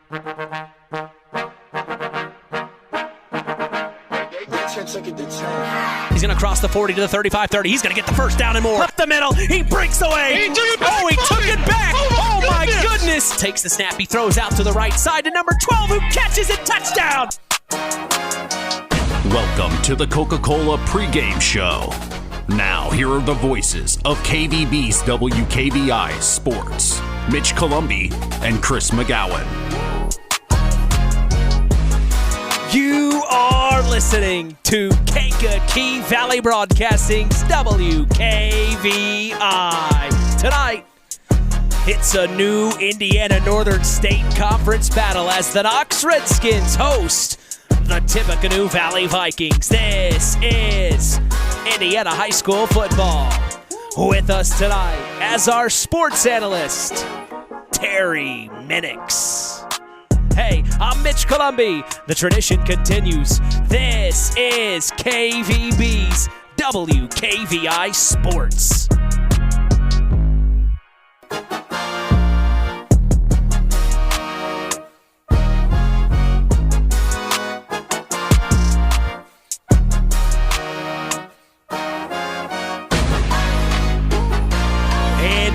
He's going to cross the 40 to the 35-30. He's going to get the first down and more. Up the middle. He breaks away. He took it back. Oh, he took it back. Oh, my goodness. Takes the snap. He throws out to the right side to number 12, who catches it. Touchdown. Welcome to the Coca-Cola pregame show. Now, here are the voices of KVB's WKVI Sports, Mitch Columbi and Chris McGowan. You are listening to Kankakee Valley Broadcasting's WKVI. Tonight, it's a new Indiana Northern State Conference battle as the Knox Redskins host the Tippecanoe Valley Vikings. This is Indiana High School football. With us tonight as our sports analyst, Terry Minix. Hey, I'm Mitch Columbi. The tradition continues. This is KVB's WKVI Sports.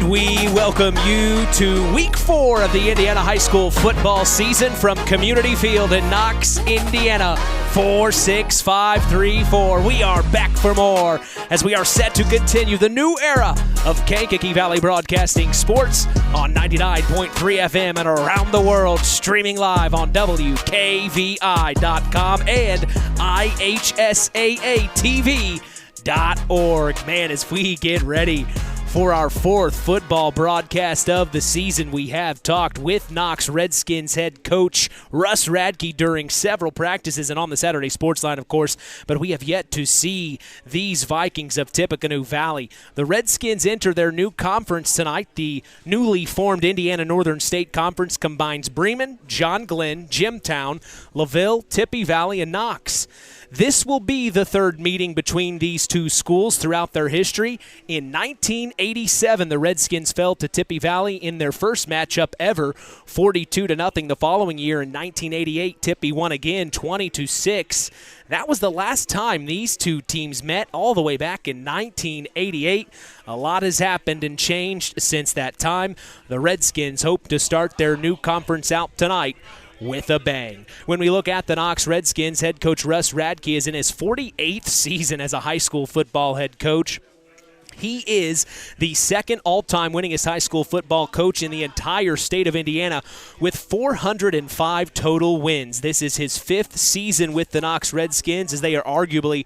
We welcome you to Week 4 of the Indiana High School football season from Community Field in Knox, Indiana. 4-6-5-3-4. We are back for more as we are set to continue the new era of Kankakee Valley Broadcasting Sports on 99.3 FM and around the world, streaming live on WKVI.com and IHSAATV.org. Man, as we get ready for our fourth football broadcast of the season, we have talked with Knox Redskins head coach Russ Radke during several practices and on the Saturday Sports Line, of course, but we have yet to see these Vikings of Tippecanoe Valley. The Redskins enter their new conference tonight. The newly formed Indiana Northern State Conference combines Bremen, John Glenn, Jimtown, LaVille, Tippy Valley, and Knox. This will be the third meeting between these two schools throughout their history. In 1987, the Redskins fell to Tippy Valley in their first matchup ever, 42-0. The following year, in 1988, Tippy won again, 20-6. That was the last time these two teams met, all the way back in 1988. A lot has happened and changed since that time. The Redskins hope to start their new conference out tonight with a bang. When we look at the Knox Redskins, head coach Russ Radke is in his 48th season as a high school football head coach. He is the second all-time winningest high school football coach in the entire state of Indiana with 405 total wins. This is his fifth season with the Knox Redskins, as they are arguably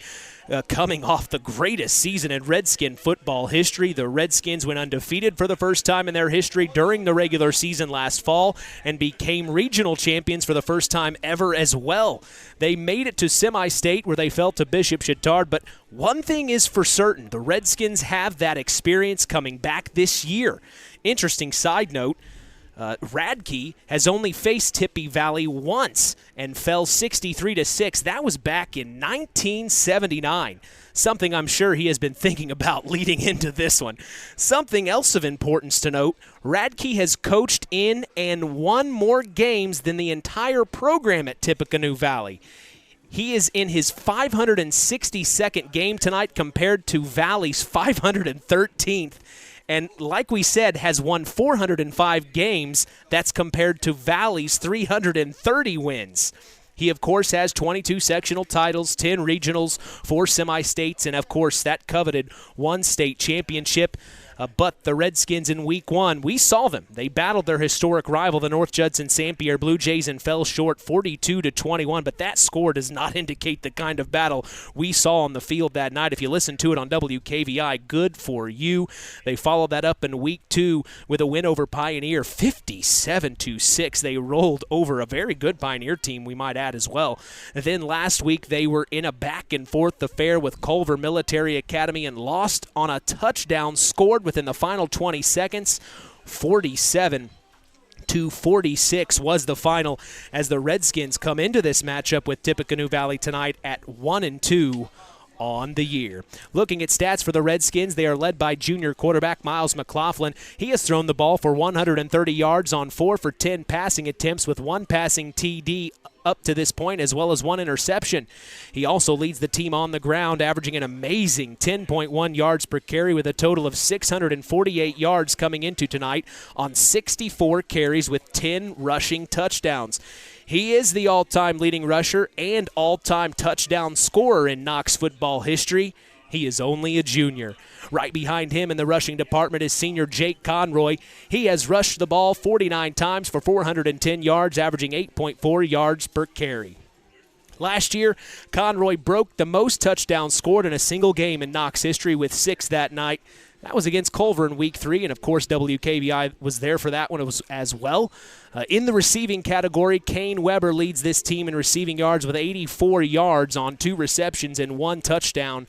coming off the greatest season in Redskin football history. The Redskins went undefeated for the first time in their history during the regular season last fall and became regional champions for the first time ever as well. They made it to semi-state where they fell to Bishop Chatard, but one thing is for certain, the Redskins have that experience coming back this year. Interesting side note, Radke has only faced Tippy Valley once and fell 63-6. That was back in 1979. Something I'm sure he has been thinking about leading into this one. Something else of importance to note, Radke has coached in and won more games than the entire program at Tippecanoe Valley. He is in his 562nd game tonight compared to Valley's 513th. And like we said, has won 405 games. That's compared to Valley's 330 wins. He, of course, has 22 sectional titles, 10 regionals, 4 semi-states, and, of course, that coveted one state championship. But the Redskins in Week 1, we saw them. They battled their historic rival, the North Judson St. Pierre Blue Jays, and fell short 42-21. But that score does not indicate the kind of battle we saw on the field that night. If you listen to it on WKVI, good for you. They followed that up in Week 2 with a win over Pioneer, 57-6. They rolled over a very good Pioneer team, we might add as well. And then last week, they were in a back-and-forth affair with Culver Military Academy and lost on a touchdown scored within the final 20 seconds. 47-46 was the final as the Redskins come into this matchup with Tippecanoe Valley tonight at 1-2 on the year. Looking at stats for the Redskins, they are led by junior quarterback Miles McLaughlin. He has thrown the ball for 130 yards on 4 for 10 passing attempts with 1 passing TD up to this point, as well as 1 interception. He also leads the team on the ground, averaging an amazing 10.1 yards per carry with a total of 648 yards coming into tonight on 64 carries with 10 rushing touchdowns. He is the all-time leading rusher and all-time touchdown scorer in Knox football history. He is only a junior. Right behind him in the rushing department is senior Jake Conroy. He has rushed the ball 49 times for 410 yards, averaging 8.4 yards per carry. Last year, Conroy broke the most touchdowns scored in a single game in Knox history with 6 that night. That was against Culver in Week 3, and of course WKBI was there for that one as well. In the receiving category, Kane Weber leads this team in receiving yards with 84 yards on 2 receptions and 1 touchdown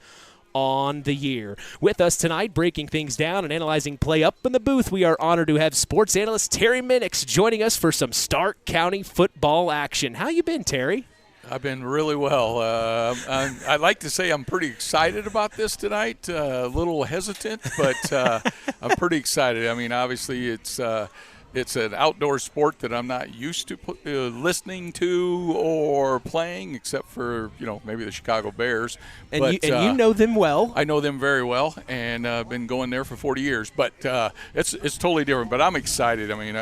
on the year. With us tonight, breaking things down and analyzing play up in the booth, we are honored to have sports analyst Terry Minix joining us for some Stark County football action. How you been, Terry? I've been really well. I'd like to say I'm pretty excited about this tonight. A little hesitant, but I'm pretty excited. I mean, obviously it's an outdoor sport that I'm not used to listening to or playing, except for maybe the Chicago Bears. And you know them well. I know them very well, and I've been going there for 40 years. But it's totally different. But I'm excited. I mean,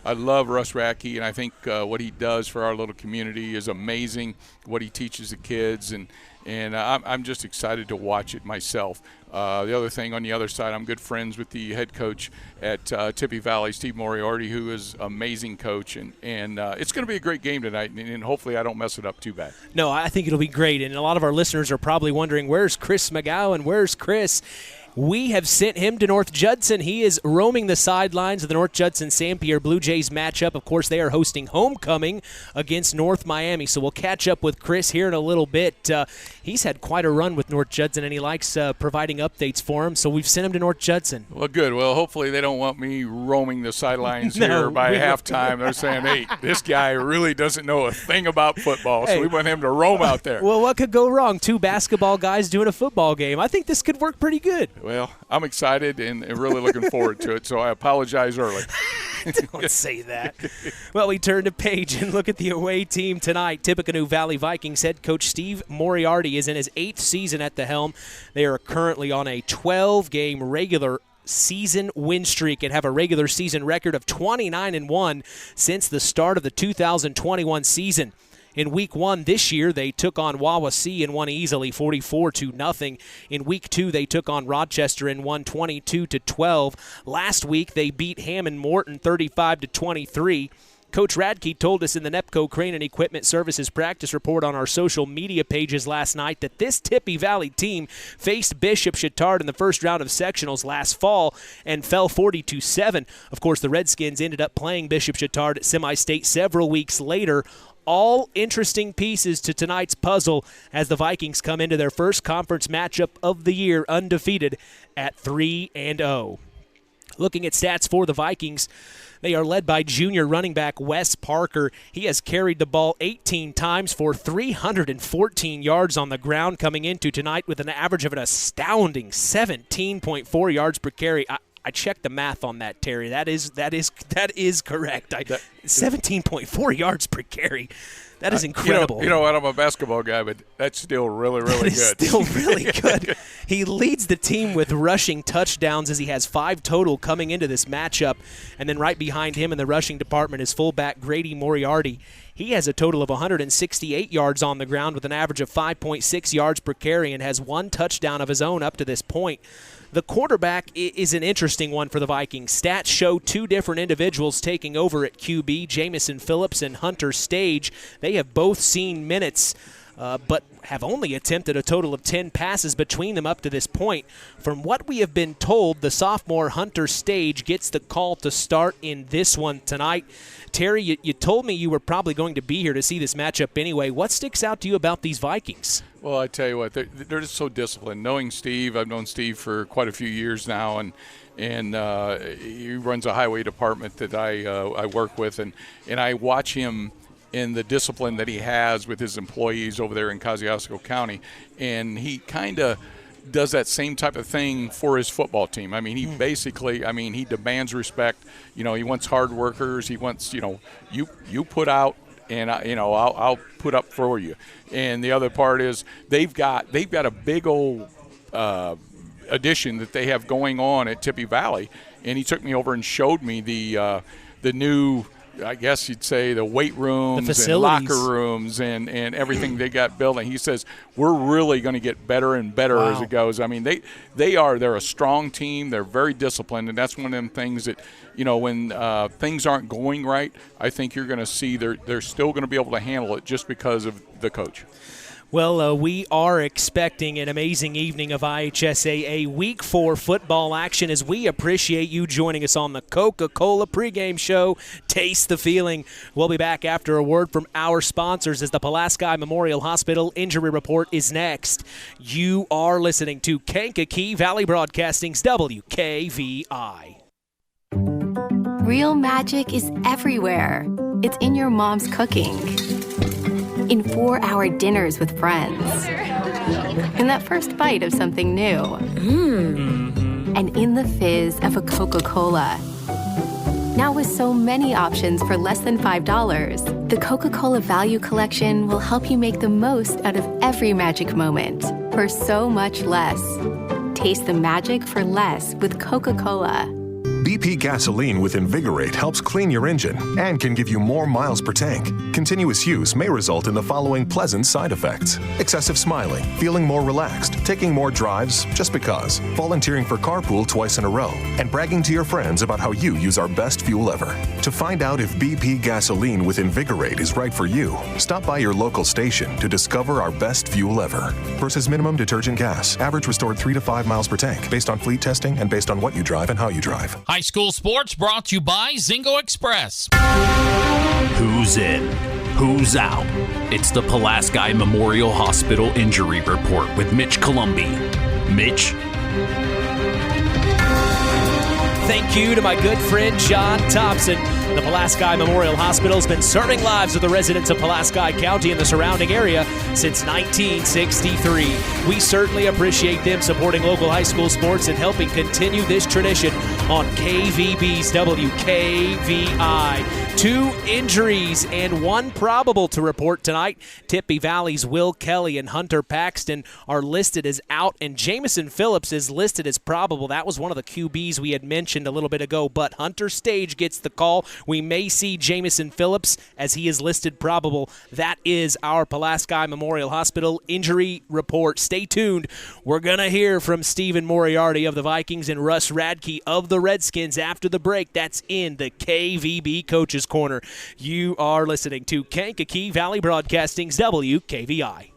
I love Russ Radke, and I think what he does for our little community is amazing, what he teaches the kids, and I'm just excited to watch it myself. The other thing on the other side, I'm good friends with the head coach at Tippecanoe Valley, Steve Moriarty, who is an amazing coach, and it's going to be a great game tonight, and hopefully I don't mess it up too bad. No, I think it'll be great, and a lot of our listeners are probably wondering, where's Chris McGowan? Where's Chris? We have sent him to North Judson. He is roaming the sidelines of the North Judson-St. Pierre Blue Jays matchup. Of course, they are hosting homecoming against North Miami, so we'll catch up with Chris here in a little bit. He's had quite a run with North Judson, and he likes providing updates for him, so we've sent him to North Judson. Well, good. Well, hopefully they don't want me roaming the sidelines here by halftime. They're saying, hey, this guy really doesn't know a thing about football, so we want him to roam out there. Well, what could go wrong? 2 basketball guys doing a football game. I think this could work pretty good. Well, I'm excited and really looking forward to it, so I apologize early. Don't say that. Well, we turn the page and look at the away team tonight. Tippecanoe Valley Vikings head coach Steve Moriarty is in his 8th season at the helm. They are currently on a 12-game regular season win streak and have a regular season record of 29-1 since the start of the 2021 season. In Week 1 this year, they took on Wawasee and won easily 44-0. In Week 2, they took on Rochester and won 22-12. Last week, they beat Hammond Morton 35-23. Coach Radke told us in the NEPCO Crane and Equipment Services practice report on our social media pages last night that this Tippy Valley team faced Bishop Chittard in the first round of sectionals last fall and fell 40-7. Of course, the Redskins ended up playing Bishop Chittard at semi-state several weeks later. All interesting pieces to tonight's puzzle as the Vikings come into their first conference matchup of the year undefeated at 3-0. Looking at stats for the Vikings, they are led by junior running back Wes Parker. He has carried the ball 18 times for 314 yards on the ground coming into tonight with an average of an astounding 17.4 yards per carry. I checked the math on that, Terry. That is correct. 17.4 yards per carry. That is incredible. You know what? I'm a basketball guy, but that's still really, really good. Still really good. He leads the team with rushing touchdowns as he has 5 total coming into this matchup. And then right behind him in the rushing department is fullback Grady Moriarty. He has a total of 168 yards on the ground with an average of 5.6 yards per carry and has 1 touchdown of his own up to this point. The quarterback is an interesting one for the Vikings. Stats show 2 different individuals taking over at QB, Jamison Phillips and Hunter Stage. They have both seen minutes, but have only attempted a total of 10 passes between them up to this point. From what we have been told, the sophomore Hunter Stage gets the call to start in this one tonight. Terry, you told me you were probably going to be here to see this matchup anyway. What sticks out to you about these Vikings? Well, I tell you what, they're just so disciplined. Knowing Steve, I've known Steve for quite a few years now, and he runs a highway department that I work with, and I watch him in the discipline that he has with his employees over there in Kosciuszko County. And he kind of does that same type of thing for his football team. I mean, he basically, he demands respect. He wants hard workers. He wants, you put out, and I'll put up for you. And the other part is they've got a big old addition that they have going on at Tippecanoe Valley. And he took me over and showed me the new, I guess you'd say, the weight rooms and locker rooms and everything they got built. And he says, we're really going to get better and better as it goes. I mean, they're a strong team. They're very disciplined. And that's one of them things that, when things aren't going right, I think you're going to see they're still going to be able to handle it just because of the coach. Well, we are expecting an amazing evening of IHSAA Week 4 football action as we appreciate you joining us on the Coca-Cola pregame show. Taste the feeling. We'll be back after a word from our sponsors as the Pulaski Memorial Hospital Injury Report is next. You are listening to Kankakee Valley Broadcasting's WKVI. Real magic is everywhere. It's in your mom's cooking, in 4-hour dinners with friends, in that first bite of something new, and in the fizz of a Coca-Cola. Now with so many options for less than $5, the Coca-Cola Value Collection will help you make the most out of every magic moment for so much less. Taste the magic for less with Coca-Cola. BP gasoline with Invigorate helps clean your engine and can give you more miles per tank. Continuous use may result in the following pleasant side effects: excessive smiling, feeling more relaxed, taking more drives just because, volunteering for carpool twice in a row, and bragging to your friends about how you use our best fuel ever. To find out if BP gasoline with Invigorate is right for you, stop by your local station to discover our best fuel ever. Versus minimum detergent gas. Average restored 3 to 5 miles per tank, based on fleet testing and based on what you drive and how you drive. High school sports brought to you by Zingo Express. Who's in? Who's out? It's the Pulaski Memorial Hospital Injury Report with Mitch Columbi. Mitch? Thank you to my good friend John Thompson. The Pulaski Memorial Hospital has been serving lives of the residents of Pulaski County and the surrounding area since 1963. We certainly appreciate them supporting local high school sports and helping continue this tradition on KVB's WKVI. 2 injuries and 1 probable to report tonight. Tippecanoe Valley's Will Kelly and Hunter Paxton are listed as out, and Jamison Phillips is listed as probable. That was one of the QBs we had mentioned a little bit ago, but Hunter Stage gets the call. We may see Jamison Phillips as he is listed probable. That is our Pulaski Memorial Hospital injury report. Stay tuned. We're going to hear from Stephen Moriarty of the Vikings and Russ Radke of the Redskins after the break. That's in the KVB Coaches Corner. You are listening to Kankakee Valley Broadcasting's WKVI.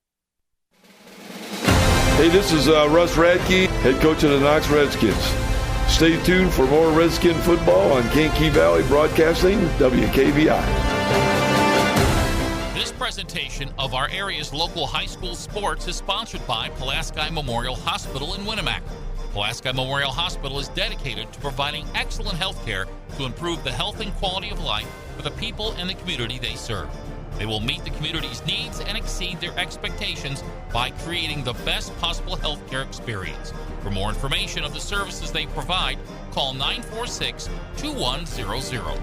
Hey, this is Russ Radke, head coach of the Knox Redskins. Stay tuned for more Redskin football on Kankakee Valley Broadcasting, WKVI. This presentation of our area's local high school sports is sponsored by Pulaski Memorial Hospital in Winamac. Pulaski Memorial Hospital is dedicated to providing excellent health care to improve the health and quality of life for the people and the community they serve. They will meet the community's needs and exceed their expectations by creating the best possible health care experience. For more information of the services they provide, call 946-2100.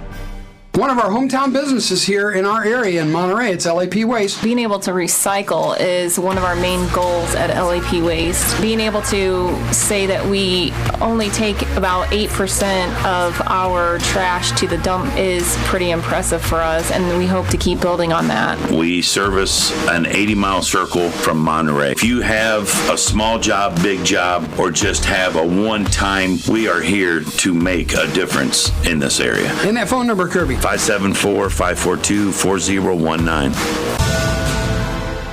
One of our hometown businesses here in our area in Monterey, it's LAP Waste. Being able to recycle is one of our main goals at LAP Waste. Being able to say that we only take about 8% of our trash to the dump is pretty impressive for us, and we hope to keep building on that. We service an 80-mile circle from Monterey. If you have a small job, big job, or just have a one-time, we are here to make a difference in this area. And that phone number, Kirby? 574-542-4019.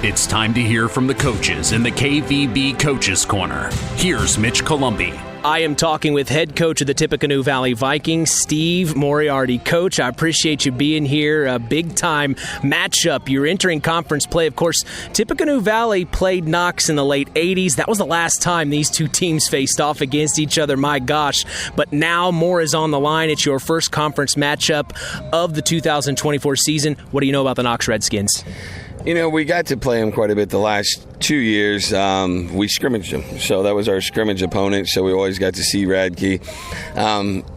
It's time to hear from the coaches in the KVB Coaches Corner. Here's Mitch Columbi. I am talking with head coach of the Tippecanoe Valley Vikings, Steve Moriarty. Coach, I appreciate you being here. A big-time matchup. You're entering conference play. Of course, Tippecanoe Valley played Knox in the late 80s. That was the last time these two teams faced off against each other. My gosh. But now more is on the line. It's your first conference matchup of the 2024 season. What do you know about the Knox Redskins? You know, we got to play them quite a bit the last 2 years. We scrimmaged them, so that was our scrimmage opponent, so we always got to see Radke.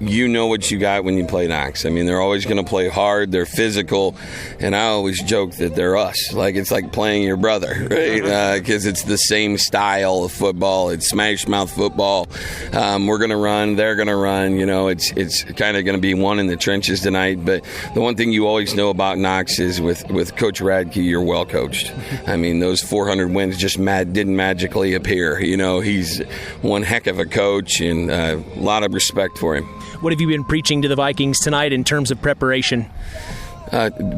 You know what you got when you play Knox. I mean, they're always going to play hard, they're physical, and I always joke that they're us. Like, it's like playing your brother, right? Because it's the same style of football. It's smash-mouth football. We're going to run, they're going to run. You know, it's kind of going to be one in the trenches tonight, but the one thing you always know about Knox is with Coach Radke, you're well coached. I mean, those 400 wins just didn't magically appear. You know, he's one heck of a coach, and a lot of respect for him. What have you been preaching to the Vikings tonight in terms of preparation?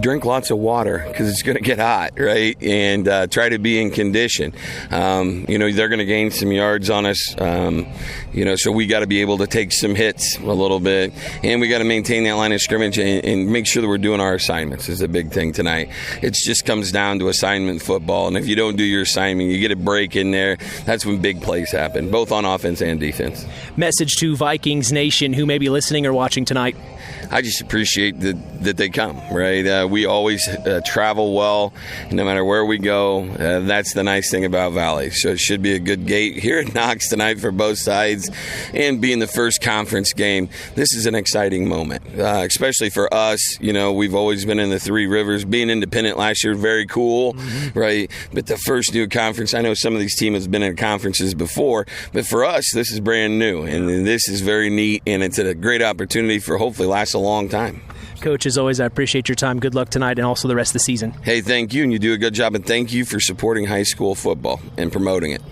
Drink lots of water because it's going to get hot, right? And try to be in condition. You know, they're going to gain some yards on us. You know, so we got to be able to take some hits a little bit, and we got to maintain that line of scrimmage and make sure that we're doing our assignments is a big thing tonight. It just comes down to assignment football, and if you don't do your assignment, you get a break in there. That's when big plays happen, both on offense and defense. Message to Vikings Nation who may be listening or watching tonight. I just appreciate that they come, right? We always travel well, no matter where we go. That's the nice thing about Valley. So it should be a good gate here at Knox tonight for both sides. And being the first conference game, this is an exciting moment, especially for us. You know, we've always been in the Three Rivers. Being independent last year, very cool, right? But the first new conference, I know some of these teams have been in conferences before, but for us, this is brand new. And this is very neat, and it's a great opportunity for hopefully last a long time. Coach, as always, I appreciate your time. Good luck tonight and also the rest of the season. Hey, thank you, and you do a good job, and thank you for supporting high school football and promoting it.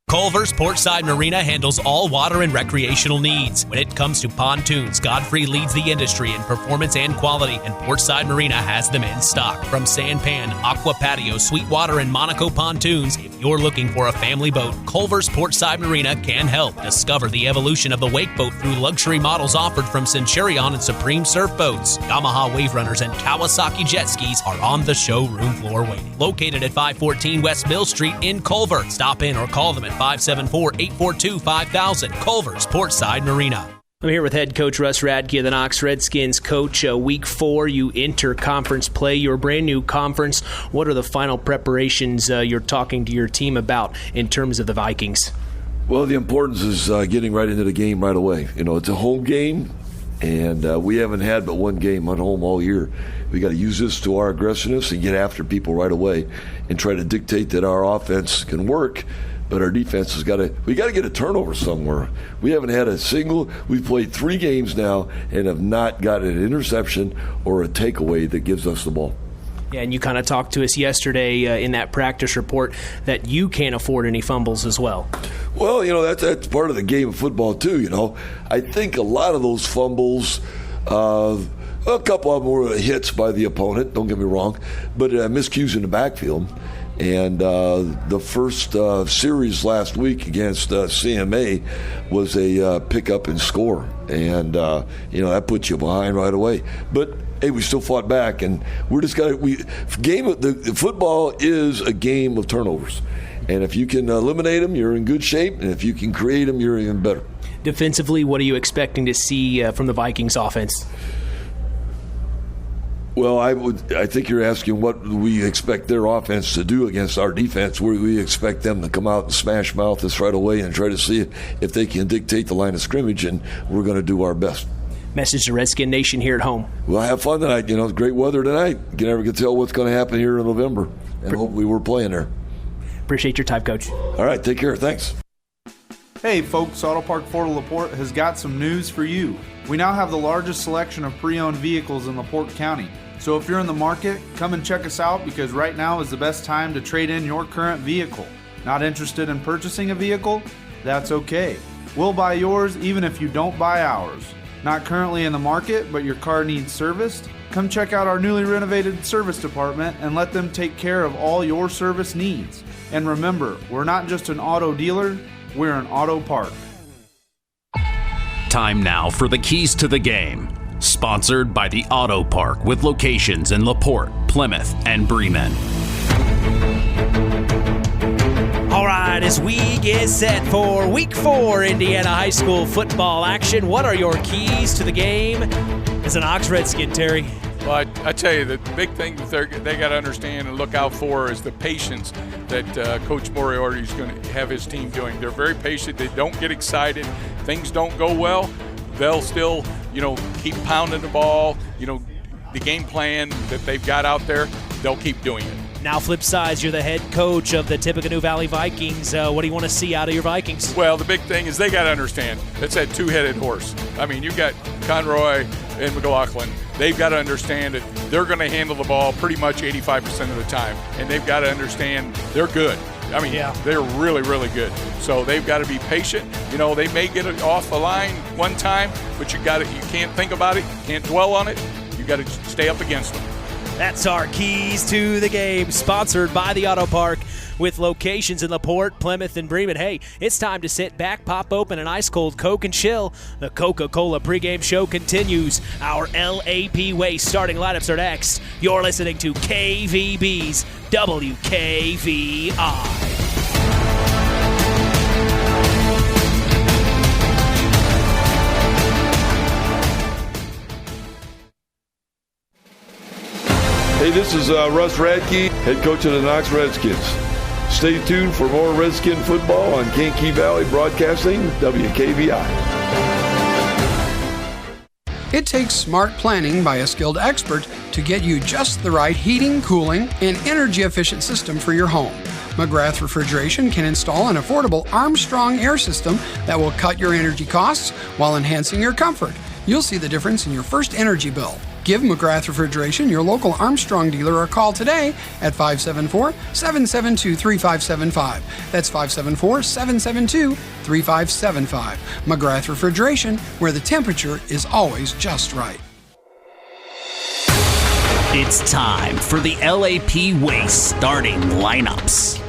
Culver's Portside Marina handles all water and recreational needs. When it comes to pontoons, Godfrey leads the industry in performance and quality, and Portside Marina has them in stock. From Sanpan, Aqua Patio, Sweetwater, and Monaco pontoons, if you're looking for a family boat, Culver's Portside Marina can help. Discover the evolution of the wake boat through luxury models offered from Centurion and Supreme Surf Boats. Yamaha Wave Runners and Kawasaki jet skis are on the showroom floor waiting. Located at 514 West Mill Street in Culver. Stop in or call them at 574-842-5000. Culver's Portside Marina. I'm here with head coach Russ Radke of the Knox Redskins. Coach, week 4, you enter conference play, your brand new conference. What are the final preparations you're talking to your team about in terms of the Vikings? Well, the importance is getting right into the game right away. You know, it's a home game, and we haven't had but one game at home all year. We got to use this to our aggressiveness and get after people right away and try to dictate that our offense can work. But our defense has got to – we got to get a turnover somewhere. We haven't had a single – we've played 3 games now and have not got an interception or a takeaway that gives us the ball. Yeah, and you kind of talked to us yesterday in that practice report that you can't afford any fumbles as well. Well, you know, that's part of the game of football too, you know. I think a lot of those fumbles a couple of them were hits by the opponent, don't get me wrong, but miscues in the backfield. And the first series last week against CMA was a pick-up and score. And, you know, that puts you behind right away. But, hey, we still fought back. And we're just got to – the football is a game of turnovers. And if you can eliminate them, you're in good shape. And if you can create them, you're even better. Defensively, what are you expecting to see from the Vikings offense? Well, I think you're asking what we expect their offense to do against our defense. We expect them to come out and smash mouth us right away and try to see if they can dictate the line of scrimmage, and we're going to do our best. Message to Redskin Nation here at home. Well, have fun tonight. You know, it's great weather tonight. You never can tell what's going to happen here in November, and hopefully we're playing there. Appreciate your time, Coach. All right, take care. Thanks. Hey folks, Auto Park Fort LaPorte has got some news for you. We now have the largest selection of pre-owned vehicles in LaPorte County. So if you're in the market, come and check us out because right now is the best time to trade in your current vehicle. Not interested in purchasing a vehicle? That's okay. We'll buy yours even if you don't buy ours. Not currently in the market, but your car needs serviced? Come check out our newly renovated service department and let them take care of all your service needs. And remember, we're not just an auto dealer, we're an auto park. Time now for the Keys to the Game. Sponsored by the Auto Park with locations in LaPorte, Plymouth, and Bremen. All right, as we get set for Week 4 Indiana High School football action, what are your keys to the game as an Knox Redskin, Terry? Well, I tell you, the big thing that they got to understand and look out for is the patience that Coach Moriarty is going to have his team doing. They're very patient. They don't get excited. Things don't go well. They'll still, keep pounding the ball. The game plan that they've got out there, they'll keep doing it. Now, flip sides, you're the head coach of the Tippecanoe Valley Vikings. What do you want to see out of your Vikings? Well, the big thing is they got to understand it's that two-headed horse. I mean, you've got Conroy and McLaughlin. They've got to understand that they're going to handle the ball pretty much 85% of the time, and they've got to understand they're good. I mean, They're really, really good. So they've got to be patient. They may get it off the line one time, but you can't think about it, can't dwell on it. You got to stay up against them. That's our keys to the game, sponsored by the Auto Park with locations in LaPorte, Plymouth, and Bremen. Hey, it's time to sit back, pop open an ice-cold Coke and chill. The Coca-Cola pregame show continues. Our LAP Waste starting lineups are next. You're listening to KVB's WKVI. Hey, this is Russ Radke, head coach of the Knox Redskins. Stay tuned for more Redskin football on Tippecanoe Valley Broadcasting, WKVI. It takes smart planning by a skilled expert to get you just the right heating, cooling, and energy-efficient system for your home. McGrath Refrigeration can install an affordable Armstrong air system that will cut your energy costs while enhancing your comfort. You'll see the difference in your first energy bill. Give McGrath Refrigeration, your local Armstrong dealer, a call today at 574-772-3575. That's 574-772-3575. McGrath Refrigeration, where the temperature is always just right. It's time for the LAP Waste starting lineups.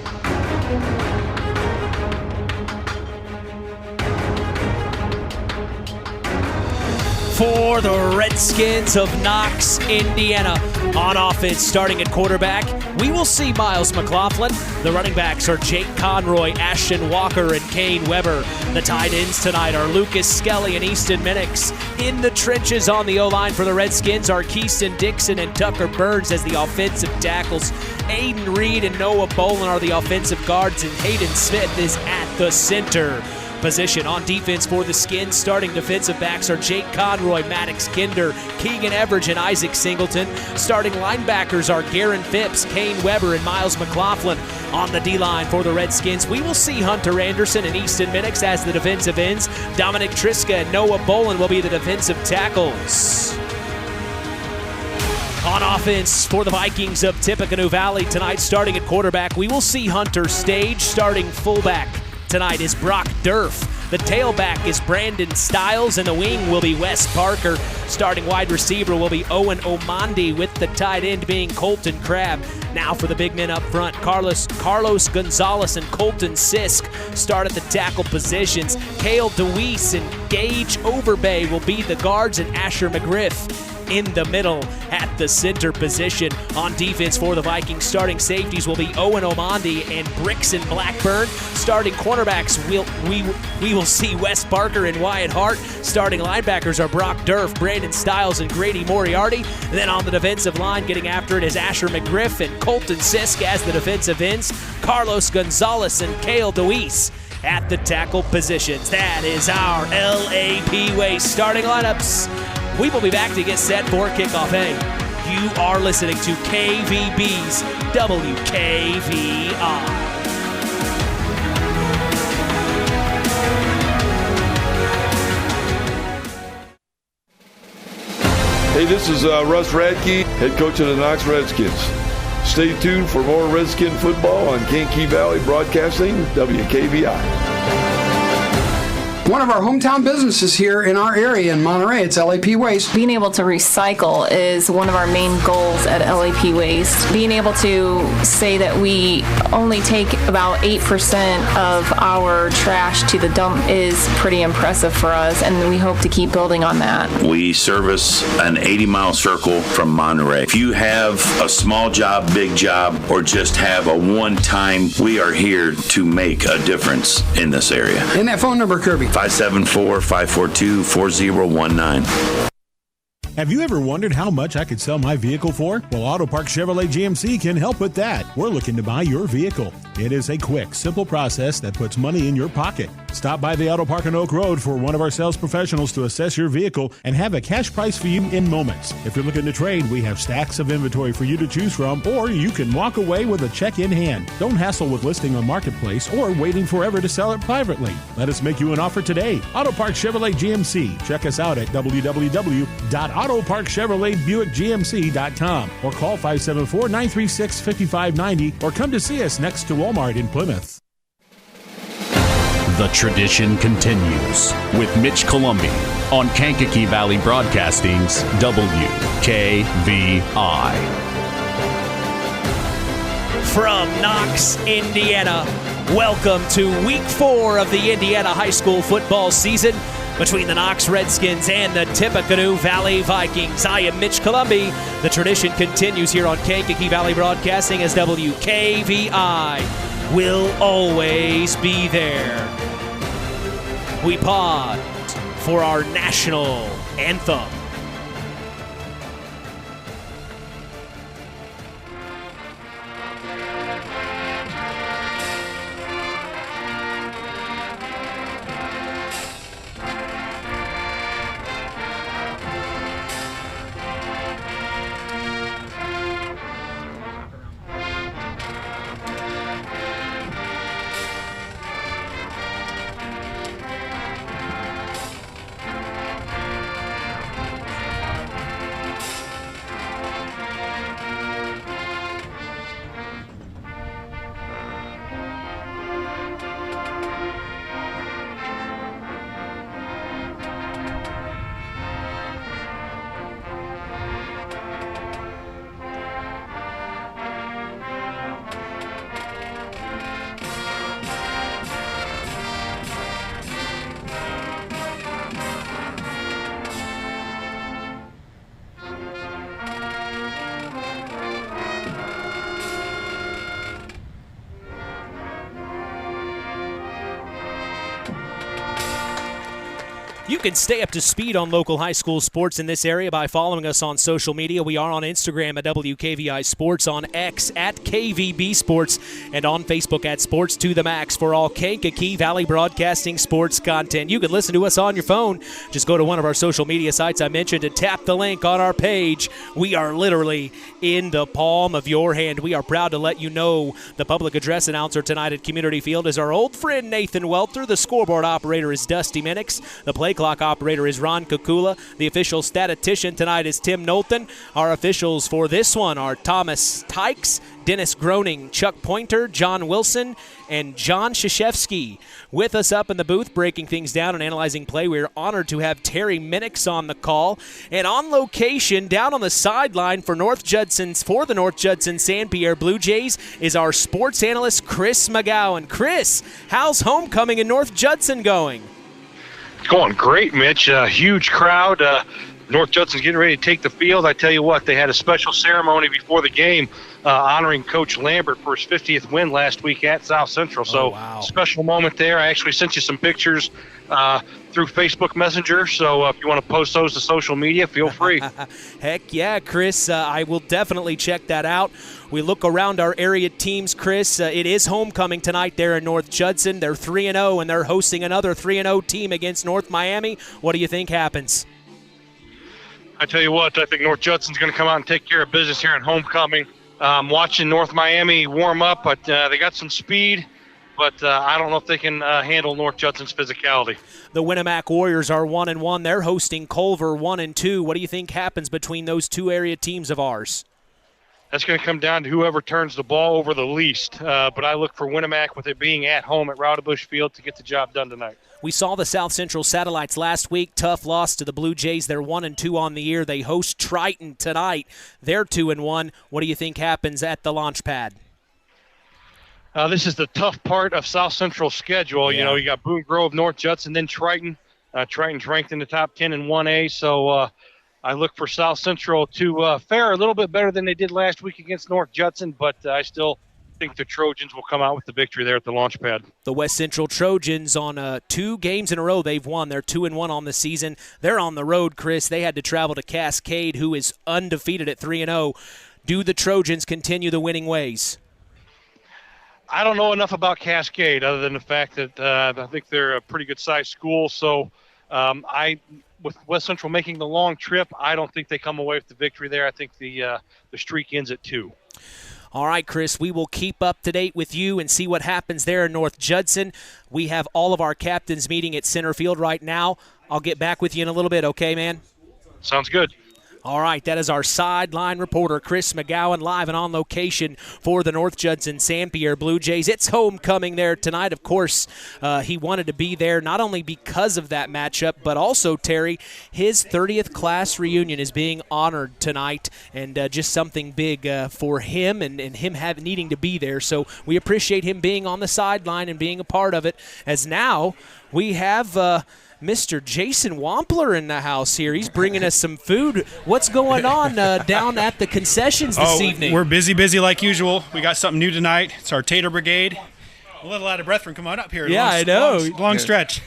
For the Redskins of Knox, Indiana. On offense, starting at quarterback, we will see Miles McLaughlin. The running backs are Jake Conroy, Ashton Walker, and Kane Weber. The tight ends tonight are Lucas Skelly and Easton Minix. In the trenches on the O-line for the Redskins are Keyston Dixon and Tucker Burns as the offensive tackles. Aiden Reed and Noah Bolin are the offensive guards, and Hayden Smith is at the center position. On defense for the Skins, starting defensive backs are Jake Conroy, Maddox Kinder, Keegan Everidge, and Isaac Singleton. Starting linebackers are Garen Phipps, Kane Weber, and Miles McLaughlin. On the D-line for the Redskins, we will see Hunter Anderson and Easton Minix as the defensive ends. Dominic Triska and Noah Bolin will be the defensive tackles. On offense for the Vikings of Tippecanoe Valley tonight, starting at quarterback, we will see Hunter Stage. Starting fullback tonight is Brock Durf. The tailback is Brandon Stiles, and the wing will be Wes Parker. Starting wide receiver will be Owen Omandi, with the tight end being Colton Crabb. Now for the big men up front, Carlos Gonzalez and Colton Sisk start at the tackle positions. Cale DeWeese and Gage Overbay will be the guards, and Asher McGriff in the middle at the center position. On defense for the Vikings, starting safeties will be Owen Omandi and Brixon Blackburn. Starting cornerbacks, we will see Wes Parker and Wyatt Hart. Starting linebackers are Brock Durf, Brandon Stiles, and Grady Moriarty. And then on the defensive line, getting after it is Asher McGriff and Colton Sisk as the defensive ends. Carlos Gonzalez and Cale DeWeese at the tackle positions. That is our LAP Waste starting lineups. We will be back to get set for kickoff. Hey, you are listening to KVB's WKVI. Hey, this is Russ Radke, head coach of the Knox Redskins. Stay tuned for more Redskin football on Tippecanoe Valley Broadcasting, WKVI. One of our hometown businesses here in our area in Monterey, it's LAP Waste. Being able to recycle is one of our main goals at LAP Waste. Being able to say that we only take about 8% of our trash to the dump is pretty impressive for us, and we hope to keep building on that. We service an 80-mile circle from Monterey. If you have a small job, big job, or just have a one-time, we are here to make a difference in this area. And that phone number, Kirby? 574-542-4019. Have you ever wondered how much I could sell my vehicle for? Well, Auto Park Chevrolet GMC can help with that. We're looking to buy your vehicle. It is a quick, simple process that puts money in your pocket. Stop by the Auto Park on Oak Road for one of our sales professionals to assess your vehicle and have a cash price for you in moments. If you're looking to trade, we have stacks of inventory for you to choose from, or you can walk away with a check in hand. Don't hassle with listing on Marketplace or waiting forever to sell it privately. Let us make you an offer today. Auto Park Chevrolet GMC. Check us out at www.autoparkchevroletbuickgmc.com or call 574-936-5590 or come to see us next to Walmart in Plymouth. The tradition continues with Mitch Columbi on Kankakee Valley Broadcasting's WKVI. From Knox, Indiana, welcome to Week 4 of the Indiana high school football season between the Knox Redskins and the Tippecanoe Valley Vikings. I am Mitch Columbi. The tradition continues here on Kankakee Valley Broadcasting as WKVI will always be there. We pause for our national anthem. You can stay up to speed on local high school sports in this area by following us on social media. We are on Instagram at WKVI Sports, on X at KVB Sports, and on Facebook at Sports to the Max for all Kankakee Valley Broadcasting sports content. You can listen to us on your phone. Just go to one of our social media sites I mentioned and tap the link on our page. We are literally in the palm of your hand. We are proud to let you know the public address announcer tonight at Community Field is our old friend Nathan Welter. The scoreboard operator is Dusty Minix. The play clock operator is Ron Kukula. The official statistician tonight is Tim Knowlton. Our officials for this one are Thomas Tykes, Dennis Groening, Chuck Pointer, John Wilson, and John Krzyzewski. With us up in the booth, breaking things down and analyzing play, we're honored to have Terry Minix on the call. And on location, down on the sideline for the North Judson San Pierre Blue Jays is our sports analyst, Chris McGowan. Chris, how's homecoming in North Judson going? It's going great, Mitch. Huge crowd. North Judson's getting ready to take the field. I tell you what, they had a special ceremony before the game honoring Coach Lambert for his 50th win last week at South Central. So, wow. Special moment there. I actually sent you some pictures through Facebook Messenger. So if you want to post those to social media, feel free. Heck yeah, Chris. I will definitely check that out. We look around our area teams, Chris. It is homecoming tonight there in North Judson. They're 3-0, and they're hosting another 3-0 team against North Miami. What do you think happens? I tell you what, I think North Judson's going to come out and take care of business here in homecoming. Watching North Miami warm up, but they got some speed. But I don't know if they can handle North Judson's physicality. The Winamac Warriors are 1-1. They're hosting Culver 1-2. What do you think happens between those two area teams of ours? That's going to come down to whoever turns the ball over the least. But I look for Winamac, with it being at home at Rowdebush Field, to get the job done tonight. We saw the South Central Satellites last week. Tough loss to the Blue Jays. They're 1-2 on the year. They host Triton tonight. They're 2-1. What do you think happens at the launch pad? This is the tough part of South Central's schedule. Yeah. You know, you got Boone Grove, North Judson, then Triton. Triton's ranked in the top 10 in 1A, so I look for South Central to fare a little bit better than they did last week against North Judson, but I still think the Trojans will come out with the victory there at the launch pad. The West Central Trojans on 2 games in a row they've won. They're 2-1 on the season. They're on the road, Chris. They had to travel to Cascade, who is undefeated at 3-0. Do the Trojans continue the winning ways? I don't know enough about Cascade other than the fact that I think they're a pretty good-sized school. So with West Central making the long trip, I don't think they come away with the victory there. I think the streak ends at 2. All right, Chris, we will keep up to date with you and see what happens there in North Judson. We have all of our captains meeting at center field right now. I'll get back with you in a little bit, okay, man? Sounds good. All right, that is our sideline reporter, Chris McGowan, live and on location for the North Judson St. Pierre Blue Jays. It's homecoming there tonight. Of course, he wanted to be there not only because of that matchup, but also, Terry, his 30th class reunion is being honored tonight, and just something big for him and him needing to be there. So we appreciate him being on the sideline and being a part of it, as now we have Mr. Jason Wampler in the house here. He's bringing us some food. What's going on down at the concessions this evening? We're busy like usual. We got something new tonight. It's our Tater Brigade. A little out of breath from coming on up here. Yeah, I know. Long stretch.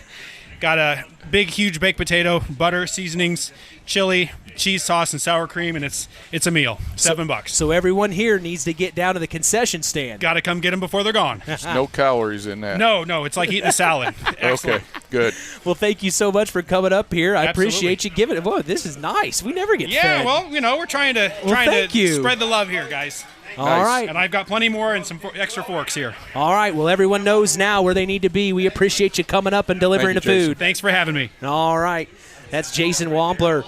Got a big, huge baked potato, butter, seasonings, chili, cheese sauce, and sour cream, and it's a meal. $7. So everyone here needs to get down to the concession stand. Got to come get them before they're gone. There's no calories in that. No, it's like eating a salad. Okay, good. Well, thank you so much for coming up here. I Absolutely. Appreciate you giving it. Boy, this is nice. We never get fed. Yeah, well, we're trying to thank you. spread the love here, guys. All right. And I've got plenty more and some extra forks here. All right. Well, everyone knows now where they need to be. We appreciate you coming up and delivering the food. Thanks for having me. All right. That's Jason Wampler.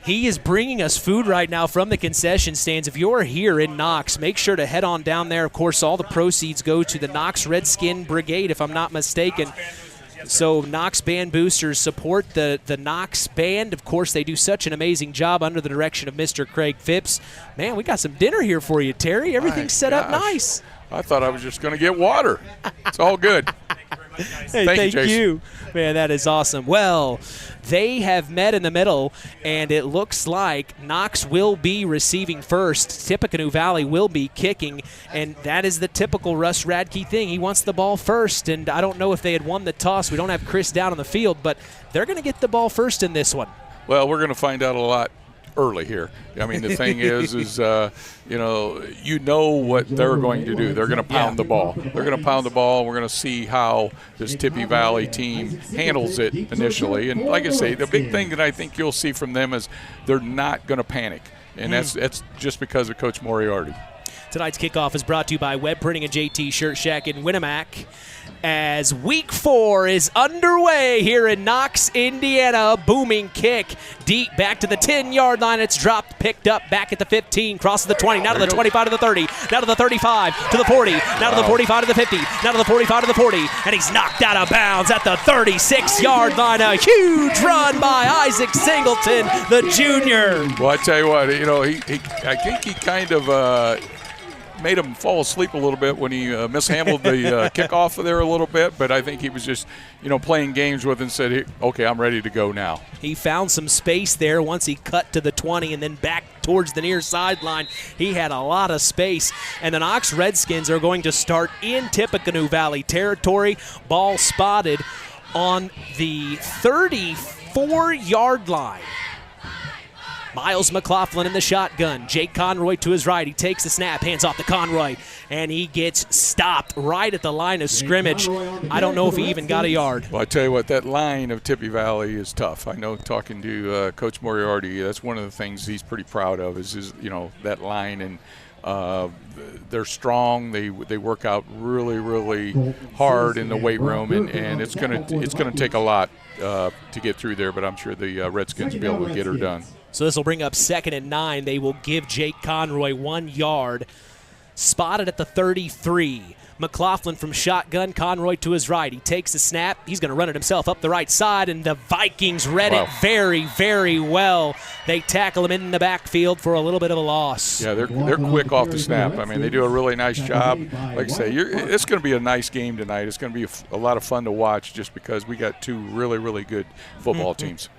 He is bringing us food right now from the concession stands. If you're here in Knox, make sure to head on down there. Of course, all the proceeds go to the Knox Redskin Brigade, if I'm not mistaken. So Knox Band Boosters support the Knox Band. Of course, they do such an amazing job under the direction of Mr. Craig Phipps. Man, we got some dinner here for you, Terry. Everything's set up nice. I thought I was just going to get water. It's all good. Hey, thank you. Man, that is awesome. Well, they have met in the middle, and it looks like Knox will be receiving first. Tippecanoe Valley will be kicking, and that is the typical Russ Radke thing. He wants the ball first, and I don't know if they had won the toss. We don't have Chris down on the field, but they're going to get the ball first in this one. Well, we're going to find out a lot early here. I mean, the thing is you know what they're going to do. They're going to pound the ball. They're going to pound the ball. We're going to see how this Tippy Valley team handles it initially. And like I say, the big thing that I think you'll see from them is they're not going to panic. And that's just because of Coach Moriarty. Tonight's kickoff is brought to you by Web Printing and JT Shirt Shack in Winamac. As Week 4 is underway here in Knox, Indiana. A booming kick deep back to the 10-yard line. It's dropped, picked up back at the 15, crosses the 20, now to the 25 to the 30, now to the 35 to the 40, now to the 45 to the 50, now to the 45 to the 40, and he's knocked out of bounds at the 36-yard line. A huge run by Isaac Singleton, the junior. Well, I tell you what, I think he kind of made him fall asleep a little bit when he mishandled the kickoff there a little bit, but I think he was just, playing games with and said, okay, I'm ready to go now. He found some space there once he cut to the 20 and then back towards the near sideline. He had a lot of space, and the Knox Redskins are going to start in Tippecanoe Valley territory. Ball spotted on the 34-yard line. Miles McLaughlin in the shotgun. Jake Conroy to his right. He takes the snap, hands off to Conroy, and he gets stopped right at the line of scrimmage. I don't know if he even got a yard. Well, I tell you what, that line of Tippy Valley is tough. I know talking to Coach Moriarty, that's one of the things he's pretty proud of is that line, and they're strong. They work out really, really hard in the weight room, and it's gonna take a lot to get through there, but I'm sure the Redskins will be able to get her done. So this will bring up 2nd and 9. They will give Jake Conroy 1 yard. Spotted at the 33. McLaughlin from shotgun, Conroy to his right. He takes the snap. He's going to run it himself up the right side, and the Vikings read it very, very well. They tackle him in the backfield for a little bit of a loss. Yeah, they're quick off the snap. I mean, they do a really nice job. Like I say, it's going to be a nice game tonight. It's going to be a lot of fun to watch just because we got two really, really good football teams.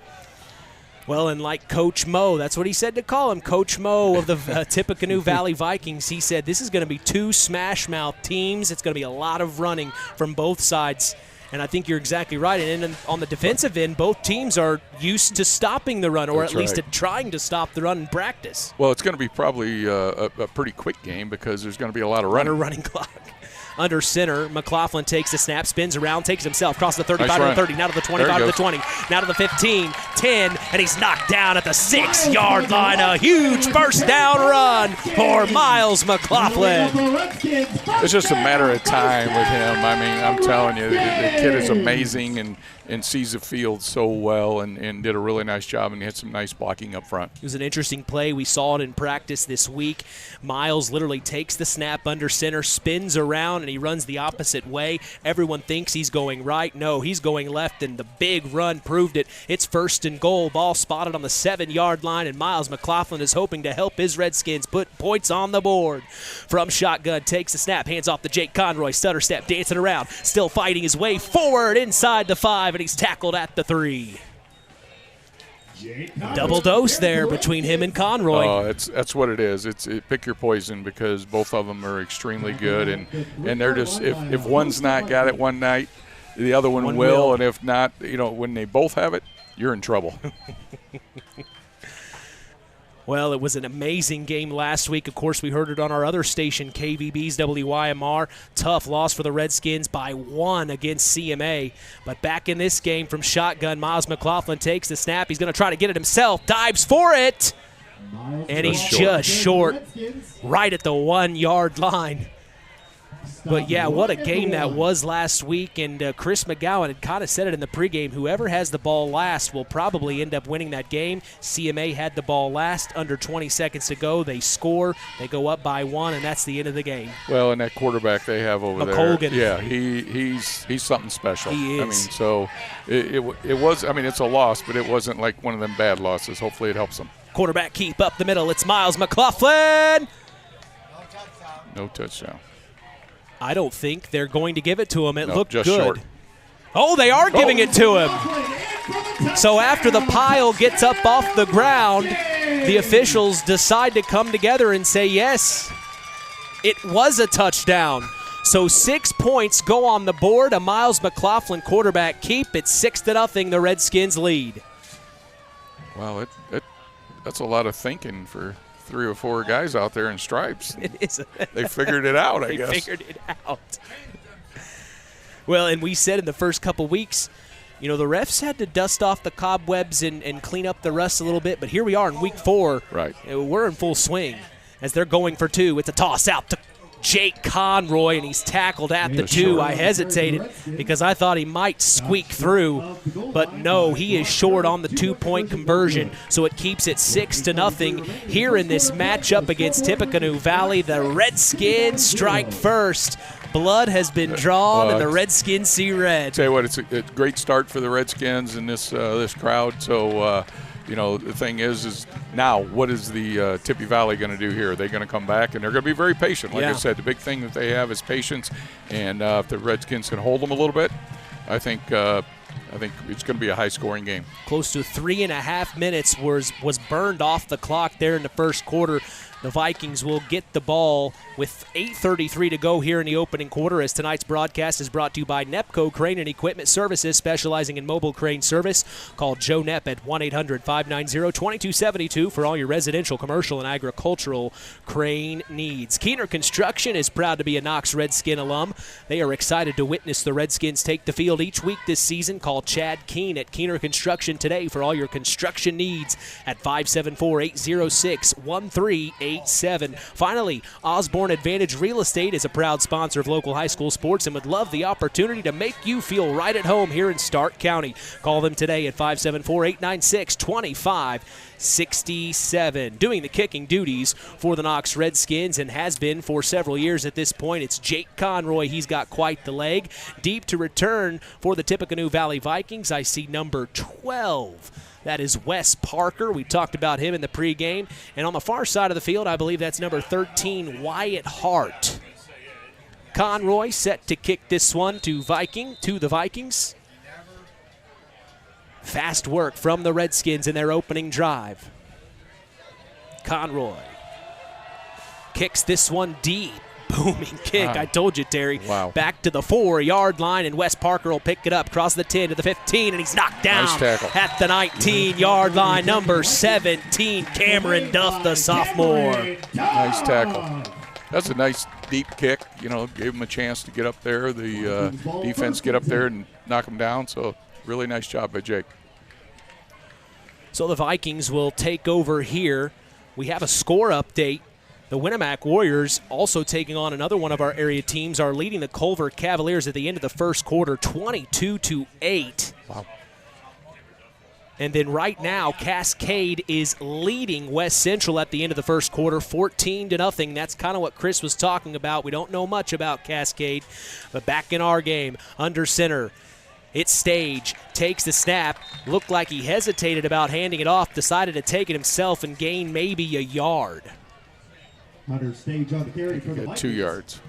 Well, and like Coach Mo, that's what he said to call him, Coach Mo of the Tippecanoe Valley Vikings. He said this is going to be two smash-mouth teams. It's going to be a lot of running from both sides. And I think you're exactly right. And then on the defensive end, both teams are used to stopping the run, or at least trying to stop the run in practice. Well, it's going to be probably a pretty quick game because there's going to be a lot of running. Running clock. Under center, McLaughlin takes the snap, spins around, takes himself, crosses the 35 to the 30, now to the 25 to the 20, now to the 15, 10, and he's knocked down at the 6-yard line. A huge first down run for Miles McLaughlin. It's just a matter of time with him. I mean, I'm telling you, the kid is amazing and sees the field so well and did a really nice job and had some nice blocking up front. It was an interesting play. We saw it in practice this week. Miles literally takes the snap under center, spins around, and he runs the opposite way. Everyone thinks he's going right. No, he's going left, and the big run proved it. It's 1st and goal. Ball spotted on the 7-yard line, and Miles McLaughlin is hoping to help his Redskins put points on the board. From shotgun, takes the snap, hands off to Jake Conroy, stutter step, dancing around, still fighting his way forward inside the 5, and he's tackled at the 3. Double dose there between him and Conroy. Oh, that's what it is. It's pick your poison because both of them are extremely good, and they're just if one's not got it one night, the other one will, and if not, when they both have it, you're in trouble. Well, it was an amazing game last week. Of course, we heard it on our other station, KVB's WYMR. Tough loss for the Redskins by 1 against CMA. But back in this game from shotgun, Miles McLaughlin takes the snap. He's going to try to get it himself, dives for it, and he's just short, right at the 1-yard line. But, yeah, what a game that was last week. And Chris McGowan had kind of said it in the pregame. Whoever has the ball last will probably end up winning that game. CMA had the ball last. Under 20 seconds to go. They score. They go up by 1, and that's the end of the game. Well, and that quarterback they have over McColgan. there. Yeah, he's something special. He is. I mean, so it was – I mean, it's a loss, but it wasn't like one of them bad losses. Hopefully it helps them. Quarterback keep up the middle. It's Miles McLaughlin. No touchdown. I don't think they're going to give it to him. It looked just good. Short. Oh, they are giving it to him. So after the pile gets up off the ground, the officials decide to come together and say, yes, it was a touchdown. So 6 points go on the board. A Miles McLaughlin quarterback keep. It's 6-0. The Redskins lead. Wow, that's a lot of thinking for 3 or 4 guys out there in stripes. It is. They figured it out, I guess. They figured it out. Well, and we said in the first couple weeks, the refs had to dust off the cobwebs and clean up the rust a little bit. But here we are in week 4. Right. We're in full swing as they're going for 2. It's a toss out to Jake Conroy, and he's tackled at the 2. I hesitated because I thought he might squeak through, but no, he is short on the 2-point conversion, so it keeps it 6-0 here in this matchup against Tippecanoe Valley. The Redskins strike first. Blood has been drawn, and the Redskins see red. Tell you what, it's a great start for the Redskins and this crowd, so the thing is now what is the Tippy Valley going to do here? Are they going to come back? And they're going to be very patient. Like I said, the big thing that they have is patience. And if the Redskins can hold them a little bit, I think it's going to be a high-scoring game. Close to 3.5 minutes was burned off the clock there in the first quarter. The Vikings will get the ball with 8:33 to go here in the opening quarter, as tonight's broadcast is brought to you by Nepco Crane and Equipment Services, specializing in mobile crane service. Call Joe Nepp at 1-800-590-2272 for all your residential, commercial, and agricultural crane needs. Keener Construction is proud to be a Knox Redskin alum. They are excited to witness the Redskins take the field each week this season. Call Chad Keen at Keener Construction today for all your construction needs at 574-806-1387. Finally, Osborne Advantage Real Estate is a proud sponsor of local high school sports and would love the opportunity to make you feel right at home here in Stark County. Call them today at 574-896-25 67. Doing the kicking duties for the Knox Redskins and has been for several years at this point. It's Jake Conroy. He's got quite the leg. Deep to return for the Tippecanoe Valley Vikings. I see number 12. That is Wes Parker. We talked about him in the pregame. And on the far side of the field, I believe that's number 13, Wyatt Hart. Conroy set to kick this one to the Vikings. Fast work from the Redskins in their opening drive. Conroy kicks this one deep. Booming kick. Wow. I told you, Terry. Wow. Back to the 4-yard line, and Wes Parker will pick it up, cross the 10 to the 15, and he's knocked down at the 19-yard line. Number 17, Cameron Duff, the sophomore. Nice tackle. That's a nice deep kick. Gave him a chance to get up there. The defense get up there and knock him down. So really nice job by Jake. So the Vikings will take over here. We have a score update. The Winamac Warriors also taking on another one of our area teams are leading the Culver Cavaliers at the end of the first quarter, 22-8. Wow. And then right now, Cascade is leading West Central at the end of the first quarter, 14-0. That's kind of what Chris was talking about. We don't know much about Cascade, but back in our game, under center, it's Stage, takes the snap, looked like he hesitated about handing it off, decided to take it himself and gain maybe a yard. Stage on the carry for the Vikings. 2 yards.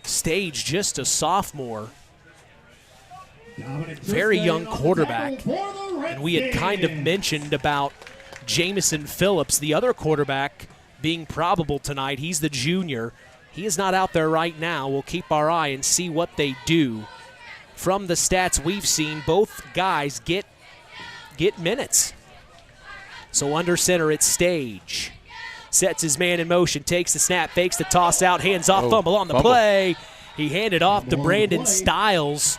Stage, just a sophomore. Very young quarterback. And we had kind of mentioned about Jamison Phillips, the other quarterback, being probable tonight. He's the junior. He is not out there right now. We'll keep our eye and see what they do. From the stats we've seen, both guys get minutes. So under center, it's Stage. Sets his man in motion, takes the snap, fakes the toss out, hands off, fumble on the play. He handed off to Brandon Stiles,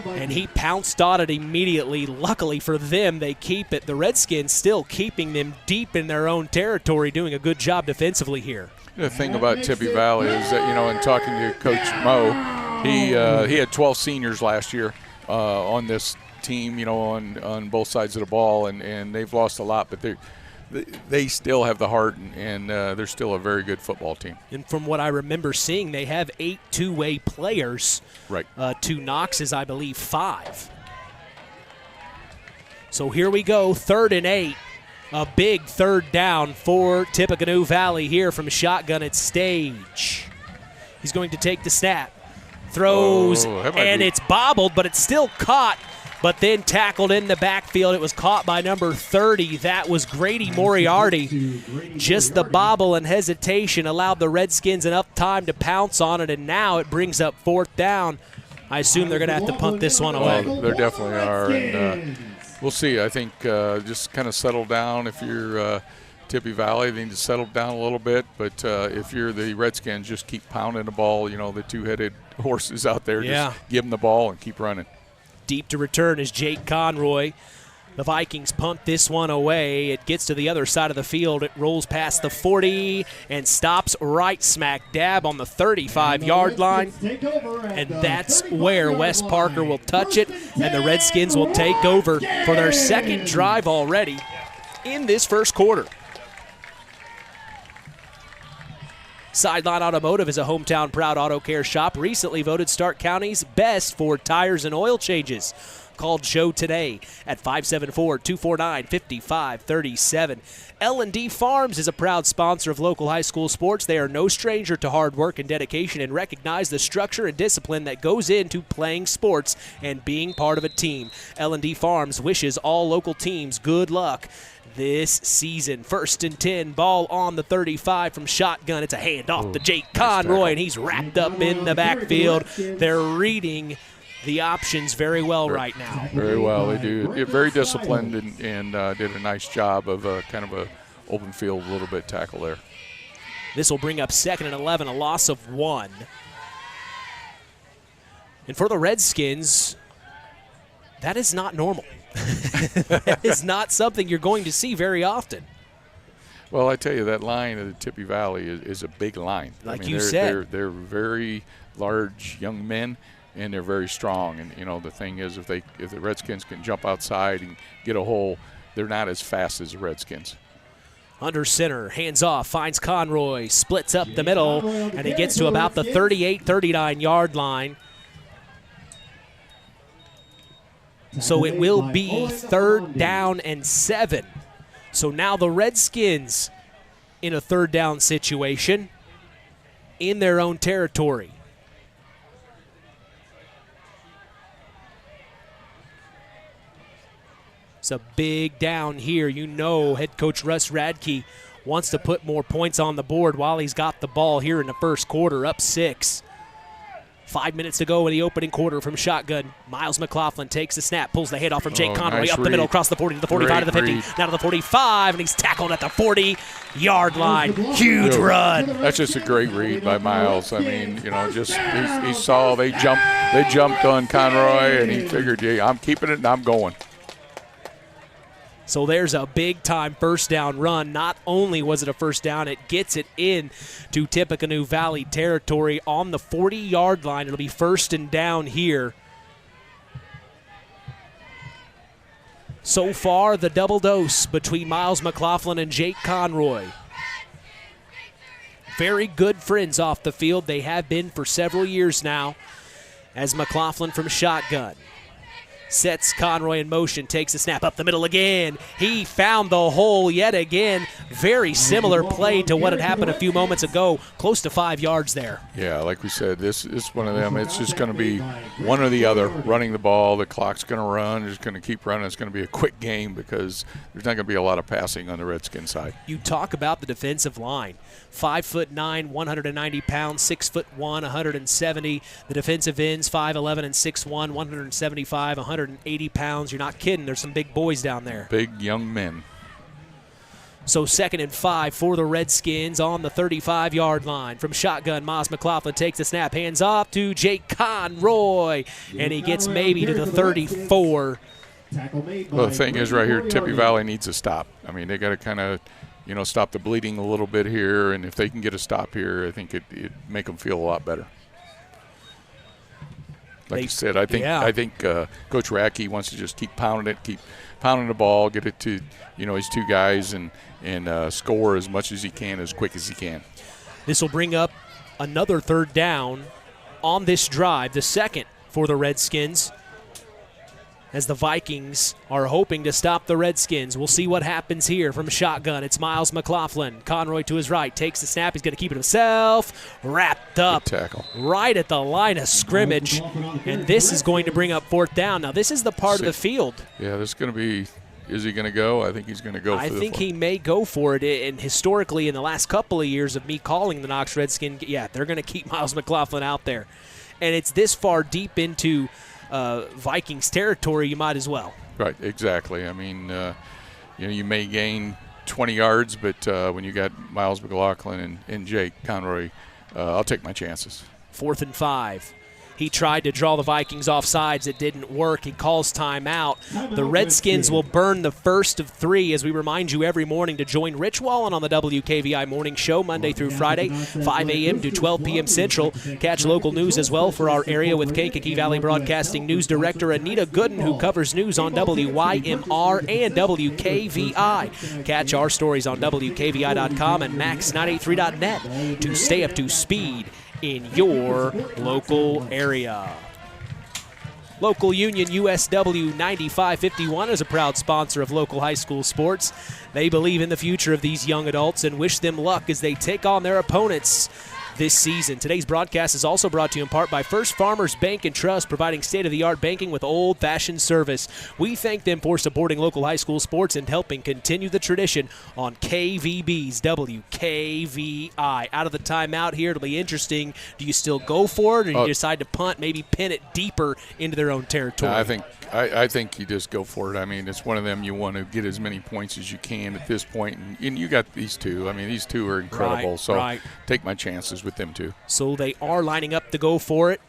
and he pounced on it immediately. Luckily for them, they keep it. The Redskins still keeping them deep in their own territory, doing a good job defensively here. The thing about Tippy Valley is that, in talking to Coach Mo, he had 12 seniors last year on this team, on both sides of the ball, and they've lost a lot, but they still have the heart, and they're still a very good football team. And from what I remember seeing, they have 8 two-way players. Right. To Knox's, I believe, 5. So here we go, 3rd and 8. A big third down for Tippecanoe Valley here from shotgun at Stage. He's going to take the snap. Throws, and it's bobbled, but it's still caught. But then tackled in the backfield. It was caught by number 30. That was Grady Moriarty. Just the bobble and hesitation allowed the Redskins enough time to pounce on it, and now it brings up 4th down. I assume they're going to have to punt this one away. Well, they definitely are, and we'll see. I think just kind of settle down. If you're Tippy Valley, they need to settle down a little bit. But if you're the Redskins, just keep pounding the ball. The two-headed horses out there. Yeah. Just give them the ball and keep running. Deep to return is Jake Conroy. The Vikings punt this one away. It gets to the other side of the field. It rolls past the 40 and stops right smack dab on the 35-yard line. And that's where Wes Parker will touch it, and the Redskins will take over for their second drive already in this first quarter. Sideline Automotive is a hometown proud auto care shop, recently voted Stark County's best for tires and oil changes. Call Joe today at 574-249-5537. L&D Farms is a proud sponsor of local high school sports. They are no stranger to hard work and dedication and recognize the structure and discipline that goes into playing sports and being part of a team. L&D Farms wishes all local teams good luck this season. 1st and 10, ball on the 35 from shotgun. It's a handoff to Jake Conroy, and he's wrapped up in the backfield. They're reading the options very well right now. Very well. They do. They're very disciplined and did a nice job of kind of a open field, a little bit tackle there. This will bring up 2nd and 11, a loss of 1. And for the Redskins, that is not normal. That is not something you're going to see very often. Well, I tell you, that line of the Tippy Valley is a big line. Like you said. They're very large young men, and they're very strong. And, the thing is, if the Redskins can jump outside and get a hole, they're not as fast as the Redskins. Under center, hands off, finds Conroy, splits up the middle, and he gets to about the 38-39 yard line. So it will be 3rd down and 7. So now the Redskins in a 3rd down situation in their own territory. It's a big down here. You know head coach Russ Radke wants to put more points on the board while he's got the ball here in the first quarter, up 6. 5 minutes to go in the opening quarter from shotgun. Miles McLaughlin takes the snap, pulls the head off from Jake Conroy, nice up the middle, across the 40 to the 45 to the 50, now to the 45, and he's tackled at the 40-yard line. Huge run. That's just a great read by Miles. I mean, just he saw they jumped on Conroy, and he figured, yeah, I'm keeping it and I'm going. So there's a big-time first down run. Not only was it a first down, it gets it in to Tippecanoe Valley territory on the 40-yard line. It'll be 1st and down here. So far, the double dose between Miles McLaughlin and Jake Conroy. Very good friends off the field. They have been for several years now, as McLaughlin from shotgun sets Conroy in motion, takes a snap up the middle again. He found the hole yet again. Very similar play to what had happened a few moments ago, close to 5 yards there. Yeah, like we said, this is one of them. It's just going to be one or the other. Running the ball, the clock's going to run. It's going to keep running. It's going to be a quick game because there's not going to be a lot of passing on the Redskins side. You talk about the defensive line. 5'9", 190 pounds, 6'1", 170. The defensive ends, 5'11" and 6'1", 175, 180 pounds. You're not kidding. There's some big boys down there. Big young men. So 2nd and 5 for the Redskins on the 35-yard line. From shotgun, Miles McLaughlin takes the snap, hands off to Jake Conroy, and he gets maybe to the 34. Well, the thing is right here, Tippy Valley needs a stop. I mean, they got to kind of, stop the bleeding a little bit here, and if they can get a stop here, I think it'd make them feel a lot better. Like you said, I think Coach Radke wants to just keep pounding the ball, get it to his two guys, and score as much as he can, as quick as he can. This will bring up another 3rd down on this drive, the 2nd for the Redskins, as the Vikings are hoping to stop the Redskins. We'll see what happens here from shotgun. It's Miles McLaughlin. Conroy to his right. Takes the snap. He's going to keep it himself. Wrapped up right at the line of scrimmage. And this is going to bring up 4th down. Now, this is the part of the field. Yeah, this is going to be – is he going to go? I think he's going to go for it. I think he may go for it. And historically, in the last couple of years of me calling the Knox Redskins, they're going to keep Miles McLaughlin out there. And it's this far deep into Vikings territory, you might as well. Right, exactly. I mean, you may gain 20 yards, but when you got Miles McLaughlin and Jake Conroy, I'll take my chances. 4th and 5. He tried to draw the Vikings off sides. It didn't work. He calls timeout. The Redskins will burn the first of 3 as we remind you every morning to join Rich Wallen on the WKVI Morning Show Monday through Friday, 5 a.m. to 12 p.m. Central. Catch local news as well for our area with Kankakee Valley Broadcasting News Director Anita Gooden, who covers news on WYMR and WKVI. Catch our stories on WKVI.com and Max983.net to stay up to speed in your local area. Local Union USW 9551 is a proud sponsor of local high school sports. They believe in the future of these young adults and wish them luck as they take on their opponents this season. Today's broadcast is also brought to you in part by First Farmers Bank and Trust, providing state-of-the-art banking with old-fashioned service. We thank them for supporting local high school sports and helping continue the tradition on KVB's WKVI. Out of the timeout here, it'll be interesting. Do you still go for it, or do you decide to punt, maybe pin it deeper into their own territory? I think you just go for it. I mean, it's one of them you want to get as many points as you can at this point. And you got these two. I mean, these two are incredible. Take my chances with them too. So they are lining up to go for it.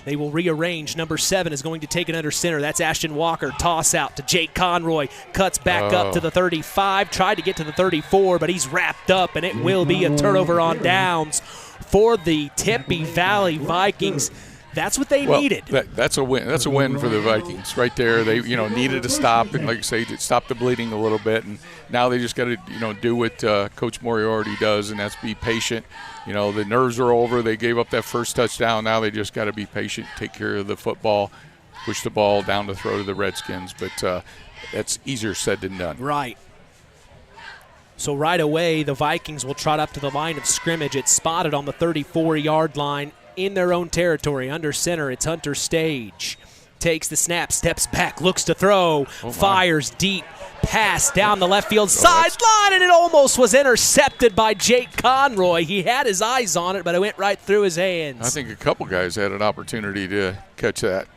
They will rearrange. Number 7 is going to take it under center. That's Ashton Walker. Toss out to Jake Conroy. Cuts back up to the 35. Tried to get to the 34, but he's wrapped up, and it will be a turnover on downs for the Tempe Valley Vikings. That's what they well, needed. That's a win. That's a win for the Vikings right there. They needed to stop and, like you say, stop the bleeding a little bit. And now they just got to do what Coach Moriarty does, and that's be patient. The nerves are over. They gave up that first touchdown. Now they just got to be patient, take care of the football, push the ball down the throat of the Redskins. But that's easier said than done. Right. So right away, the Vikings will trot up to the line of scrimmage. It's spotted on the 34-yard line in their own territory. Under center, it's Hunter Stage. Takes the snap, steps back, looks to throw, fires deep, pass down the left field sideline, and it almost was intercepted by Jake Conroy. He had his eyes on it, but it went right through his hands. I think a couple guys had an opportunity to catch that.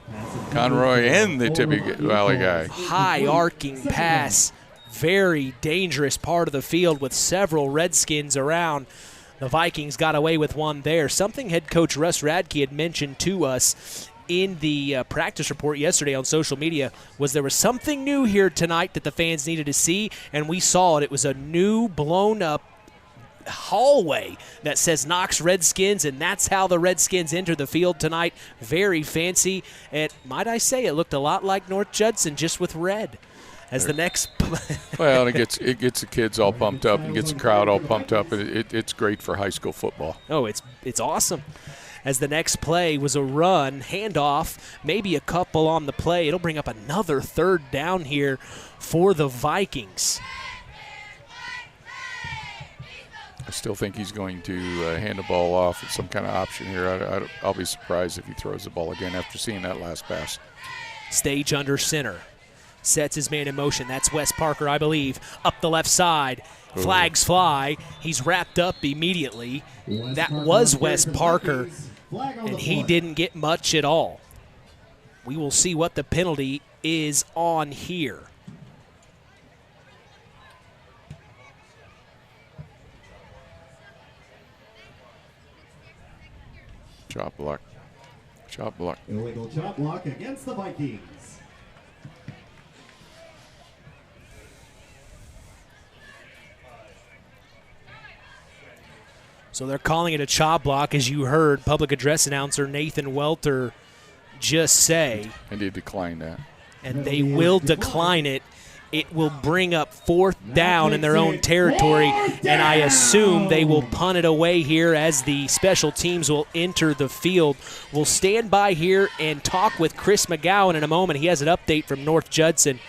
Conroy and the Tippecanoe Valley guy. High arcing pass. Very dangerous part of the field with several Redskins around. The Vikings got away with one there. Something head coach Russ Radke had mentioned to us in the practice report yesterday on social media was there was something new here tonight that the fans needed to see, and we saw it. It was a new blown-up hallway that says Knox Redskins, and that's how the Redskins enter the field tonight. Very fancy. And might I say, it looked a lot like North Judson, just with red. As the next well, it gets the kids all pumped up and gets the crowd all pumped up. It's great for high school football. Oh, it's awesome. As the next play was a run, handoff, maybe a couple on the play. It'll bring up another third down here for the Vikings. I still think he's going to hand the ball off at some kind of option here. I'll be surprised if he throws the ball again after seeing that last pass. Stage under center. Sets his man in motion. That's Wes Parker, I believe. Up the left side. Flags fly. He's wrapped up immediately. That was Wes Parker, and he didn't get much at all. We will see what the penalty is on here. Chop block. Chop block. Illegal chop block against the Vikings. So they're calling it a chop block, as you heard public address announcer Nathan Welter just say. And they decline that. And they will decline it. It will bring up fourth down in their own territory, and I assume they will punt it away here as the special teams will enter the field. We'll stand by here and talk with Chris McGowan in a moment. He has an update from North Judson.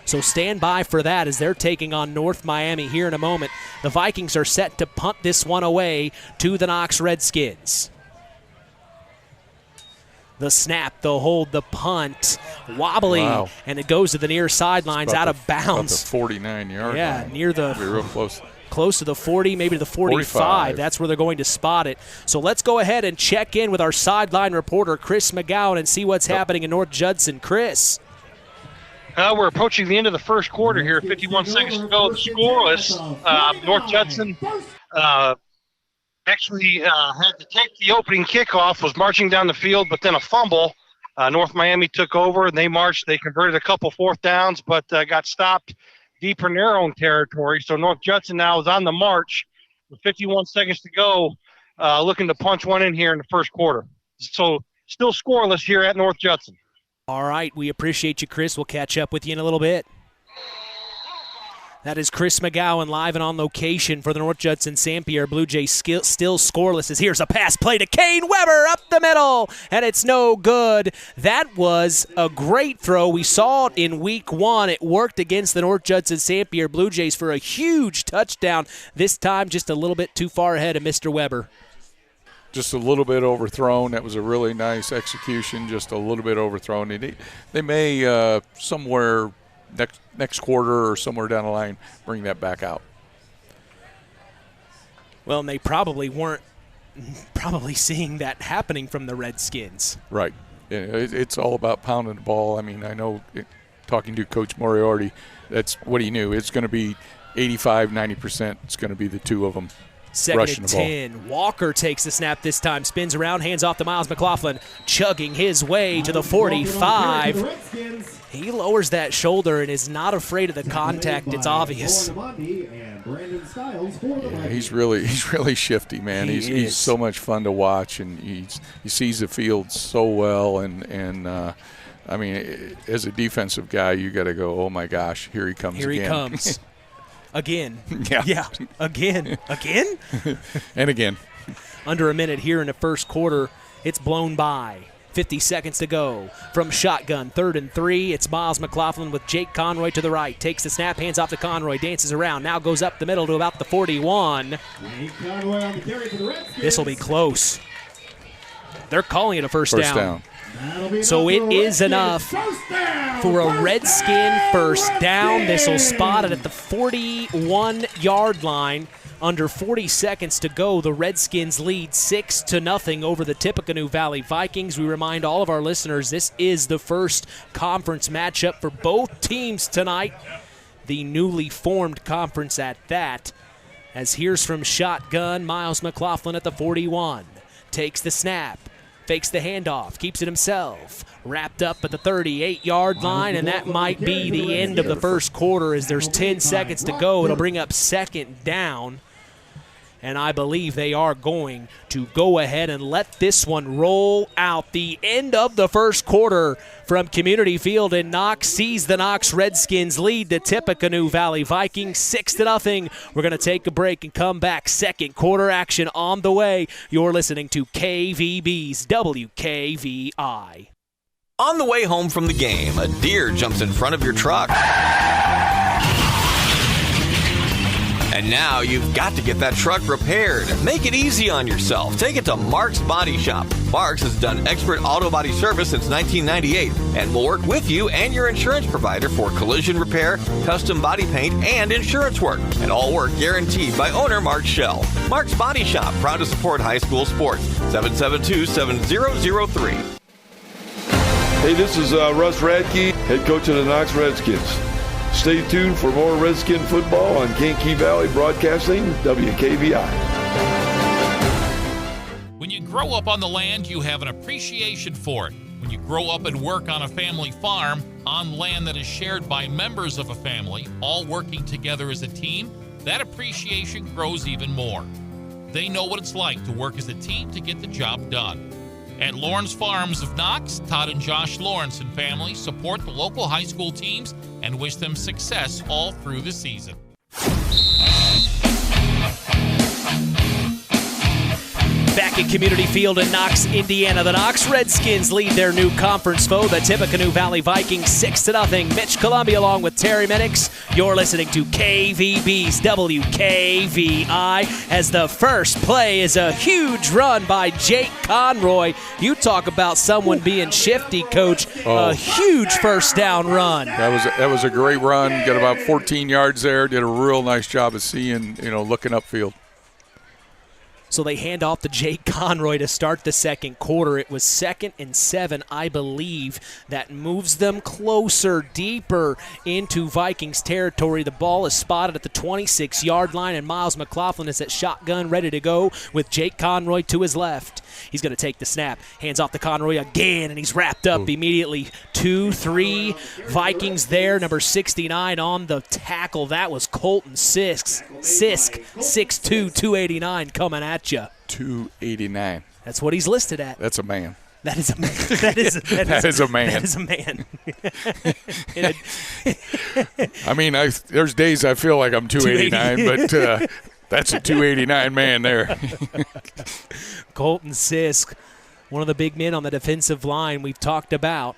So stand by for that as they're taking on North Miami here in a moment. The Vikings are set to punt this one away to the Knox Redskins. The snap, the hold, the punt, wobbly, and it goes to the near sidelines, out of bounds. About the 49-yard line. Yeah, near the real close to the 40, maybe to the 45. That's where they're going to spot it. So let's go ahead and check in with our sideline reporter, Chris McGowan, and see what's happening in North Judson. Chris. We're approaching the end of the first quarter here. 51 seconds to go. Scoreless. North Judson actually had to take the opening kickoff, was marching down the field, but then a fumble. North Miami took over, and they marched. They converted a couple fourth downs, but got stopped deep in their own territory. So North Judson now is on the march with 51 seconds to go, looking to punch one in here in the first quarter. So still scoreless here at North Judson. All right, we appreciate you, Chris. We'll catch up with you in a little bit. That is Chris McGowan live and on location for the North Judson St. Pierre Blue Jays, still scoreless. As here's a pass play to Kane Weber up the middle, and it's no good. That was a great throw. We saw it in week one. It worked against the North Judson St. Pierre Blue Jays for a huge touchdown. This time just a little bit too far ahead of Mr. Weber. Just a little bit overthrown. That was a really nice execution, just a little bit overthrown. They may somewhere next quarter or somewhere down the line bring that back out. Well, and they probably weren't seeing that happening from the Redskins. Right. It's all about pounding the ball. I mean, I know talking to Coach Moriarty, that's what he knew. It's going to be 85, 90%. It's going to be the two of them. rushing and the ball. 10. Walker takes the snap this time, spins around, hands off to Miles McLaughlin, chugging his way to the 45. He lowers that shoulder and is not afraid of the contact. It's obvious. Yeah, he's really shifty, man. He's so much fun to watch, and he sees the field so well. And I mean, as a defensive guy, you got to go, oh my gosh, here he comes again. Here he comes. Again. Yeah. Again. And again. Under a minute here in the first quarter. It's blown by. 50 seconds to go from shotgun. 3rd and 3. It's Miles McLaughlin with Jake Conroy to the right. Takes the snap, hands off to Conroy, dances around, now goes up the middle to about the 41. This will be close. They're calling it a first down. So it is enough for a Redskin first down. This will spot it at the 41-yard line. Under 40 seconds to go, the Redskins lead 6-0 over the Tippecanoe Valley Vikings. We remind all of our listeners this is the first conference matchup for both teams tonight. The newly formed conference at that. As here's from shotgun, Miles McLaughlin at the 41. Takes the snap, fakes the handoff, keeps it himself. Wrapped up at the 38-yard line, and that might be the end of the first quarter as there's 10 seconds to go. It'll bring up second down. And I believe they are going to go ahead and let this one roll out. The end of the first quarter from Community Field in Knox sees the Knox Redskins lead the Tippecanoe Valley Vikings 6-0. We're going to take a break and come back. Second quarter action on the way. You're listening to KVB's WKVI. On the way home from the game, a deer jumps in front of your truck. And now you've got to get that truck repaired. Make it easy on yourself. Take it to Mark's Body Shop. Mark's has done expert auto body service since 1998 and will work with you and your insurance provider for collision repair, custom body paint, and insurance work. And all work guaranteed by owner Mark Schell. Mark's Body Shop, proud to support high school sports. 772-7003. Hey, this is Russ Radke, head coach of the Knox Redskins. Stay tuned for more Redskin football on Kankakee Valley Broadcasting, WKVI. When you grow up on the land, you have an appreciation for it. When you grow up and work on a family farm, on land that is shared by members of a family, all working together as a team, that appreciation grows even more. They know what it's like to work as a team to get the job done. At Lawrence Farms of Knox, Todd and Josh Lawrence and family support the local high school teams and wish them success all through the season. Back at Community Field in Knox, Indiana, the Knox Redskins lead their new conference foe, the Tippecanoe Valley Vikings, 6-0. Mitch Columbia along with Terry Minix. You're listening to KVB's WKVI as the first play is a huge run by Jake Conroy. You talk about someone being shifty, Coach. A huge first down run. That was a great run. Got about 14 yards there. Did a real nice job of seeing, looking upfield. So they hand off to Jake Conroy to start the second quarter. It was 2nd and 7, I believe, that moves them closer, deeper into Vikings territory. The ball is spotted at the 26-yard line, and Miles McLaughlin is at shotgun, ready to go with Jake Conroy to his left. He's going to take the snap, hands off to Conroy again, and he's wrapped up immediately. 2-3 Vikings there, number 69 on the tackle. That was Colton Sisk, 6'2", 289 coming at you. 289. That's what he's listed at. That's a man. That is a man. That is a man. That is a man. I mean, there's days I feel like I'm 289, but that's a 289 man there. Colton Sisk, one of the big men on the defensive line we've talked about.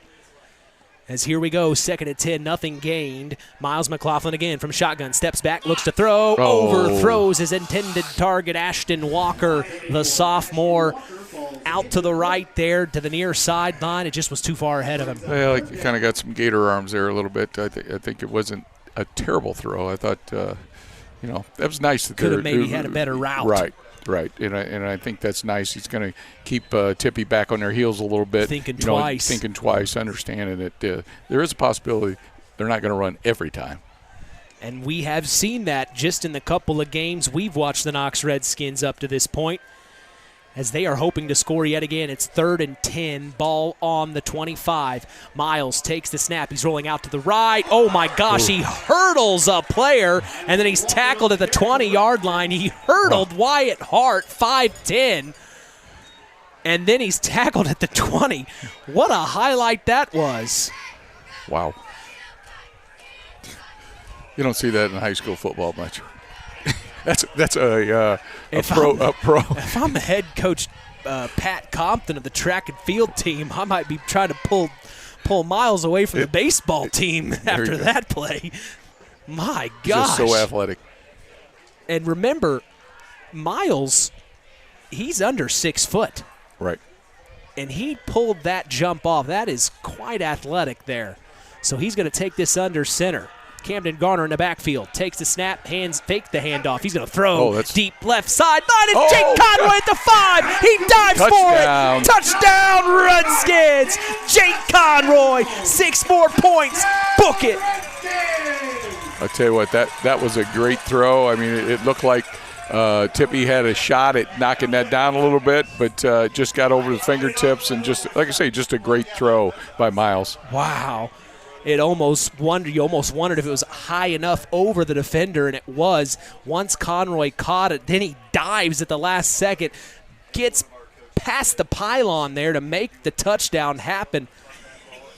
As here we go, 2nd and 10, nothing gained. Miles McLaughlin again from shotgun, steps back, looks to throw, overthrows his intended target, Ashton Walker, the sophomore, out to the right there to the near sideline. It just was too far ahead of him. Well, he kind of got some gator arms there a little bit. I think it wasn't a terrible throw. I thought, that was nice. Could have maybe had a better route. Right, and I think that's nice. He's going to keep Tippy back on their heels a little bit. Thinking twice, understanding that there is a possibility they're not going to run every time. And we have seen that just in the couple of games we've watched the Knox Redskins up to this point, as they are hoping to score yet again. It's 3rd and 10, ball on the 25. Miles takes the snap. He's rolling out to the right. Oh, my gosh, he hurdles a player, and then he's tackled at the 20-yard line. He hurdled Wyatt Hart, 5'10", and then he's tackled at the 20. What a highlight that was. Wow. You don't see that in high school football much. That's a pro. If I'm the head coach, Pat Compton of the track and field team, I might be trying to pull Miles away from the baseball team after that play. My gosh. Just so athletic. And remember, Miles, he's under 6 foot. Right. And he pulled that jump off. That is quite athletic there. So he's going to take this under center. Camden Garner in the backfield takes the snap, fake the handoff. He's going to throw deep left side. Line is Jake Conroy at the 5. He dives for it. Touchdown, Redskins. Jake Conroy, 6 more points. Book it. I'll tell you what, that was a great throw. I mean, it looked like Tippy had a shot at knocking that down a little bit, but just got over the fingertips, and just, like I say, just a great throw by Miles. Wow. You almost wondered if it was high enough over the defender, and it was. Once Conroy caught it, then he dives at the last second, gets past the pylon there to make the touchdown happen.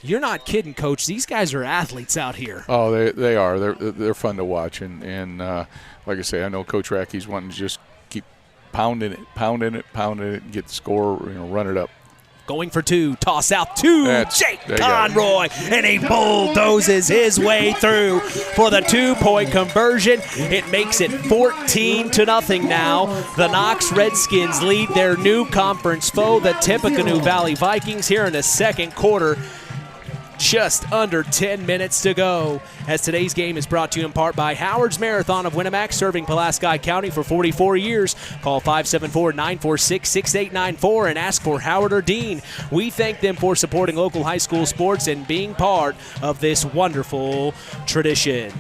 You're not kidding, Coach. These guys are athletes out here. Oh, they are. They're fun to watch, and like I say, I know Coach Rackey's wanting to just keep pounding it, and get the score, run it up. Going for 2, toss out to Jake Conroy, and he bulldozes his way through for the 2-point conversion. It makes it 14-0 now. The Knox Redskins lead their new conference foe, the Tippecanoe Valley Vikings, here in the second quarter. Just under 10 minutes to go, as today's game is brought to you in part by Howard's Marathon of Winnemac, serving Pulaski County for 44 years. Call 574-946-6894 and ask for Howard or Dean. We thank them for supporting local high school sports and being part of this wonderful tradition.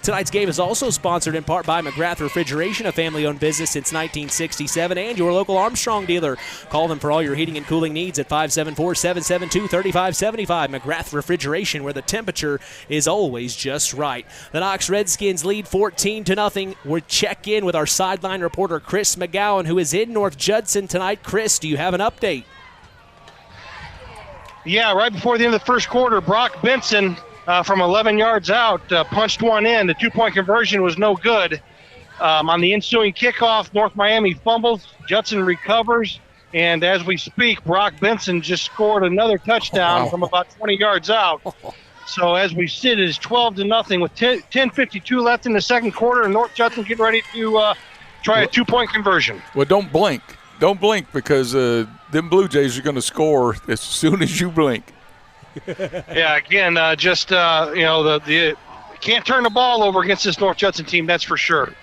Tonight's game is also sponsored in part by McGrath Refrigeration, a family-owned business since 1967, and your local Armstrong dealer. Call them for all your heating and cooling needs at 574-772-3575. McGrath Refrigeration, where the temperature is always just right. The Knox Redskins lead 14-0. We'll check in with our sideline reporter, Chris McGowan, who is in North Judson tonight. Chris, do you have an update? Yeah, right before the end of the first quarter, Brock Benson from 11 yards out punched one in. The 2-point conversion was no good. On the ensuing kickoff, North Miami fumbles, Judson recovers, and as we speak, Brock Benson just scored another touchdown from about 20 yards out. So as we sit, it is 12-0 with 10:52 left in the second quarter, and North Judson getting ready to try a 2-point conversion. Well, don't blink. Don't blink, because them Blue Jays are going to score as soon as you blink. Yeah, again, the can't turn the ball over against this North Judson team, that's for sure.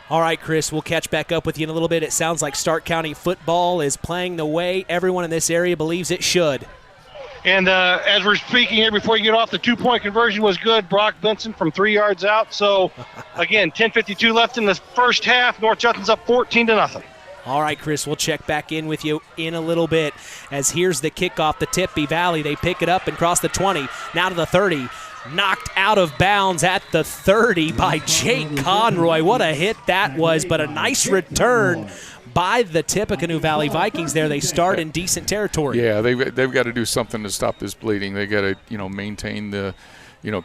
All right, Chris, we'll catch back up with you in a little bit. It sounds like Stark County football is playing the way everyone in this area believes it should. And as we're speaking here, before you get off, the 2-point conversion was good. Brock Benson from 3 yards out. So, again, 10:52 left in the first half. North Judson's up 14-0. All right, Chris, we'll check back in with you in a little bit, as here's the kickoff, the Tippy Valley. They pick it up and cross the 20, now to the 30. Knocked out of bounds at the 30 by Jake Conroy. What a hit that was, but a nice return by the Tippecanoe Valley Vikings there. They start in decent territory. Yeah, they've got to do something to stop this bleeding. They got to, maintain the,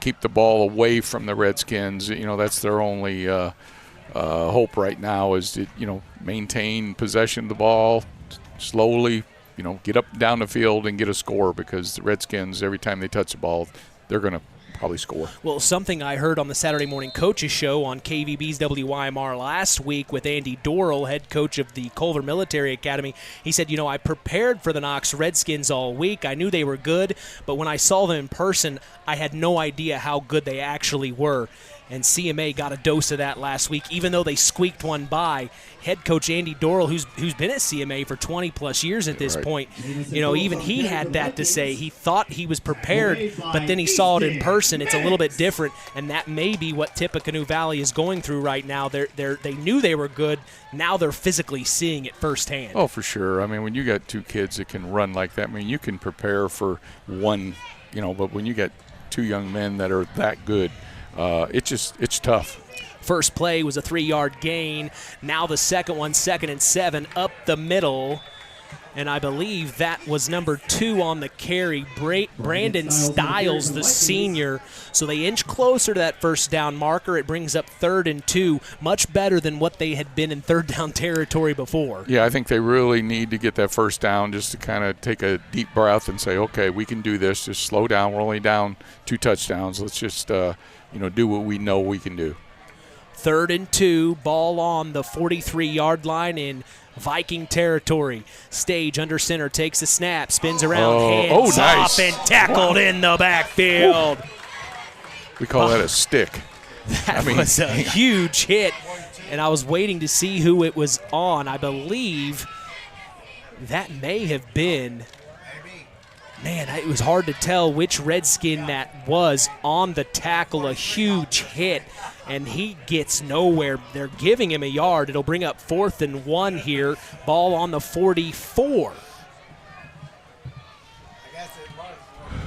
keep the ball away from the Redskins. That's their only hope right now, is to, maintain possession of the ball slowly, get up and down the field and get a score, because the Redskins, every time they touch the ball, they're going to probably score. Well, something I heard on the Saturday Morning Coaches Show on KVB's WYMR last week with Andy Dorrell, head coach of the Culver Military Academy, he said, I prepared for the Knox Redskins all week. I knew they were good, but when I saw them in person, I had no idea how good they actually were. And CMA got a dose of that last week, even though they squeaked one by. Head coach Andy Dorrell, who's been at CMA for 20-plus years at this point, even he had that to say. He thought he was prepared, but then he saw it in person. It's a little bit different, and that may be what Tippecanoe Valley is going through right now. They knew they were good. Now they're physically seeing it firsthand. Oh, for sure. I mean, when you got two kids that can run like that, I mean, you can prepare for one, but when you got two young men that are that good, it's tough. First play was a 3-yard gain. Now the second one, 2nd and 7, up the middle. And I believe that was number 2 on the carry, Brandon Stiles, the senior. So they inch closer to that first down marker. It brings up 3rd and 2, much better than what they had been in third down territory before. Yeah, I think they really need to get that first down just to kind of take a deep breath and say, okay, we can do this. Just slow down. We're only down 2 touchdowns. Let's just, do what we know we can do. 3rd and 2, ball on the 43-yard line in Viking territory. Stage under center, takes a snap, spins around, hands off, and tackled in the backfield. We call that a stick. That was a huge hit, and I was waiting to see who it was on. I believe that may have been, it was hard to tell which Redskin that was on the tackle. A huge hit, and he gets nowhere. They're giving him a yard. It'll bring up 4th and 1 here. Ball on the 44.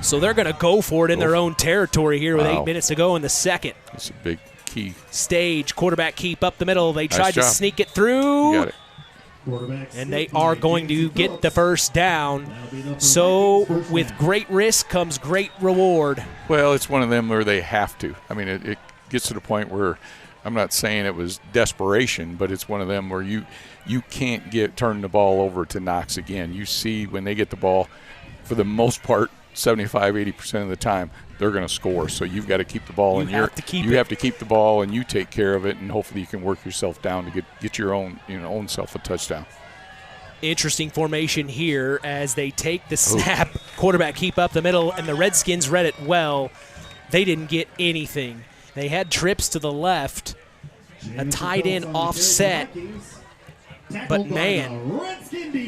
So they're going to go for it in their own territory here with 8 minutes to go in the second. That's a big key. Stage, quarterback keep up the middle. They tried to sneak it through. You got it. And they are going to get the first down. So with great risk comes great reward. Well, it's one of them where they have to. I mean, it gets to the point where I'm not saying it was desperation, but it's one of them where you can't turn the ball over to Knox again. You see when they get the ball, for the most part, 75-80% of the time, they're going to score. So you've got to keep the ball in your. You have to keep the ball, and you take care of it, and hopefully you can work yourself down to get your own self a touchdown. Interesting formation here as they take the snap. Quarterback keep up the middle, and the Redskins read it well. They didn't get anything. They had trips to the left, a tight end offset. But, man,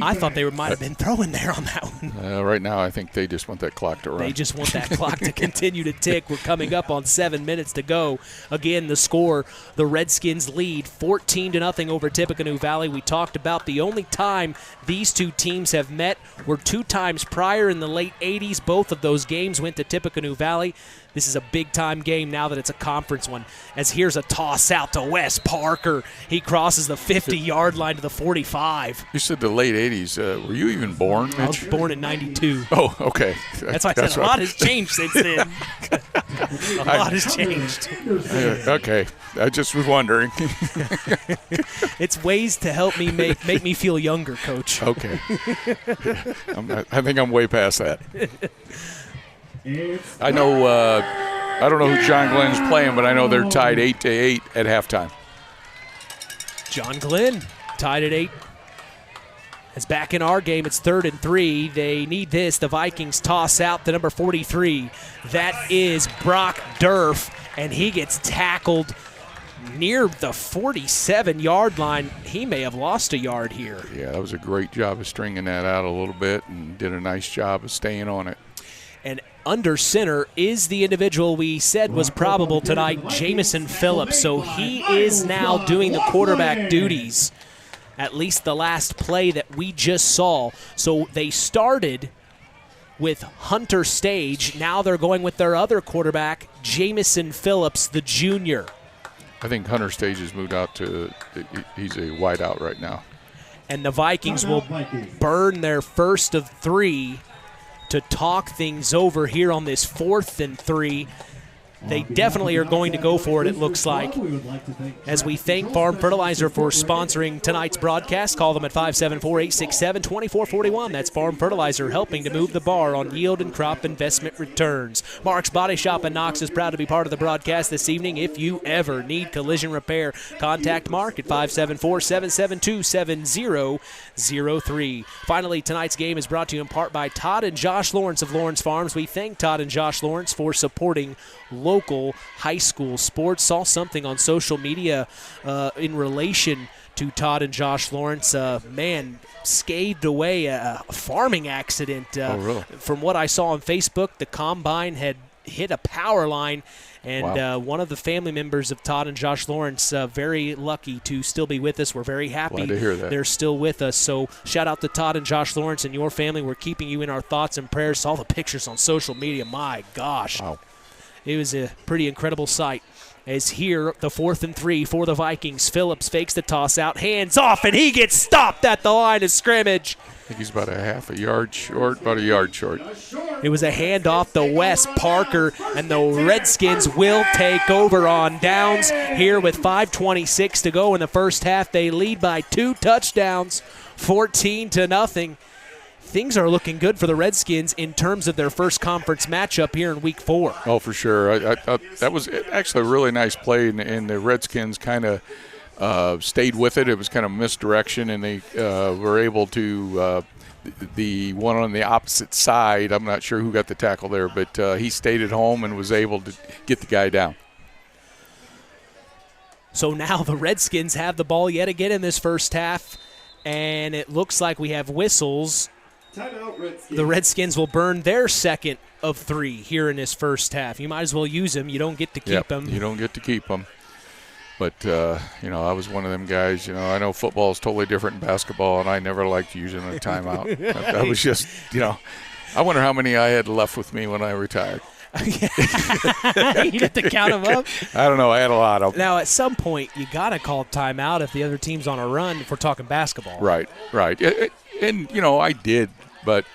I thought they might have been throwing there on that one. Right now, I think they just want that clock to run. They just want that clock to continue to tick. We're coming up on 7 minutes to go. Again, the score, the Redskins lead 14-0 over Tippecanoe Valley. We talked about the only time these two teams have met were 2 times prior in the late 80s. Both of those games went to Tippecanoe Valley. This is a big-time game now that it's a conference one. As here's a toss out to Wes Parker. He crosses the 50-yard line to the 45. You said the late 80s. Were you even born, Mitch? I was born in 92. Oh, okay. That's why I said a lot has changed since then. A lot has changed. Okay. I just was wondering. It's ways to help me make me feel younger, Coach. Okay. I think I'm way past that. I know. I don't know who John Glenn's playing, but I know they're tied 8-8 at halftime. John Glenn tied at 8. It's back in our game. It's 3rd and 3. They need this. The Vikings toss out to number 43. That is Brock Durf, and he gets tackled near the 47-yard line. He may have lost a yard here. Yeah, that was a great job of stringing that out a little bit and did a nice job of staying on it. And under center is the individual we said was probable tonight, Jamison Phillips. So he is now doing the quarterback duties, at least the last play that we just saw. So they started with Hunter Stage. Now they're going with their other quarterback, Jamison Phillips, the junior. I think Hunter Stage has moved out to – he's a wideout right now. And the Vikings will burn their first of 3 to talk things over here on this 4th and 3. They definitely are going to go for it, it looks like. As we thank Farm Fertilizer for sponsoring tonight's broadcast, call them at 574-867-2441. That's Farm Fertilizer, helping to move the bar on yield and crop investment returns. Mark's Body Shop in Knox is proud to be part of the broadcast this evening. If you ever need collision repair, contact Mark at 574-772-7003. Finally, tonight's game is brought to you in part by Todd and Josh Lawrence of Lawrence Farms. We thank Todd and Josh Lawrence for supporting local local high school sports. Saw something on social media in relation to Todd and Josh Lawrence. Man, scathed away a farming accident. Really? From what I saw on Facebook, the combine had hit a power line, and one of the family members of Todd and Josh Lawrence, very lucky to still be with us. We're very happy Glad to hear that. they're still with us. So shout out to Todd and Josh Lawrence and your family. We're keeping you in our thoughts and prayers. Saw the pictures on social media. My gosh. Wow. It was a pretty incredible sight. As here, the 4th and 3 for the Vikings. Phillips fakes the toss out, hands off, and he gets stopped at the line of scrimmage. I think he's about a yard short. It was a handoff to Wes Parker, and the Redskins will take over on downs here with 5:26 to go in the first half. They lead by 2 touchdowns, 14-0. Things are looking good for the Redskins in terms of their first conference matchup here in Week 4. Oh, for sure. I thought that was actually a really nice play, and the Redskins kind of stayed with it. It was kind of misdirection, and they were able to the one on the opposite side. I'm not sure who got the tackle there, but he stayed at home and was able to get the guy down. So now the Redskins have the ball yet again in this first half, and it looks like we have whistles. Timeout, Redskins. The Redskins will burn their second of 3 here in this first half. You might as well use them. You don't get to keep them. You don't get to keep them. But, I was one of them guys. I know football is totally different than basketball, and I never liked using a timeout. I was just, I wonder how many I had left with me when I retired. You'd have to count them up. I don't know. I had a lot of them. Now, at some point, you got to call timeout if the other team's on a run if we're talking basketball. Right. And, I did. But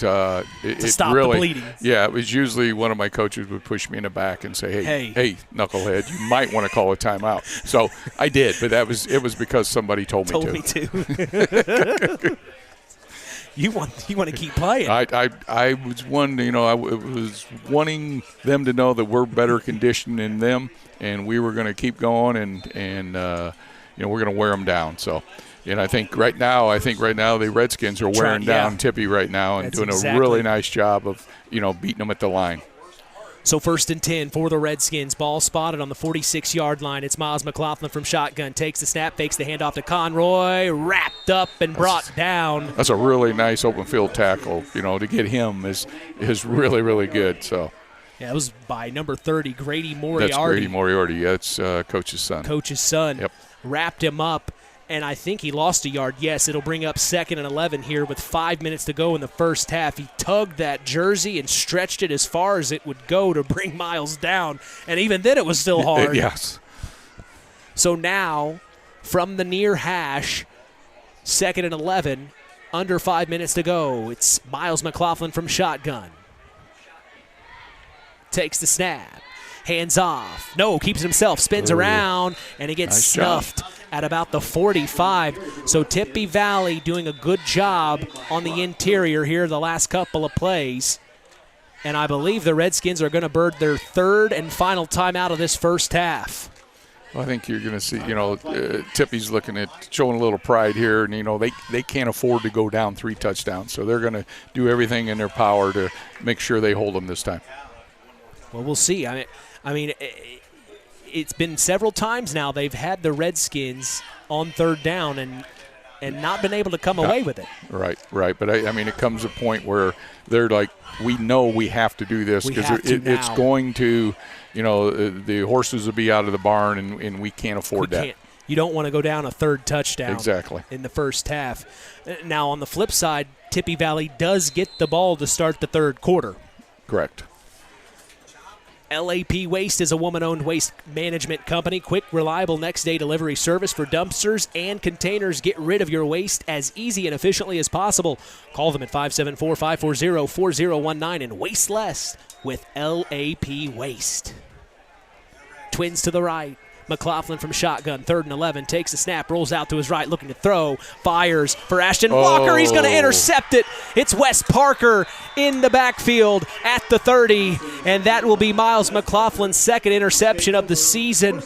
it stop really, the bleeding. Yeah, it was usually one of my coaches would push me in the back and say, hey, knucklehead, you might want to call a timeout. So I did, but it was because somebody told me to. You want to keep playing. I was one, I was wanting them to know that we're better conditioned than them, and we were going to keep going, and we're going to wear them down. So. And I think right now the Redskins are wearing down Tippy right now and doing a really nice job of, beating them at the line. So 1st and 10 for the Redskins. Ball spotted on the 46-yard line. It's Miles McLaughlin from shotgun. Takes the snap, fakes the handoff to Conroy. Wrapped up and brought down. That's a really nice open field tackle. To get him is really, really good. So. Yeah, it was by number 30, Grady Moriarty. That's Grady Moriarty. That's Coach's son. Yep. Wrapped him up. And I think he lost a yard. Yes, it'll bring up 2nd and 11 here with 5 minutes to go in the first half. He tugged that jersey and stretched it as far as it would go to bring Miles down. And even then it was still hard. Yes. So now, from the near hash, 2nd and 11, under 5 minutes to go. It's Miles McLaughlin from shotgun. Takes the snap. Hands off. No, keeps it himself. Spins around, and he gets snuffed at about the 45. So Tippecanoe Valley doing a good job on the interior here the last couple of plays. And I believe the Redskins are going to bird their 3rd and final timeout of this first half. Well, I think you're going to see, Tippy's looking at showing a little pride here, and, they can't afford to go down 3 touchdowns. So they're going to do everything in their power to make sure they hold them this time. Well, we'll see. I mean, it's been several times now they've had the Redskins on 3rd down and not been able to come away with it. Right. But, it comes a point where they're like, we know we have to do this because it's going to, the horses will be out of the barn and we can't afford that. You don't want to go down a 3rd touchdown in the first half. Now, on the flip side, Tippecanoe Valley does get the ball to start the 3rd quarter. Correct. LAP Waste is a woman-owned waste management company. Quick, reliable next-day delivery service for dumpsters and containers. Get rid of your waste as easy and efficiently as possible. Call them at 574-540-4019 and waste less with LAP Waste. Twins to the right. McLaughlin from shotgun, 3rd and 11, takes the snap, rolls out to his right, looking to throw, fires for Ashton Walker. He's going to intercept it. It's Wes Parker in the backfield at the 30, and that will be Miles McLaughlin's 2nd interception of the season.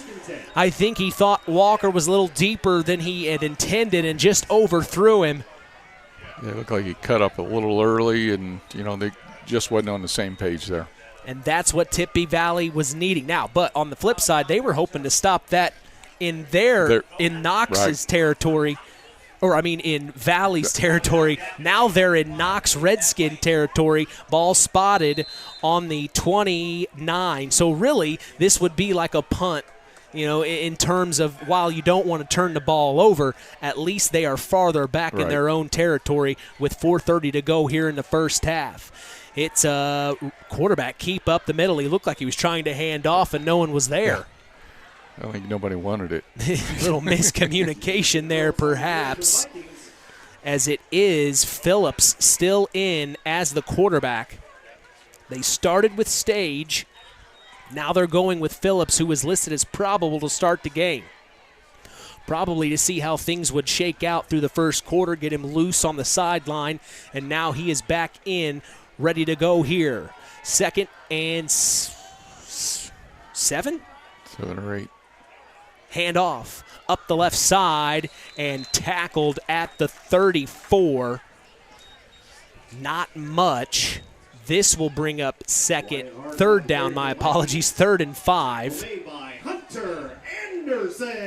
I think he thought Walker was a little deeper than he had intended and just overthrew him. Yeah, it looked like he cut up a little early, and, they just wasn't on the same page there. And that's what Tippy Valley was needing. Now, but on the flip side, they were hoping to stop that in Knox's territory, or in Valley's territory. Now they're in Knox Redskin territory. Ball spotted on the 29. So really, this would be like a punt, in terms of while you don't want to turn the ball over, at least they are farther back in their own territory with 4:30 to go here in the first half. It's a quarterback keep up the middle. He looked like he was trying to hand off, and no one was there. Yeah. I don't think nobody wanted it. Little miscommunication there, perhaps, as it is Phillips still in as the quarterback. They started with Stage. Now they're going with Phillips, who was listed as probable to start the game. Probably to see how things would shake out through the first quarter, get him loose on the sideline, and now he is back in, ready to go here. 2nd and 7? 7 or 8. Handoff up the left side and tackled at the 34. Not much. This will bring up 3rd down, 3rd and 5.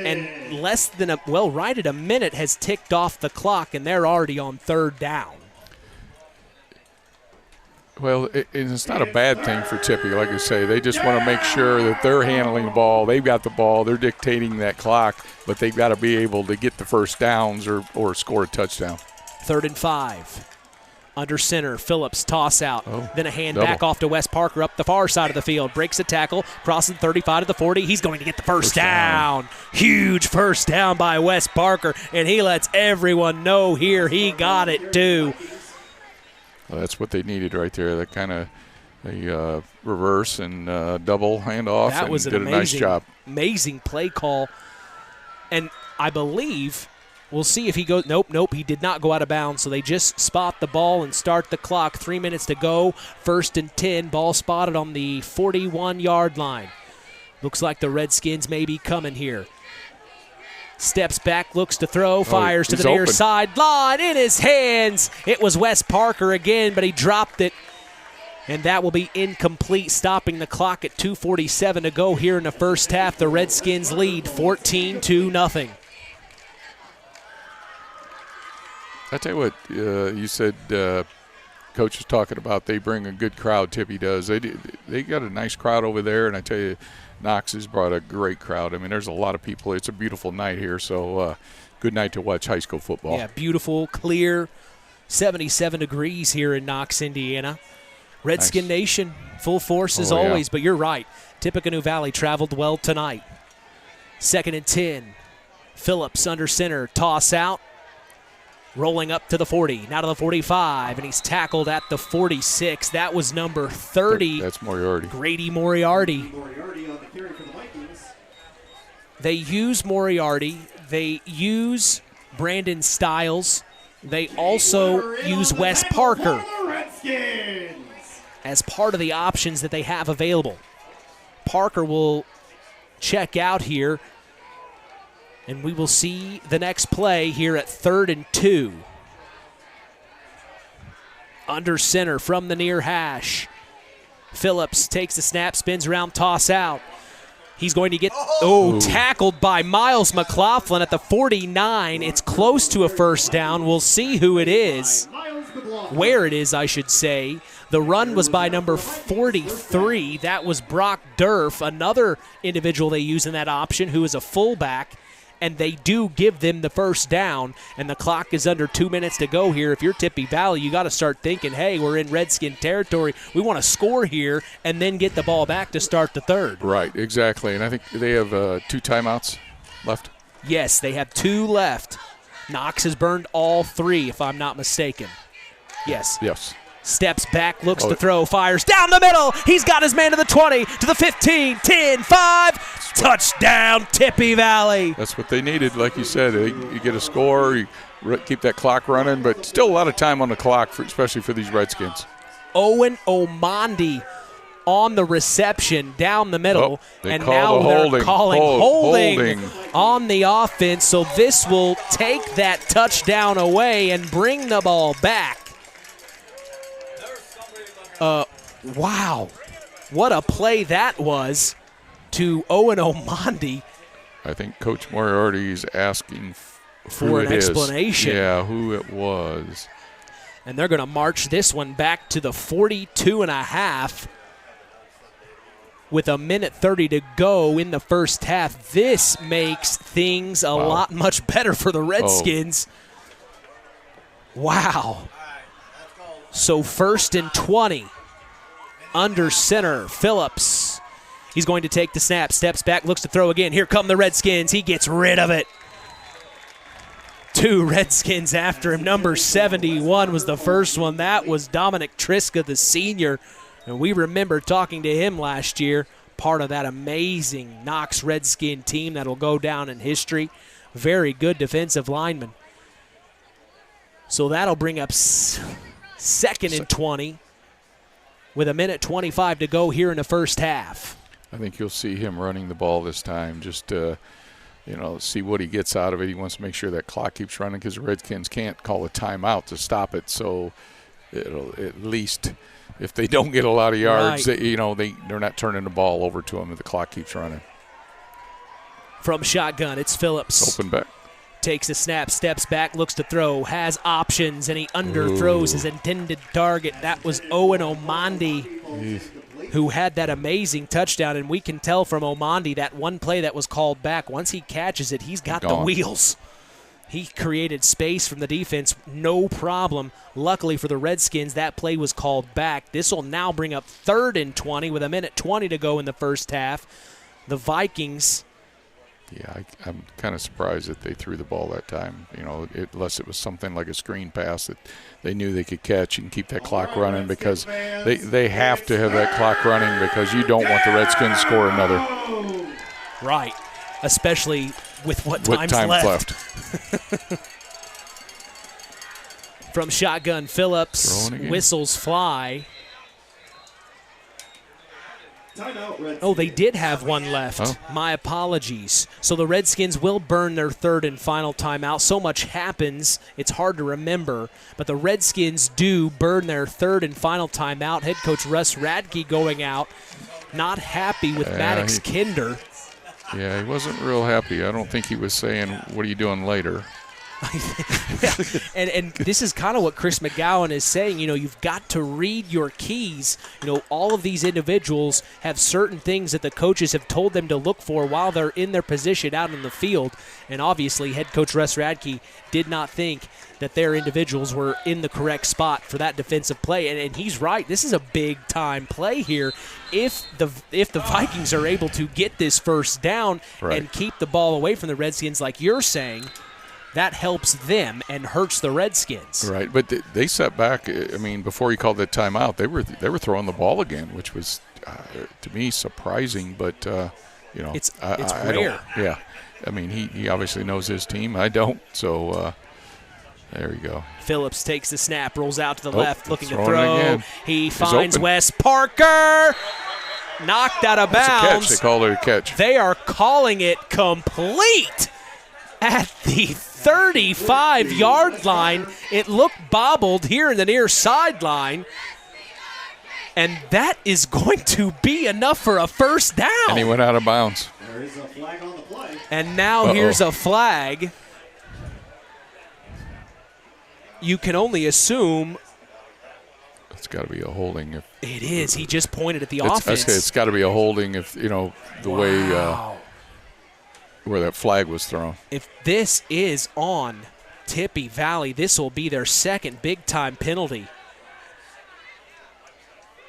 And less than right at a minute has ticked off the clock, and they're already on 3rd down. Well, it's not a bad thing for Tippy, like I say. They just want to make sure that they're handling the ball. They've got the ball. They're dictating that clock, but they've got to be able to get the first downs or score a touchdown. 3rd and 5. Under center, Phillips toss out. Then a hand double. Back off to Wes Parker up the far side of the field. Breaks a tackle, crossing 35 to the 40. He's going to get the first down. Huge first down by Wes Parker, and he lets everyone know here he got it too. Well, that's what they needed right there. That kind of a reverse and double handoff. That was did a nice job. Amazing play call. And I believe we'll see if he goes. Nope, he did not go out of bounds. So they just spot the ball and start the clock. 3 minutes to go. 1st and 10. Ball spotted on the 41-yard line. Looks like the Redskins may be coming here. Steps back, looks to throw, fires to the near sideline. In his hands. It was Wes Parker again, but he dropped it. And that will be incomplete, stopping the clock at 2:47 to go here in the first half. The Redskins lead 14-0. I tell you what, you said Coach was talking about they bring a good crowd, Tippy does. They got a nice crowd over there, and I tell you, Knox has brought a great crowd. I mean, there's a lot of people. It's a beautiful night here, so good night to watch high school football. Yeah, beautiful, clear, 77 degrees here in Knox, Indiana. Redskin Nation, full force as always, but you're right. Tippecanoe Valley traveled well tonight. 2nd and 10. Phillips under center, toss out. Rolling up to the 40, now to the 45, and he's tackled at the 46. That was number 30. That's Moriarty. Grady Moriarty. They use Moriarty. They use Brandon Stiles. They also use Wes Parker as part of the options that they have available. Parker will check out here. And we will see the next play here at 3rd and 2. Under center from the near hash. Phillips takes the snap, spins around, toss out. He's going to get tackled by Miles McLaughlin at the 49. It's close to a first down. We'll see who it is. Where it is, I should say. The run was by number 43. That was Brock Durf, another individual they use in that option who is a fullback. And they do give them the first down, and the clock is under 2 minutes to go here. If you're Tippy Valley, you got to start thinking, hey, we're in Redskin territory. We want to score here and then get the ball back to start the 3rd. Right, exactly. And I think they have 2 timeouts left. Yes, they have 2 left. Knox has burned all 3, if I'm not mistaken. Yes. Yes. Steps back, looks to throw, fires down the middle. He's got his man to the 20, to the 15, 10, 5. Touchdown, Tippy Valley. That's what they needed. Like you said, you get a score, you keep that clock running, but still a lot of time on the clock, especially for these Redskins. Owen Omandi on the reception down the middle, and now they're calling holding on the offense. So this will take that touchdown away and bring the ball back. Wow. What a play that was to Owen Omandi. I think Coach Moriarty is asking for an explanation. Yeah, who it was. And they're going to march this one back to the 42.5 with 1:30 to go in the first half. This makes things a lot much better for the Redskins. Wow. So 1st and 20. Under center, Phillips. He's going to take the snap, steps back, looks to throw again. Here come the Redskins. He gets rid of it. 2 Redskins after him. Number 71 was the first one. That was Dominic Triska, the senior. And we remember talking to him last year, part of that amazing Knox Redskin team that'll go down in history. Very good defensive lineman. So that'll bring up 2nd and 20 with 1:25 to go here in the first half. I think you'll see him running the ball this time, just to, see what he gets out of it. He wants to make sure that clock keeps running because the Redskins can't call a timeout to stop it. So it'll at least, if they don't get a lot of yards, Right. they're not turning the ball over to them if the clock keeps running. From shotgun, it's Phillips. Open back. Takes a snap, steps back, looks to throw, has options, and he underthrows his intended target. That was Owen Omandi, who had that amazing touchdown. And we can tell from Omandi that one play that was called back, once he catches it, he's got the wheels. He created space from the defense, no problem. Luckily for the Redskins, that play was called back. This will now bring up 3rd and 20 with 1:20 to go in the first half. The Vikings... Yeah, I'm kind of surprised that they threw the ball that time, unless it was something like a screen pass that they knew they could catch and keep that clock running, because they have to have that clock running because you don't want the Redskins to score another. Right, especially with what time's left. From shotgun, Phillips, whistles fly. Oh, they did have one left. Oh. My apologies. So the Redskins will burn their 3rd and final timeout. So much happens, it's hard to remember. But the Redskins do burn their 3rd and final timeout. Head coach Russ Radke going out, not happy with Maddox Kinder. Yeah, he wasn't real happy. I don't think he was saying, what are you doing later? Yeah. And this is kind of what Chris McGowan is saying. You've got to read your keys. All of these individuals have certain things that the coaches have told them to look for while they're in their position out in the field. And obviously, head coach Russ Radke did not think that their individuals were in the correct spot for that defensive play. And he's right. This is a big-time play here. If the Vikings are able to get this first down and keep the ball away from the Redskins, like you're saying, that helps them and hurts the Redskins. Right, but they sat back. Before he called that timeout, they were throwing the ball again, which was, to me, surprising. But, it's I rare. Yeah. He obviously knows his team. I don't, so there you go. Phillips takes the snap, rolls out to the left, looking to throw. Again. He finds Wes Parker. Knocked out of bounds. That's a catch. They called it a catch. They are calling it complete at the 35-yard line. It looked bobbled here in the near sideline. And that is going to be enough for a first down. And he went out of bounds. There is a flag on the play. And now here's a flag. You can only assume. It's got to be a holding. It is. He just pointed at the offense. It's got to be a holding if, the way where that flag was thrown. If this is on Tippecanoe Valley, this will be their 2nd big-time penalty.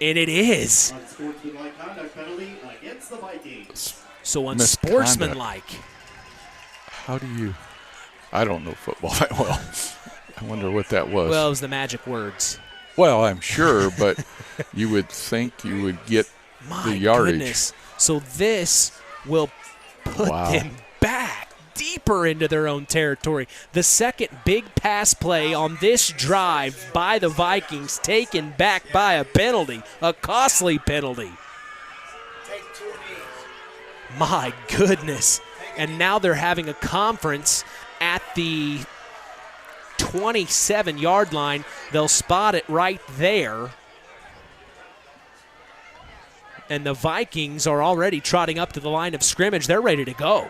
And it is. Unsportsmanlike conduct penalty against the Vikings. So unsportsmanlike. How do you? I don't know football that well. I wonder what that was. Well, it was the magic words. Well, I'm sure, but you would think you would get the yardage. Goodness. So this will put them back deeper into their own territory. The 2nd big pass play on this drive by the Vikings, taken back by a penalty, a costly penalty. My goodness. And now they're having a conference at the 27-yard line. They'll spot it right there. And the Vikings are already trotting up to the line of scrimmage. They're ready to go.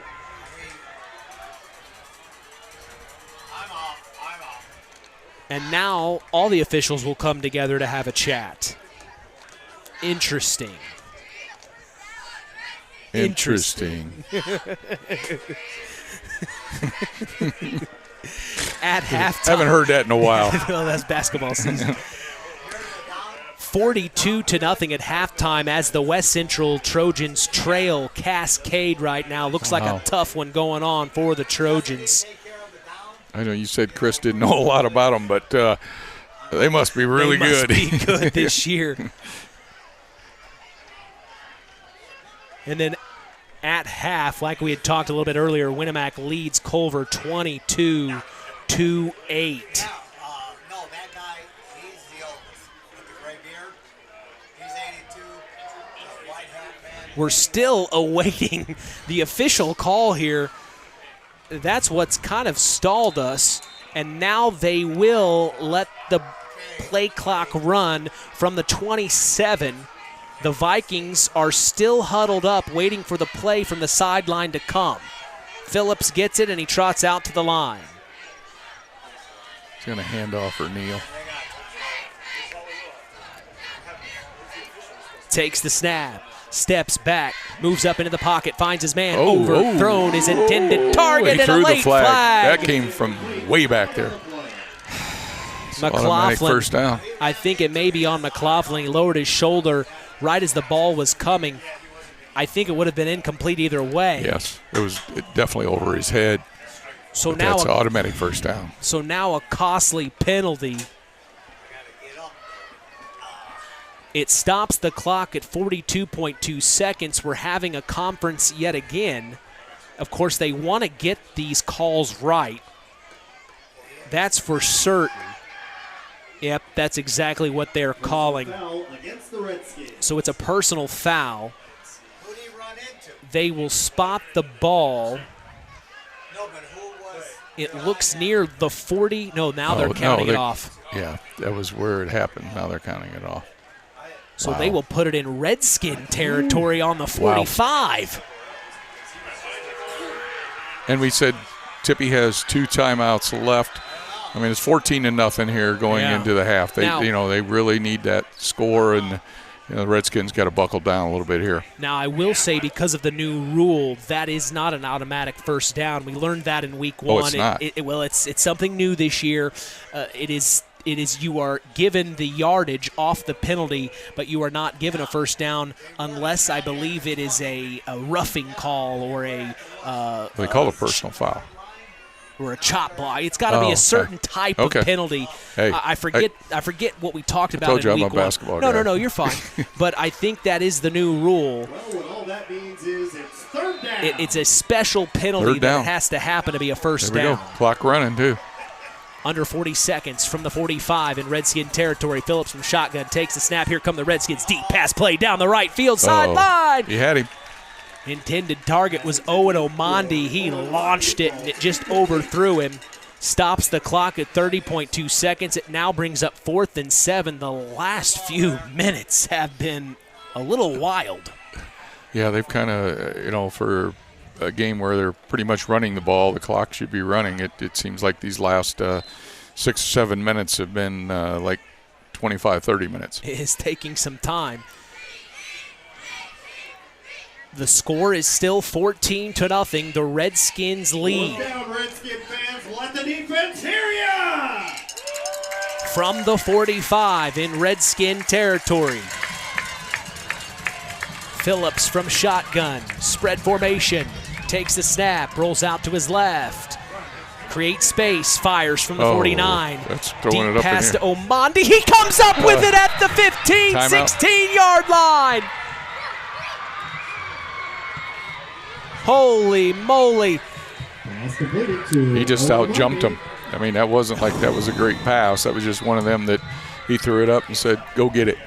And now all the officials will come together to have a chat. Interesting. At halftime. Haven't heard that in a while. Well, that's basketball season. 42-0 at halftime as the West Central Trojans trail Cascade right now. Looks like a tough one going on for the Trojans. I know you said Chris didn't know a lot about them, but they must be really good. They must be good this year. And then at half, like we had talked a little bit earlier, Winamac leads Culver 22-8. We're still awaiting the official call here. That's what's kind of stalled us. And now they will let the play clock run from the 27. The Vikings are still huddled up waiting for the play from the sideline to come. Phillips gets it and he trots out to the line. He's going to hand off for Neal. Takes the snap. Steps back, moves up into the pocket, finds his man, overthrown his intended target, and a late flag. That came from way back there. McLaughlin, first down. I think it may be on McLaughlin. He lowered his shoulder right as the ball was coming. I think it would have been incomplete either way. Yes, it was definitely over his head. So now that's an automatic first down. So now a costly penalty. It stops the clock at 42.2 seconds. We're having a conference yet again. Of course, they want to get these calls right. That's for certain. Yep, that's exactly what they're calling. So it's a personal foul. They will spot the ball. It looks near the 40. No, now they're counting it off. Yeah, that was where it happened. Now they're counting it off. So they will put it in Redskin territory on the 45. Wow. And we said Tippy has 2 timeouts left. I mean, it's 14-0 here going into the half. They, they really need that score, and the Redskins got to buckle down a little bit here. Now, I will say, because of the new rule, that is not an automatic first down. We learned that in week 1. Oh, it's not. It's something new this year. It is you are given the yardage off the penalty, but you are not given a first down unless I believe it is a roughing call or a they call it a personal foul. Or a chop block. It's got to be a certain type of penalty. Hey, I forget what we talked about in week I'm a 1. Basketball guy. No, you're fine. But I think that is the new rule. Well, what all that means is it's third down. It's a special penalty that has to happen to be a first down. There we go. Clock running, too. Under 40 seconds from the 45 in Redskin territory. Phillips from shotgun takes the snap. Here come the Redskins. Deep pass play down the right field sideline. He had him. Intended target was Owen Omandi. He launched it, and it just overthrew him. Stops the clock at 30.2 seconds. It now brings up 4th and 7. The last few minutes have been a little wild. Yeah, they've kind of, for a game where they're pretty much running the ball, the clock should be running. It seems like these last 6 or 7 minutes have been like 25, 30 minutes. It is taking some time. The score is still 14-0. The Redskins lead. Slow down, Redskin fans. Let the defense hear ya! From the 45 in Redskin territory. Phillips from shotgun. Spread formation. Takes the snap. Rolls out to his left. Creates space. Fires from the 49. That's throwing it up pass in to Omandi. He comes up with it at the 15, 16-yard line. Holy moly. He just out-jumped him. I mean, that wasn't like that was a great pass. That was just one of them that he threw it up and said, go get it.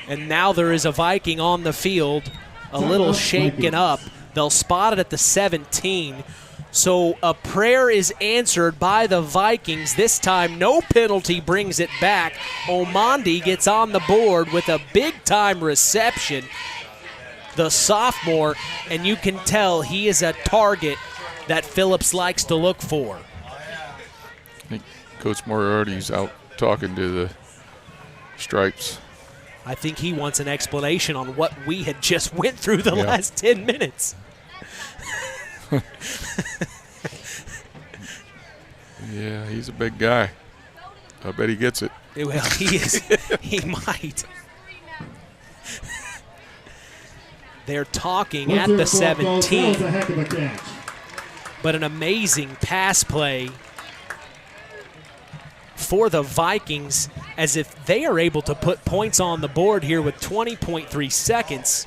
And now there is a Viking on the field, a little shaken up. They'll spot it at the 17. So a prayer is answered by the Vikings. This time, no penalty brings it back. Omandi gets on the board with a big-time reception. The sophomore, and you can tell he is a target that Phillips likes to look for. I think Coach Moriarty's out talking to the Stripes. I think he wants an explanation on what we had just went through the last 10 minutes. Yeah, he's a big guy. I bet he gets it. Well, he is. He might. They're talking at the 17. But an amazing pass play for the Vikings, as if they are able to put points on the board here with 20.3 seconds.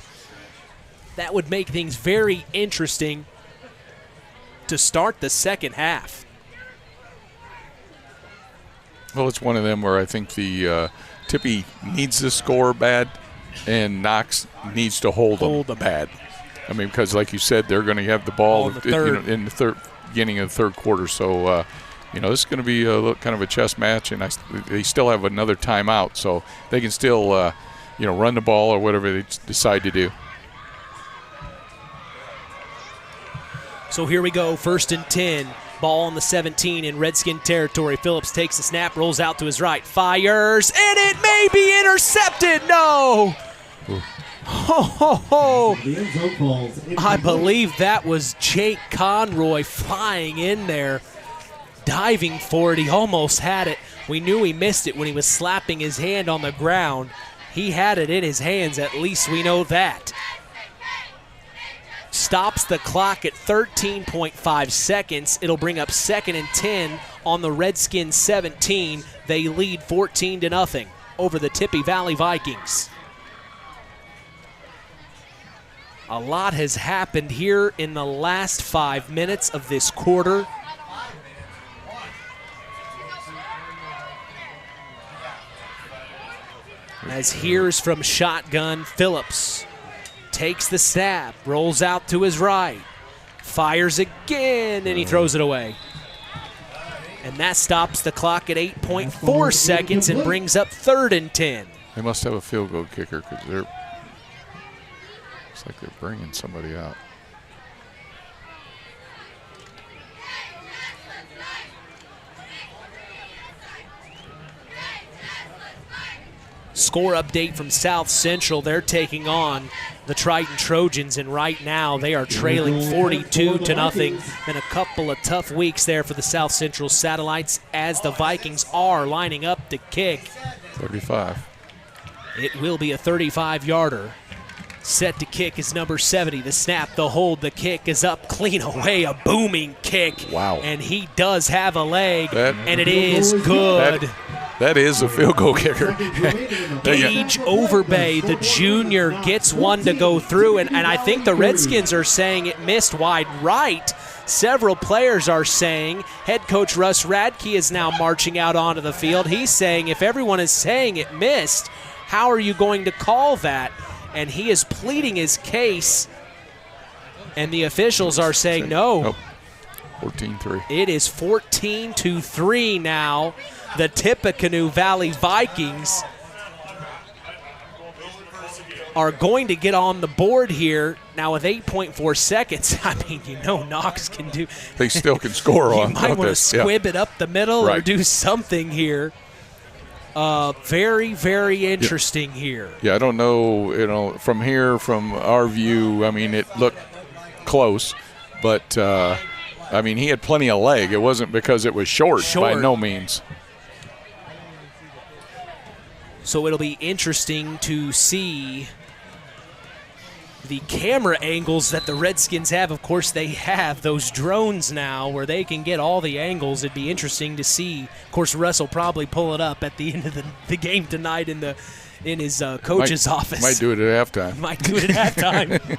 That would make things very interesting to start the second half. Well, it's one of them where I think the Tippy needs to score bad, and Knox needs to hold them bad. I mean, because like you said, they're going to have the ball in the beginning of the third quarter. So, this is going to be kind of a chess match, and they still have another timeout, so they can still, run the ball or whatever they decide to do. So here we go, 1st and 10. Ball on the 17 in Redskin territory. Phillips takes the snap, rolls out to his right, fires, and it may be intercepted. No! Ho, ho, ho. I believe that was Jake Conroy flying in there, diving for it. He almost had it. We knew he missed it when he was slapping his hand on the ground. He had it in his hands, at least we know that. Stops the clock at 13.5 seconds. It'll bring up 2nd and 10 on the Redskins 17. They lead 14-0 over the Tippecanoe Valley Vikings. A lot has happened here in the last 5 minutes of this quarter. As here's from shotgun, Phillips takes the snap, rolls out to his right, fires again, and he throws it away. And that stops the clock at 8.4 seconds and brings up 3rd and 10. They must have a field goal kicker because it's like they're bringing somebody out. Score update from South Central. They're taking on the Triton Trojans, and right now they are trailing 42-0. Been a couple of tough weeks there for the South Central Satellites as the Vikings are lining up to kick. 35. It will be a 35-yarder. Set to kick is number 70. The snap, the hold, the kick is up, clean away, a booming kick. Wow. And he does have a leg, and it is good. That is a field goal kicker. Gage Overbay, the junior, gets one to go through, and I think the Redskins are saying it missed wide right. Several players are saying. Head coach Russ Radke is now marching out onto the field. He's saying, if everyone is saying it missed, how are you going to call that? And he is pleading his case, and the officials are saying no. Nope. 14-3. It is 14-3 now. The Tippecanoe Valley Vikings are going to get on the board here now with 8.4 seconds. I mean, Knox can do. They still can score on this. You might want to squib it up the middle or do something here. Very, very interesting here. Yeah, I don't know, from here, from our view, I mean, it looked close, but, he had plenty of leg. It wasn't because it was short. By no means. So it'll be interesting to see the camera angles that the Redskins have. Of course, they have those drones now where they can get all the angles. It'd be interesting to see. Of course, Russ will probably pull it up at the end of the game tonight in his coach's office. Might do it at halftime. Might do it at halftime,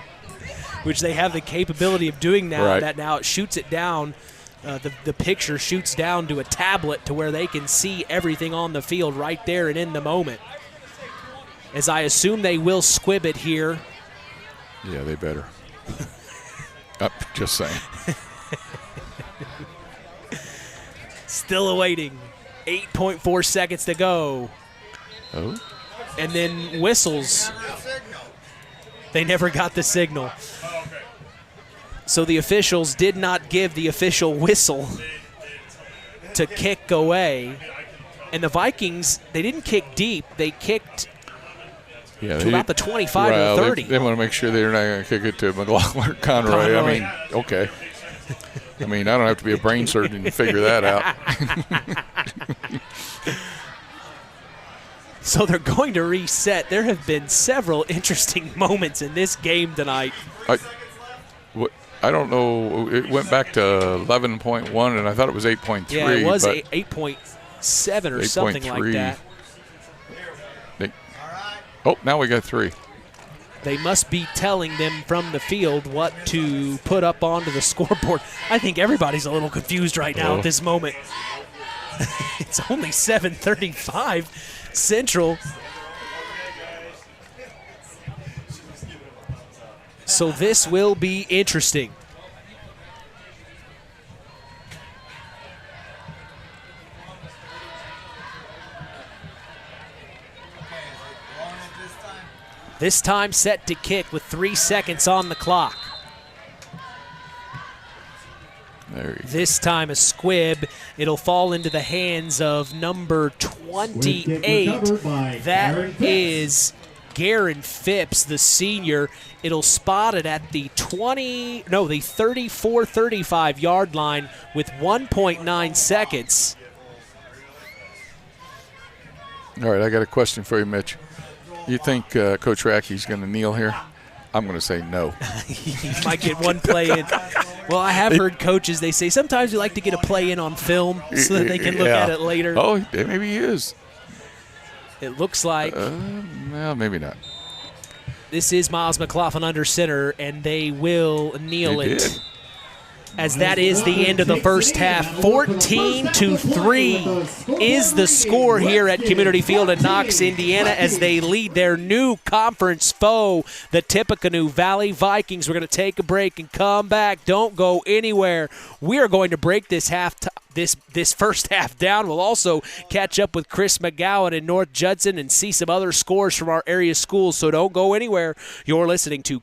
which they have the capability of doing now. Right. That now it shoots it down. The picture shoots down to a tablet to where they can see everything on the field right there and in the moment. As I assume they will squib it here. Yeah, they better. Just saying. Still awaiting. 8.4 seconds to go. Oh. And then whistles. They never got the signal. So the officials did not give the official whistle to kick away. And the Vikings, they didn't kick deep. They kicked to about the 25 or 30. They want to make sure they're not going to kick it to McLaughlin or Conroy. I mean, okay. I mean, I don't have to be a brain surgeon to figure that out. So they're going to reset. There have been several interesting moments in this game tonight. I don't know. It went back to 11.1, and I thought it was 8.3. Yeah, it was 8.7 or something like that. Now we got 3. They must be telling them from the field what to put up onto the scoreboard. I think everybody's a little confused right now at this moment. It's only 7:35 Central. So this will be interesting. This time set to kick with 3 seconds on the clock. This time a squib. It'll fall into the hands of number 28. That is Garen Phipps, the senior. It'll spot it at the 34-35 yard line with 1.9 seconds. All right, I got a question for you, Mitch. You think Coach Rackey's going to kneel here? I'm going to say no. He might get one play in. Well, I have heard coaches, they say sometimes you like to get a play in on film so that they can look at it later. Oh, maybe he is. It looks like. Well, maybe not. This is Miles McLaughlin under center, and they will kneel it. As that is the end of the first half. 14-3 is the score here at Community Field in Knox, Indiana, as they lead their new conference foe, the Tippecanoe Valley Vikings. We're going to take a break and come back. Don't go anywhere. We are going to break this first half down. We'll also catch up with Chris McGowan in North Judson and see some other scores from our area schools, so don't go anywhere. You're listening to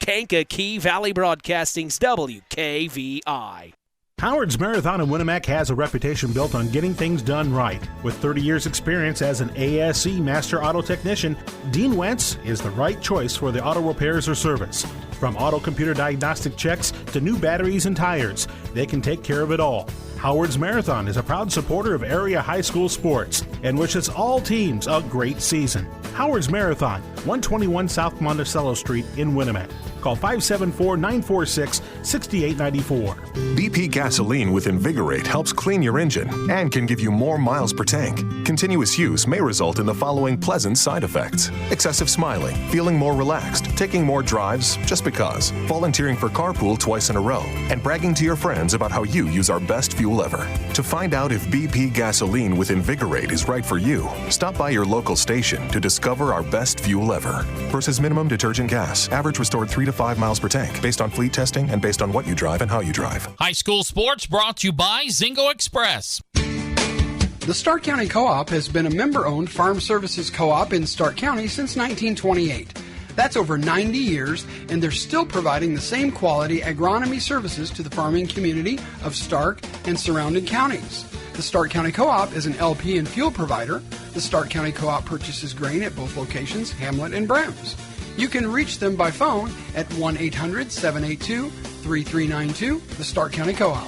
Kankakee Valley Broadcasting's WKVI. Howard's Marathon in Winamac has a reputation built on getting things done right. With 30 years' experience as an ASE Master Auto Technician, Dean Wentz is the right choice for the auto repairs or service. From auto computer diagnostic checks to new batteries and tires, they can take care of it all. Howard's Marathon is a proud supporter of area high school sports and wishes all teams a great season. Howard's Marathon, 121 South Monticello Street in Winamac. Call 574-946-6894. BP gasoline with Invigorate helps clean your engine and can give you more miles per tank. Continuous use may result in the following pleasant side effects: excessive smiling, feeling more relaxed, taking more drives just because, volunteering for carpool twice in a row, and bragging to your friends about how you use our best fuel ever. To find out if BP gasoline with Invigorate is right for you, stop by your local station to discover our best fuel ever. Versus minimum detergent gas, average restored 3 to 5 miles per tank, based on fleet testing and based on what you drive and how you drive. High school sports brought to you by Zingo Express. The Stark County Co-op has been a member-owned farm services co-op in Stark County since 1928. That's over 90 years, and they're still providing the same quality agronomy services to the farming community of Stark and surrounding counties. The Stark County Co-op is an LP and fuel provider. The Stark County Co-op purchases grain at both locations, Hamlet and Brems. You can reach them by phone at 1-800-782-3392, the Stark County Co-op.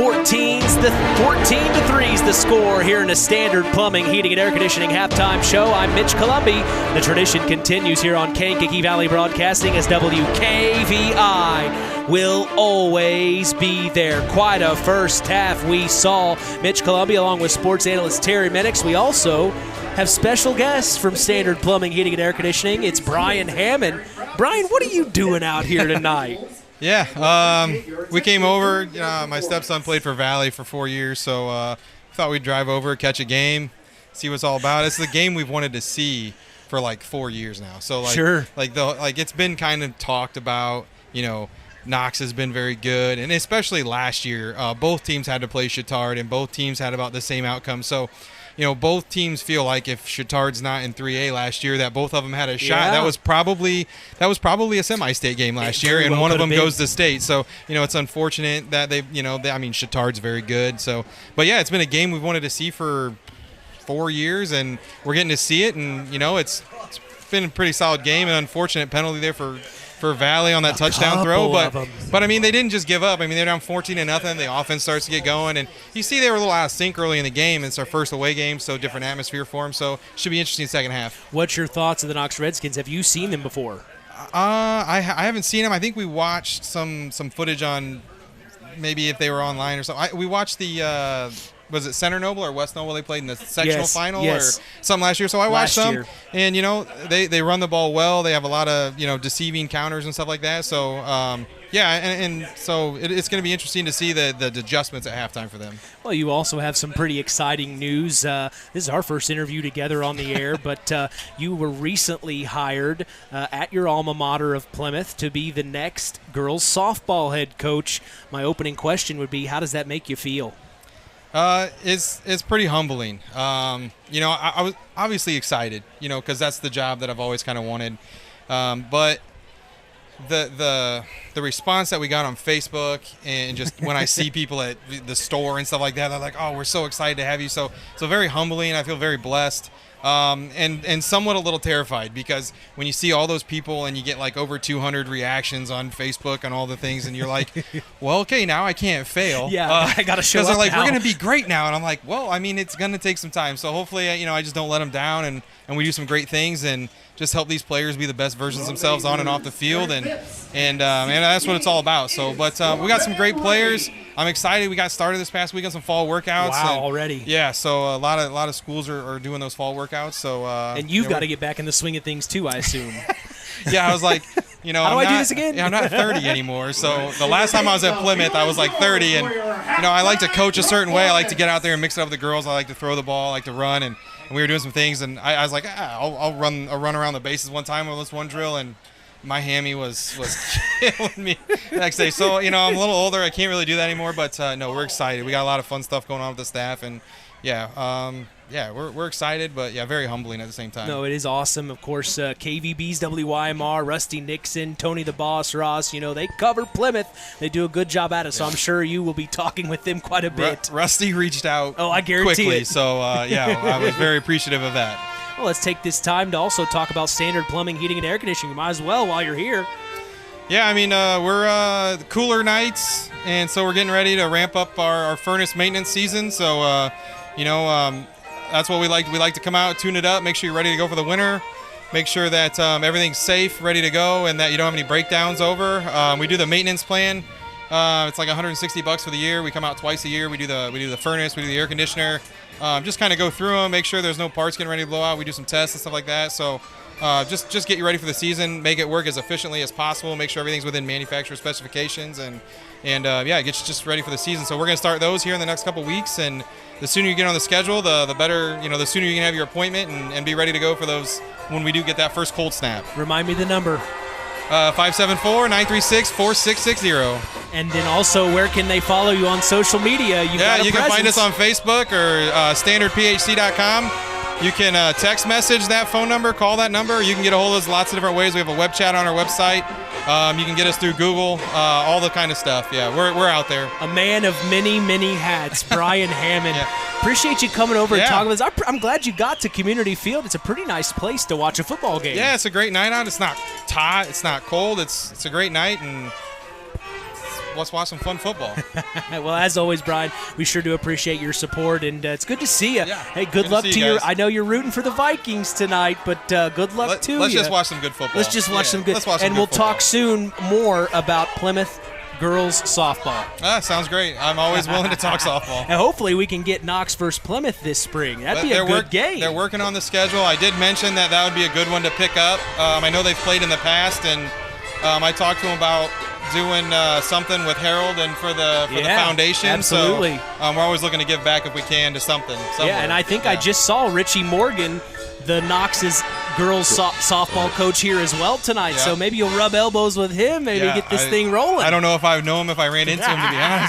14-3 is the score here in the Standard Plumbing, Heating, and Air Conditioning halftime show. I'm Mitch Columby. The tradition continues here on Kankakee Valley Broadcasting as WKVI will always be there. Quite a first half we saw. Mitch Columby along with sports analyst Terry Minix. We also have special guests from Standard Plumbing, Heating, and Air Conditioning. It's Brian Hammond. Brian, what are you doing out here tonight? Yeah, we came over. My stepson played for Valley for 4 years, so thought we'd drive over, catch a game, see what it's all about. It's the game we've wanted to see for like 4 years now. So like, sure. like it's been kind of talked about, Knox has been very good, and especially last year, both teams had to play Chittard, and both teams had about the same outcome. So, both teams feel like if Chittard's not in 3A last year, that both of them had a shot. Yeah. That was probably a semi-state game last year, and one of them goes to state. So, it's unfortunate that Chittard's very good. So, but yeah, it's been a game we've wanted to see for 4 years, and we're getting to see it, and it's been a pretty solid game. An unfortunate penalty there for Valley on that touchdown throw, but I mean, they didn't just give up. I mean, they're down 14-0. The offense starts to get going, and you see they were a little out of sync early in the game. It's our first away game, so different atmosphere for them. So should be interesting second half. What's your thoughts of the Knox Redskins? Have you seen them before? I haven't seen them. I think we watched some footage on, maybe if they were online or something. We watched the. Was it Center Noble or West Noble they played in the sectional final or something last year? So I watched them, and they run the ball well. They have a lot of deceiving counters and stuff like that. So and so it's going to be interesting to see the adjustments at halftime for them. Well, you also have some pretty exciting news. This is our first interview together on the air, but you were recently hired at your alma mater of Plymouth to be the next girls softball head coach. My opening question would be, how does that make you feel? It's pretty humbling. I was obviously excited, because that's the job that I've always kind of wanted. But the response that we got on Facebook and just when I see people at the store and stuff like that, they're like, "Oh, we're so excited to have you." So very humbling. I feel very blessed. And somewhat a little terrified, because when you see all those people and you get like over 200 reactions on Facebook on all the things, and you're like, well, okay, now I can't fail. Yeah, I got to show up. Because they're like, now. we're going to be great now. And I'm like, well, I mean, it's going to take some time. So hopefully, I just don't let them down, and we do some great things and just help these players be the best versions of themselves on and off the field. And that's what it's all about. So, but we got some great players. I'm excited. We got started this past week on some fall workouts. Wow, already. Yeah, so a lot of schools are doing those fall workouts. So and you've got to get back in the swing of things too, I assume. Yeah, I was like, how do I do this again? Yeah, I'm not 30 anymore. So the last time I was at Plymouth, I was like 30, and I like to coach a certain way. I like to get out there and mix it up with the girls. I like to throw the ball. I like to run, and we were doing some things, and I was like, I'll run around the bases one time with this one drill, and my hammy was killing me the next day. So, I'm a little older. I can't really do that anymore, but no, we're excited. We got a lot of fun stuff going on with the staff, and we're excited, but very humbling at the same time. No, it is awesome. Of course, KVB's WYMR, Rusty Nixon, Tony the Boss Ross, they cover Plymouth. They do a good job at it, so I'm sure you will be talking with them quite a bit. Rusty reached out I guarantee quickly, it. so I was very appreciative of that. Well, let's take this time to also talk about Standard Plumbing, Heating, and Air Conditioning. You might as well while you're here. Yeah, I mean, we're cooler nights, and so we're getting ready to ramp up our furnace maintenance season. So, that's what we like. We like to come out, tune it up, make sure you're ready to go for the winter, make sure that everything's safe, ready to go, and that you don't have any breakdowns over. We do the maintenance plan. It's like $160 for the year. We come out twice a year. We do the furnace, we do the air conditioner. Just kind of go through them, make sure there's no parts getting ready to blow out. We do some tests and stuff like that. So just get you ready for the season, make it work as efficiently as possible, make sure everything's within manufacturer specifications, and get you just ready for the season. So we're going to start those here in the next couple weeks, and the sooner you get on the schedule, the better, the sooner you can have your appointment and be ready to go for those when we do get that first cold snap. Remind me the number. 574-936-4660. And then also, where can they follow you on social media? You can find us on Facebook or standardphc.com. You can text message that phone number, call that number. You can get a hold of us lots of different ways. We have a web chat on our website. You can get us through Google, all the kind of stuff. Yeah, we're out there. A man of many, many hats, Brian Hammond. Appreciate you coming over and talking with us. I'm glad you got to Community Field. It's a pretty nice place to watch a football game. Yeah, it's a great night out. It's not hot. It's not cold. It's a great night, and let's watch some fun football. Well, as always, Brian, we sure do appreciate your support, and it's good to see you. Yeah, hey, good luck to you. I know you're rooting for the Vikings tonight, but good luck to you. Let's just watch some good football. Let's just watch some good. And we'll talk soon more about Plymouth girls softball. Sounds great. I'm always willing to talk softball. And hopefully we can get Knox versus Plymouth this spring. That'd be a good game. They're working on the schedule. I did mention that would be a good one to pick up. I know they've played in the past, and I talked to them about doing something with Harold and for the foundation. Absolutely. So we're always looking to give back if we can to something. Somewhere. Yeah, and I think I just saw Richie Morgan, the Knox's girls softball coach here as well tonight, so maybe you'll rub elbows with him, maybe get this thing rolling. I don't know if I would know him if I ran into him, to be honest.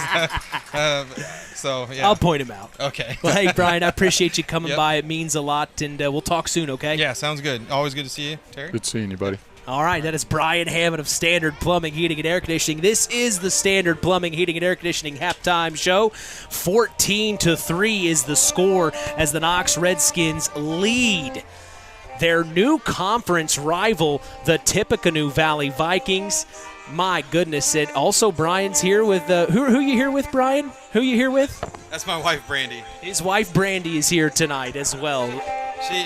So, yeah. I'll point him out. Okay. Well, hey, Brian, I appreciate you coming by. It means a lot, and we'll talk soon, okay? Yeah, sounds good. Always good to see you, Terry. Good seeing you, buddy. All right, that is Brian Hammond of Standard Plumbing, Heating, and Air Conditioning. This is the Standard Plumbing, Heating, and Air Conditioning halftime show. 14-3 is the score as the Knox Redskins lead their new conference rival, the Tippecanoe Valley Vikings. My goodness. And also, Brian's here with who you here with, Brian? Who you here with? That's my wife, Brandy. His wife, Brandy, is here tonight as well.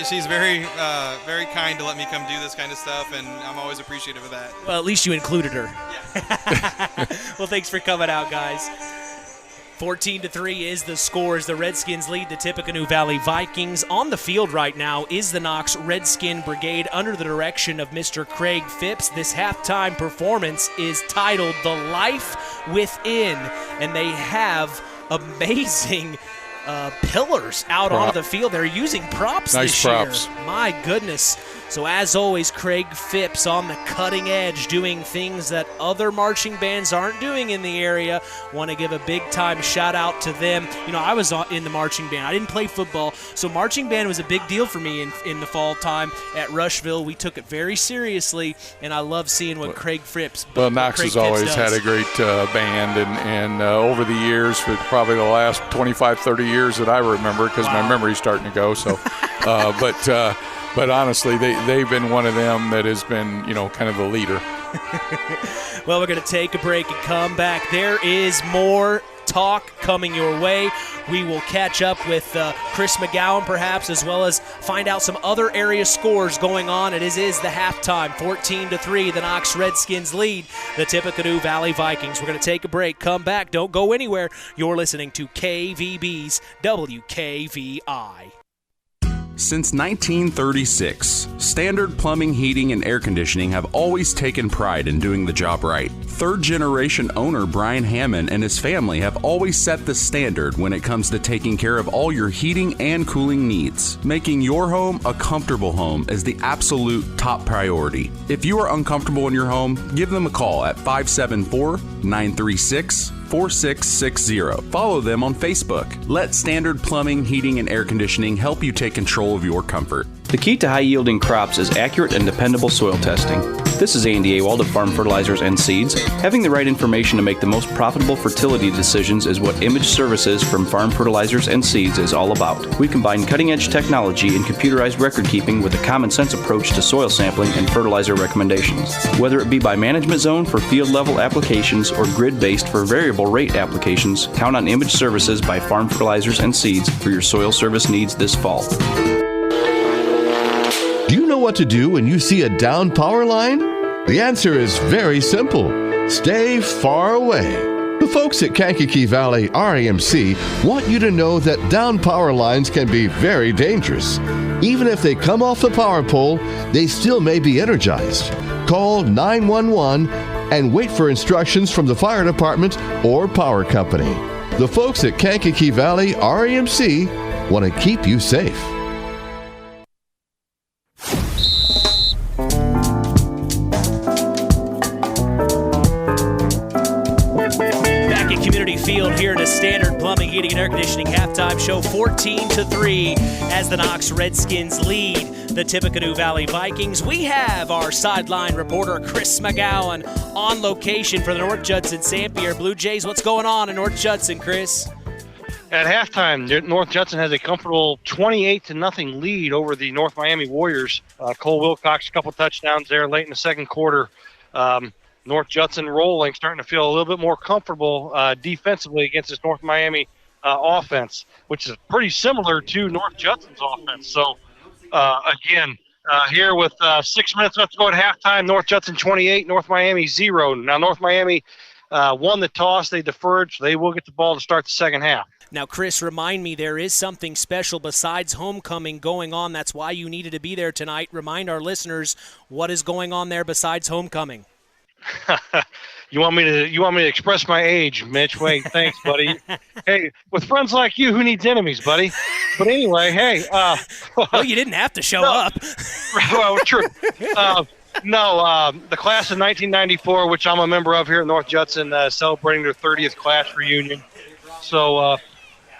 She's very kind to let me come do this kind of stuff, and I'm always appreciative of that. Well, at least you included her. Yeah. Well, thanks for coming out, guys. 14-3 is the score as the Redskins lead the Tippecanoe Valley Vikings. On the field right now is the Knox Redskin Brigade under the direction of Mr. Craig Phipps. This halftime performance is titled The Life Within, and they have amazing pillars out onto the field. They're using props this year. My goodness. So as always, Craig Phipps on the cutting edge, doing things that other marching bands aren't doing in the area. Want to give a big time shout out to them. You know, I was in the marching band. I didn't play football, so marching band was a big deal for me in the fall time at Rushville. We took it very seriously, and I love seeing what Craig Phipps Well, Knox has always had a great band, and over the years, for probably the last 25, 30 years that I remember, because my memory's starting to go. So, but honestly, they've been one of them that has been, kind of the leader. Well, we're going to take a break and come back. There is more talk coming your way. We will catch up with Chris McGowan perhaps, as well as find out some other area scores going on. It is the halftime, 14-3. The Knox Redskins lead the Tippecanoe Valley Vikings. We're going to take a break, come back. Don't go anywhere. You're listening to KVB's WKVI. Since 1936, Standard Plumbing, Heating, and Air Conditioning have always taken pride in doing the job right. Third-generation owner Brian Hammond and his family have always set the standard when it comes to taking care of all your heating and cooling needs. Making your home a comfortable home is the absolute top priority. If you are uncomfortable in your home, give them a call at 574-936-4660. Follow them on Facebook. Let Standard Plumbing, Heating, and Air Conditioning help you take control of your comfort. The key to high-yielding crops is accurate and dependable soil testing. This is Andy Awald of Farm Fertilizers and Seeds. Having the right information to make the most profitable fertility decisions is what Image Services from Farm Fertilizers and Seeds is all about. We combine cutting-edge technology and computerized record-keeping with a common-sense approach to soil sampling and fertilizer recommendations. Whether it be by management zone for field-level applications or grid-based for variable rate applications, count on Image Services by Farm Fertilizers and Seeds for your soil service needs this fall. Do you know what to do when you see a down power line? The answer is very simple. Stay far away. The folks at Kankakee Valley RAMC want you to know that down power lines can be very dangerous. Even if they come off the power pole, they still may be energized. Call 911 and wait for instructions from the fire department or power company. The folks at Kankakee Valley RAMC want to keep you safe. Field here at a Standard Plumbing, Heating, and Air Conditioning halftime show, 14-3 as the Knox Redskins lead the Tippecanoe Valley Vikings. We have our sideline reporter Chris McGowan on location for the North Judson St. Pierre Blue Jays. What's going on in North Judson, Chris? At halftime, North Judson has a comfortable 28-0 lead over the North Miami Warriors. Cole Wilcox, a couple touchdowns there late in the second quarter. North Judson rolling, starting to feel a little bit more comfortable defensively against this North Miami offense, which is pretty similar to North Judson's offense. So, again, here with 6 minutes left to go at halftime, North Judson 28, North Miami 0. Now, North Miami won the toss. They deferred, so they will get the ball to start the second half. Now, Chris, remind me, there is something special besides homecoming going on. That's why you needed to be there tonight. Remind our listeners what is going on there besides homecoming. You want me to express my age, Mitch? Wait, thanks, buddy. Hey, with friends like you, who needs enemies, buddy? But anyway, hey. Well, you didn't have to show up. Well, true. The class of 1994, which I'm a member of here at North Judson, celebrating their 30th class reunion. So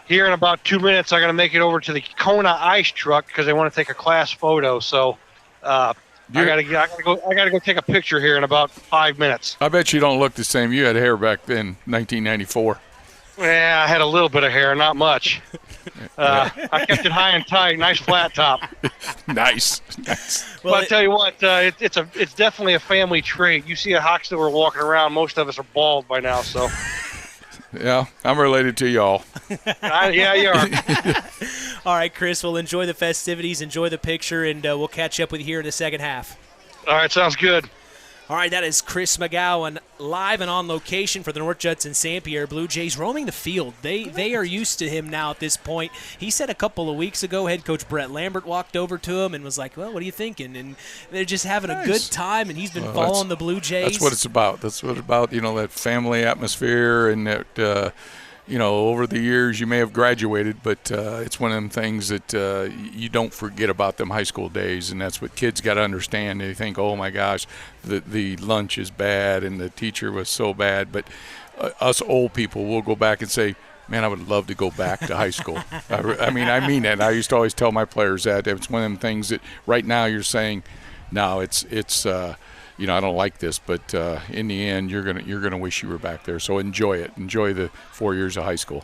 here in about 2 minutes, I'm going to make it over to the Kona ice truck because they want to take a class photo. So I gotta go take a picture here in about 5 minutes. I bet you don't look the same. You had hair back then, 1994. Yeah, I had a little bit of hair, not much. I kept it high and tight, nice flat top. Nice. Well, I tell you what, it's definitely a family trait. You see a Hoxton walking around, most of us are bald by now, so. Yeah, I'm related to y'all. Yeah, you are. All right, Chris, we'll enjoy the festivities, enjoy the picture, and we'll catch up with you here in the second half. All right, sounds good. All right, that is Chris McGowan live and on location for the North Judson St. Pierre Blue Jays roaming the field. They are used to him now at this point. He said a couple of weeks ago, head coach Brett Lambert walked over to him and was like, well, what are you thinking? And they're just having a good time, and he's been following the Blue Jays. That's what it's about. That's what it's about, that family atmosphere and that over the years you may have graduated, but it's one of them things that you don't forget about them high school days, and that's what kids got to understand. They think, oh, my gosh, the lunch is bad and the teacher was so bad. But us old people will go back and say, man, I would love to go back to high school. I mean it. I used to always tell my players that. It's one of them things that right now you're saying, no, it's I don't like this, but in the end, you're gonna wish you were back there. So enjoy it. Enjoy the 4 years of high school.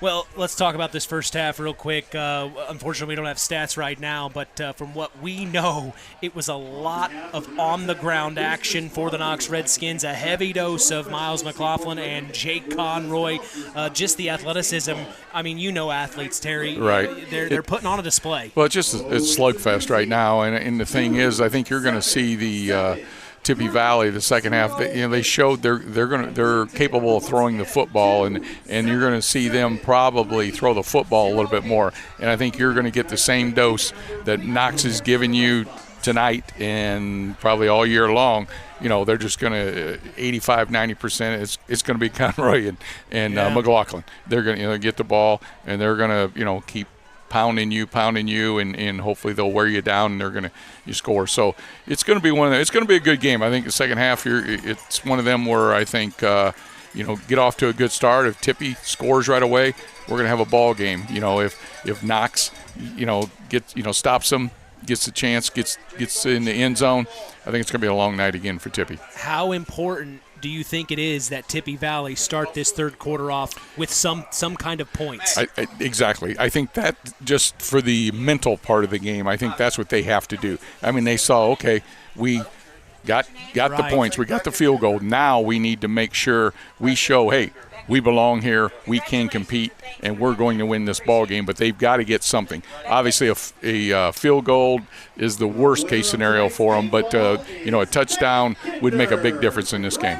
Well, let's talk about this first half real quick. Unfortunately, we don't have stats right now, but from what we know, it was a lot of on-the-ground action for the Knox Redskins, a heavy dose of Miles McLaughlin and Jake Conroy, just the athleticism. I mean, athletes, Terry. Right. They're putting on a display. Well, it's slugfest right now, and the thing is, I think you're going to see the Tippecanoe Valley the second half. They showed they're capable of throwing the football, and you're going to see them probably throw the football a little bit more. And I think you're going to get the same dose that Knox is giving you tonight and probably all year long. They're just going to 85-90%. It's going to be Conroy and McLaughlin. They're going to get the ball, and they're going to keep pounding you, and hopefully they'll wear you down, and they're going to score. So it's going to be it's going to be a good game. I think the second half it's one of them where I think get off to a good start. If Tippy scores right away, we're going to have a ball game. If Knox stops them, gets the chance, gets in the end zone, I think it's going to be a long night again for Tippy. How important do you think it is that Tippecanoe Valley start this third quarter off with some kind of points? Exactly. I think that just for the mental part of the game, I think that's what they have to do. I mean, they saw, okay, we got the points, we got the field goal. Now we need to make sure we show, hey, we belong here, we can compete, and we're going to win this ball game. But they've got to get something. Obviously, a field goal is the worst case scenario for them, but a touchdown would make a big difference in this game.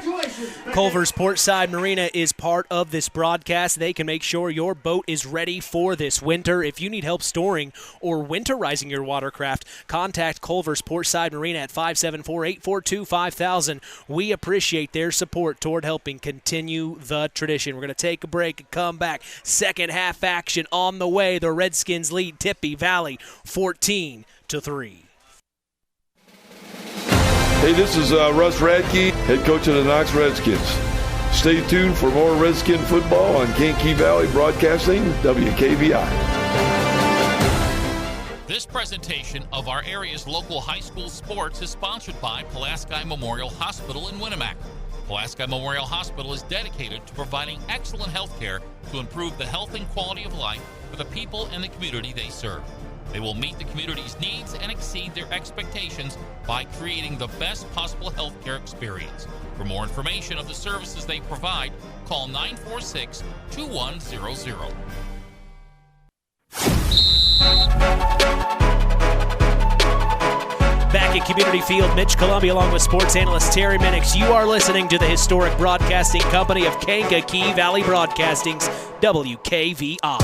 Culver's Portside Marina is part of this broadcast. They can make sure your boat is ready for this winter. If you need help storing or winterizing your watercraft, contact Culver's Portside Marina at 574-842-5000. We appreciate their support toward helping continue the tradition. We're going to take a break and come back. Second half action on the way. The Redskins lead Tippecanoe Valley 14-3. Hey, this is Russ Radke, head coach of the Knox Redskins. Stay tuned for more Redskin football on Kankakee Valley Broadcasting, WKVI. This presentation of our area's local high school sports is sponsored by Pulaski Memorial Hospital in Winamac. Pulaski Memorial Hospital is dedicated to providing excellent health care to improve the health and quality of life for the people and the community they serve. They will meet the community's needs and exceed their expectations by creating the best possible healthcare experience. For more information of the services they provide, call 946-2100. Back at Community Field, Mitch Columbia along with sports analyst Terry Minix. You are listening to the historic broadcasting company of Kankakee Valley Broadcasting's WKVI.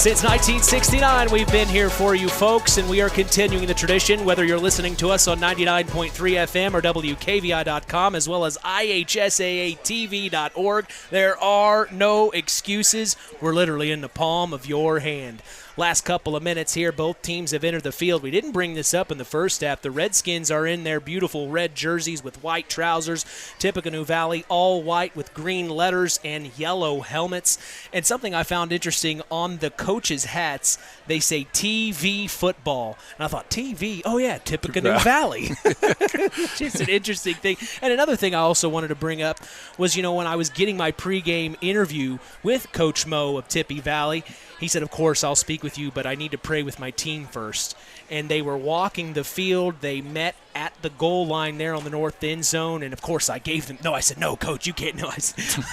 Since 1969, we've been here for you folks, and we are continuing the tradition, whether you're listening to us on 99.3 FM or WKVI.com, as well as IHSAATV.org. There are no excuses. We're literally in the palm of your hand. Last couple of minutes here, both teams have entered the field. We didn't bring this up in the first half. The Redskins are in their beautiful red jerseys with white trousers. Tippecanoe Valley, all white with green letters and yellow helmets. And something I found interesting on the coaches' hats, they say TV football. And I thought, TV? Oh, yeah, Tippecanoe Valley. Just an interesting thing. And another thing I also wanted to bring up was, when I was getting my pregame interview with Coach Mo of Tippy Valley, he said, of course, I'll speak with you, but I need to pray with my team first. And they were walking the field. They met at the goal line there on the north end zone. And, of course, I said, no, Coach, you can't. No, I said,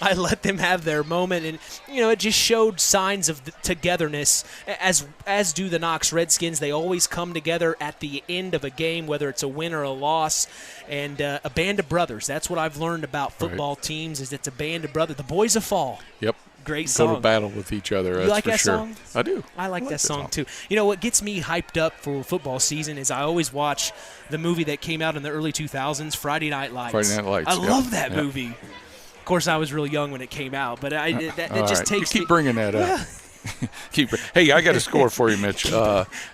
I let them have their moment. And, it just showed signs of togetherness, as do the Knox Redskins. They always come together at the end of a game, whether it's a win or a loss. And a band of brothers. That's what I've learned about football teams, is it's a band of brothers. The boys of fall. Yep. Great song. Go to battle with each other. That's you like for that sure. song? I do. I like that song too. What gets me hyped up for football season is I always watch the movie that came out in the early 2000s, Friday Night Lights. Friday Night Lights. I love that movie. Of course, I was real young when it came out, but that just takes. You keep bringing that up. Hey, I got a score for you, Mitch.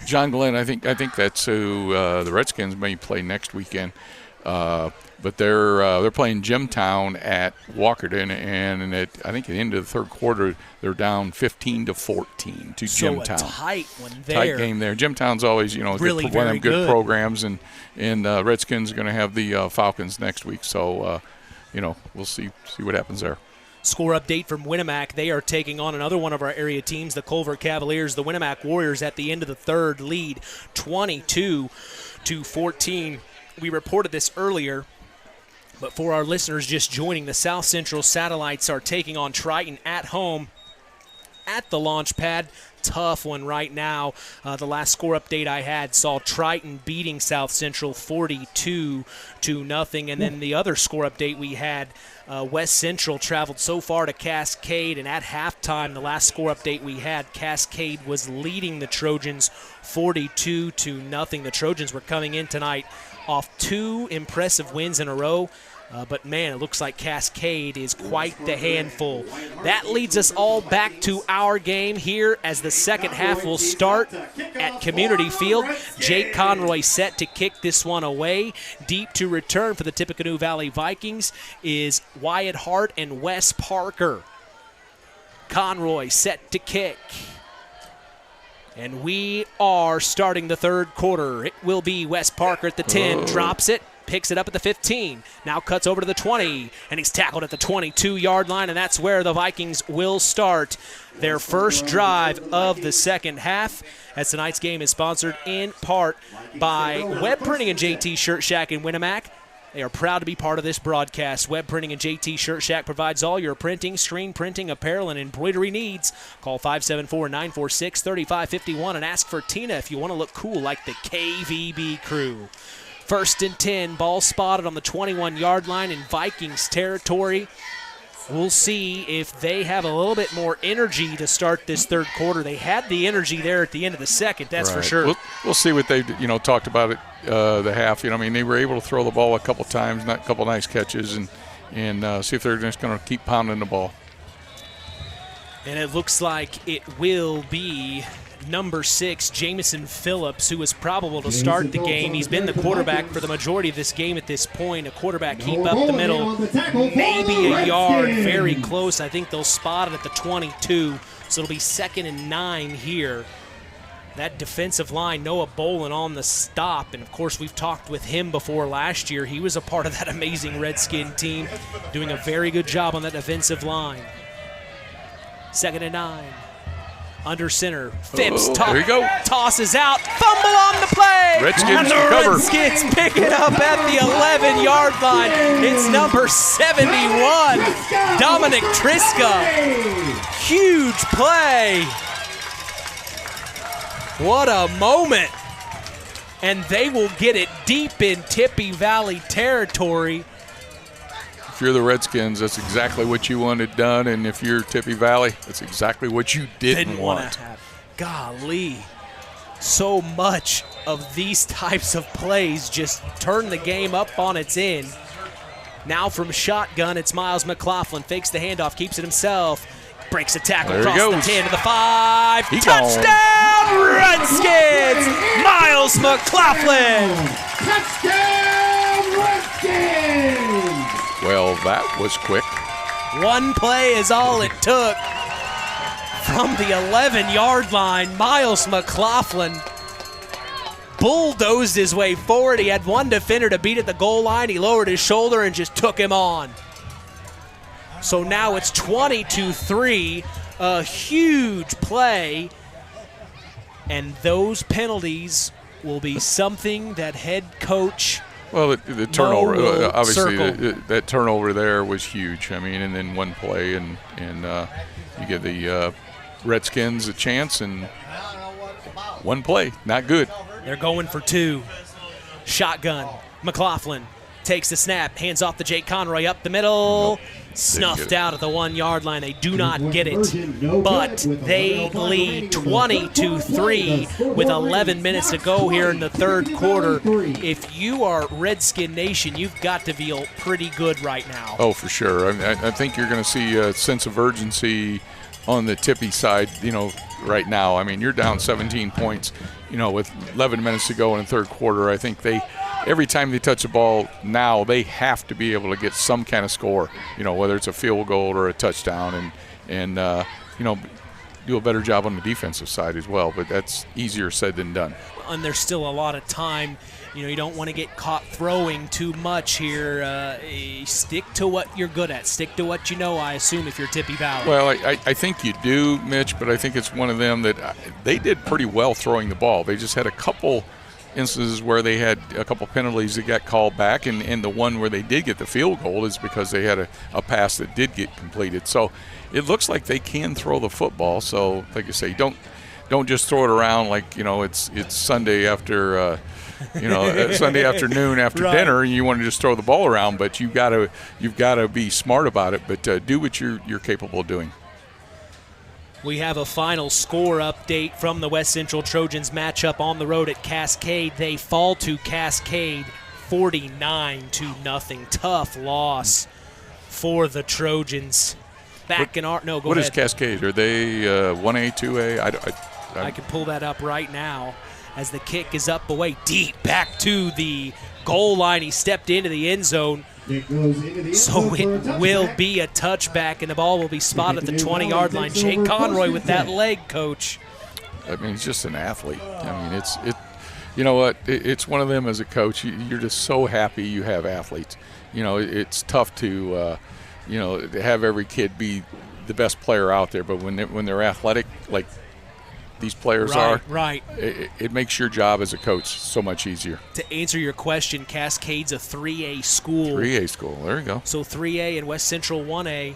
John Glenn. I think that's who the Redskins may play next weekend. But they're playing Jimtown at Walkerton, and I think at the end of the third quarter they're down 15-14 to Jimtown. So a tight one there. Tight game there. Jimtown's always really one of them good programs, and Redskins are going to have the Falcons next week. So we'll see what happens there. Score update from Winamac. They are taking on another one of our area teams, the Culver Cavaliers. The Winamac Warriors at the end of the third lead 22-14. We reported this earlier, but for our listeners just joining, the South Central Satellites are taking on Triton at home at the launch pad. Tough one right now. The last score update I had saw Triton beating South Central 42-0. And then the other score update we had, West Central traveled so far to Cascade, and at halftime, the last score update we had, Cascade was leading the Trojans 42-0. The Trojans were coming in tonight off two impressive wins in a row. But, man, it looks like Cascade is quite the handful. That leads us all back to our game here as the second half will start at Community Field. Jake Conroy set to kick this one away. Deep to return for the Tippecanoe Valley Vikings is Wyatt Hart and Wes Parker. Conroy set to kick. And we are starting the third quarter. It will be Wes Parker at the 10, drops it. Picks it up at the 15, now cuts over to the 20, and he's tackled at the 22-yard line, and that's where the Vikings will start their first drive of the second half, as tonight's game is sponsored in part by Web Printing and JT Shirt Shack in Winamac. They are proud to be part of this broadcast. Web Printing and JT Shirt Shack provides all your printing, screen printing, apparel, and embroidery needs. Call 574-946-3551 and ask for Tina if you want to look cool like the KVB crew. 1st and 10, ball spotted on the 21-yard line in Vikings territory. We'll see if they have a little bit more energy to start this third quarter. They had the energy there at the end of the second, that's for sure. We'll see what they talked about it the half. They were able to throw the ball a couple times, not a couple nice catches, and see if they're just going to keep pounding the ball. And it looks like it will be number 6, Jamison Phillips, who is probable to start the game. He's been the quarterback for the majority of this game at this point. A quarterback keep up the middle, maybe a yard, very close. I think they'll spot it at the 22, so it'll be 2nd and 9 here. That defensive line, Noah Bolin on the stop, and of course we've talked with him before last year. He was a part of that amazing Redskin team, doing a very good job on that defensive line. 2nd and 9. Under center, Phipps tosses out, fumble on the play, Redskins and the cover. Redskins pick it up at the 11-yard line. It's number 71, Dominic Triska. Huge play. What a moment. And they will get it deep in Tippy Valley territory. if you're the Redskins, that's exactly what you wanted done, and if you're Tippy Valley, that's exactly what you didn't want to have. Golly, so much of these types of plays just turn the game up on its end. Now from shotgun, it's Miles McLaughlin, fakes the handoff, keeps it himself, breaks a tackle There across the 10 to the 5. He Touchdown, Redskins! Miles McLaughlin! Touchdown, Redskins! Well, that was quick. One play is all it took. From the 11-yard line, Miles McLaughlin bulldozed his way forward. He had one defender to beat at the goal line. He lowered his shoulder and just took him on. So now it's 20-3, a huge play. And those penalties will be something that head coach Well, the turnover, will obviously, circle. that turnover there was huge. I mean, and then one play, and you give the Redskins a chance, and one play, not good. They're going for two. Shotgun. McLaughlin takes the snap, hands off to Jake Conroy up the middle. Snuffed out at the 1-yard line. They do not get it, but they lead 20-3 with 11 minutes to go here in the third quarter. If you are Redskin Nation, you've got to feel pretty good right now. Oh, for sure. I think you're going to see a sense of urgency on the Tippy side, right now. I mean, you're down 17 points, with 11 minutes to go in the third quarter. I think every time they touch the ball now, they have to be able to get some kind of score, whether it's a field goal or a touchdown, and do a better job on the defensive side as well. But that's easier said than done. And there's still a lot of time. You don't want to get caught throwing too much here. Stick to what you're good at. Stick to what you know, I assume, if you're Tippy Valley. Well, I think you do, Mitch, but I think it's one of them that they did pretty well throwing the ball. They just had a couple instances where they had a couple penalties that got called back, and the one where they did get the field goal is because they had a pass that did get completed. So it looks like they can throw the football. So, like I say, don't just throw it around like it's Sunday after Sunday afternoon after dinner, and you want to just throw the ball around. But you've got to be smart about it. But do what you're capable of doing. We have a final score update from the West Central Trojans matchup on the road at Cascade. They fall to Cascade 49-0. Tough loss for the Trojans. Go ahead. What is Cascade? Are they 1A, 2A? I can pull that up right now as the kick is up away deep back to the goal line. He stepped into the end zone. So it will be a touchback, and the ball will be spotted at the 20-yard line. Jake Conroy with that leg, Coach. I mean, he's just an athlete. I mean, you know what? It's one of them as a coach. You're just so happy you have athletes. It's tough to, have every kid be the best player out there, but when they're athletic, like these players are, right. It makes your job as a coach so much easier. To answer your question, Cascade's a 3A school. 3A school, there you go. So 3A and West Central 1A.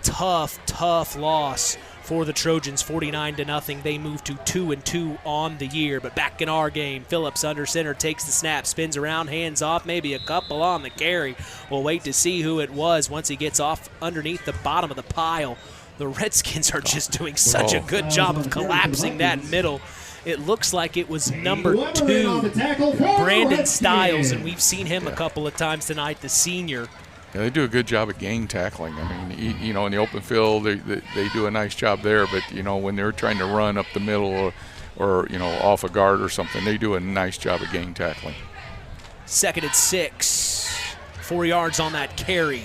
Tough loss for the Trojans, 49-0. They move to 2-2 on the year. But back in our game, Phillips under center takes the snap, spins around, hands off, maybe a couple on the carry. We'll wait to see who it was once he gets off underneath the bottom of the pile. The Redskins are just doing such a good job of collapsing that middle. It looks like it was number 2, Brandon Stiles, and we've seen him a couple of times tonight, the senior. Yeah, they do a good job of gang tackling. I mean, in the open field, they do a nice job there, but, when they're trying to run up the middle or off a guard or something, they do a nice job of gang tackling. 2nd and 6, 4 yards on that carry.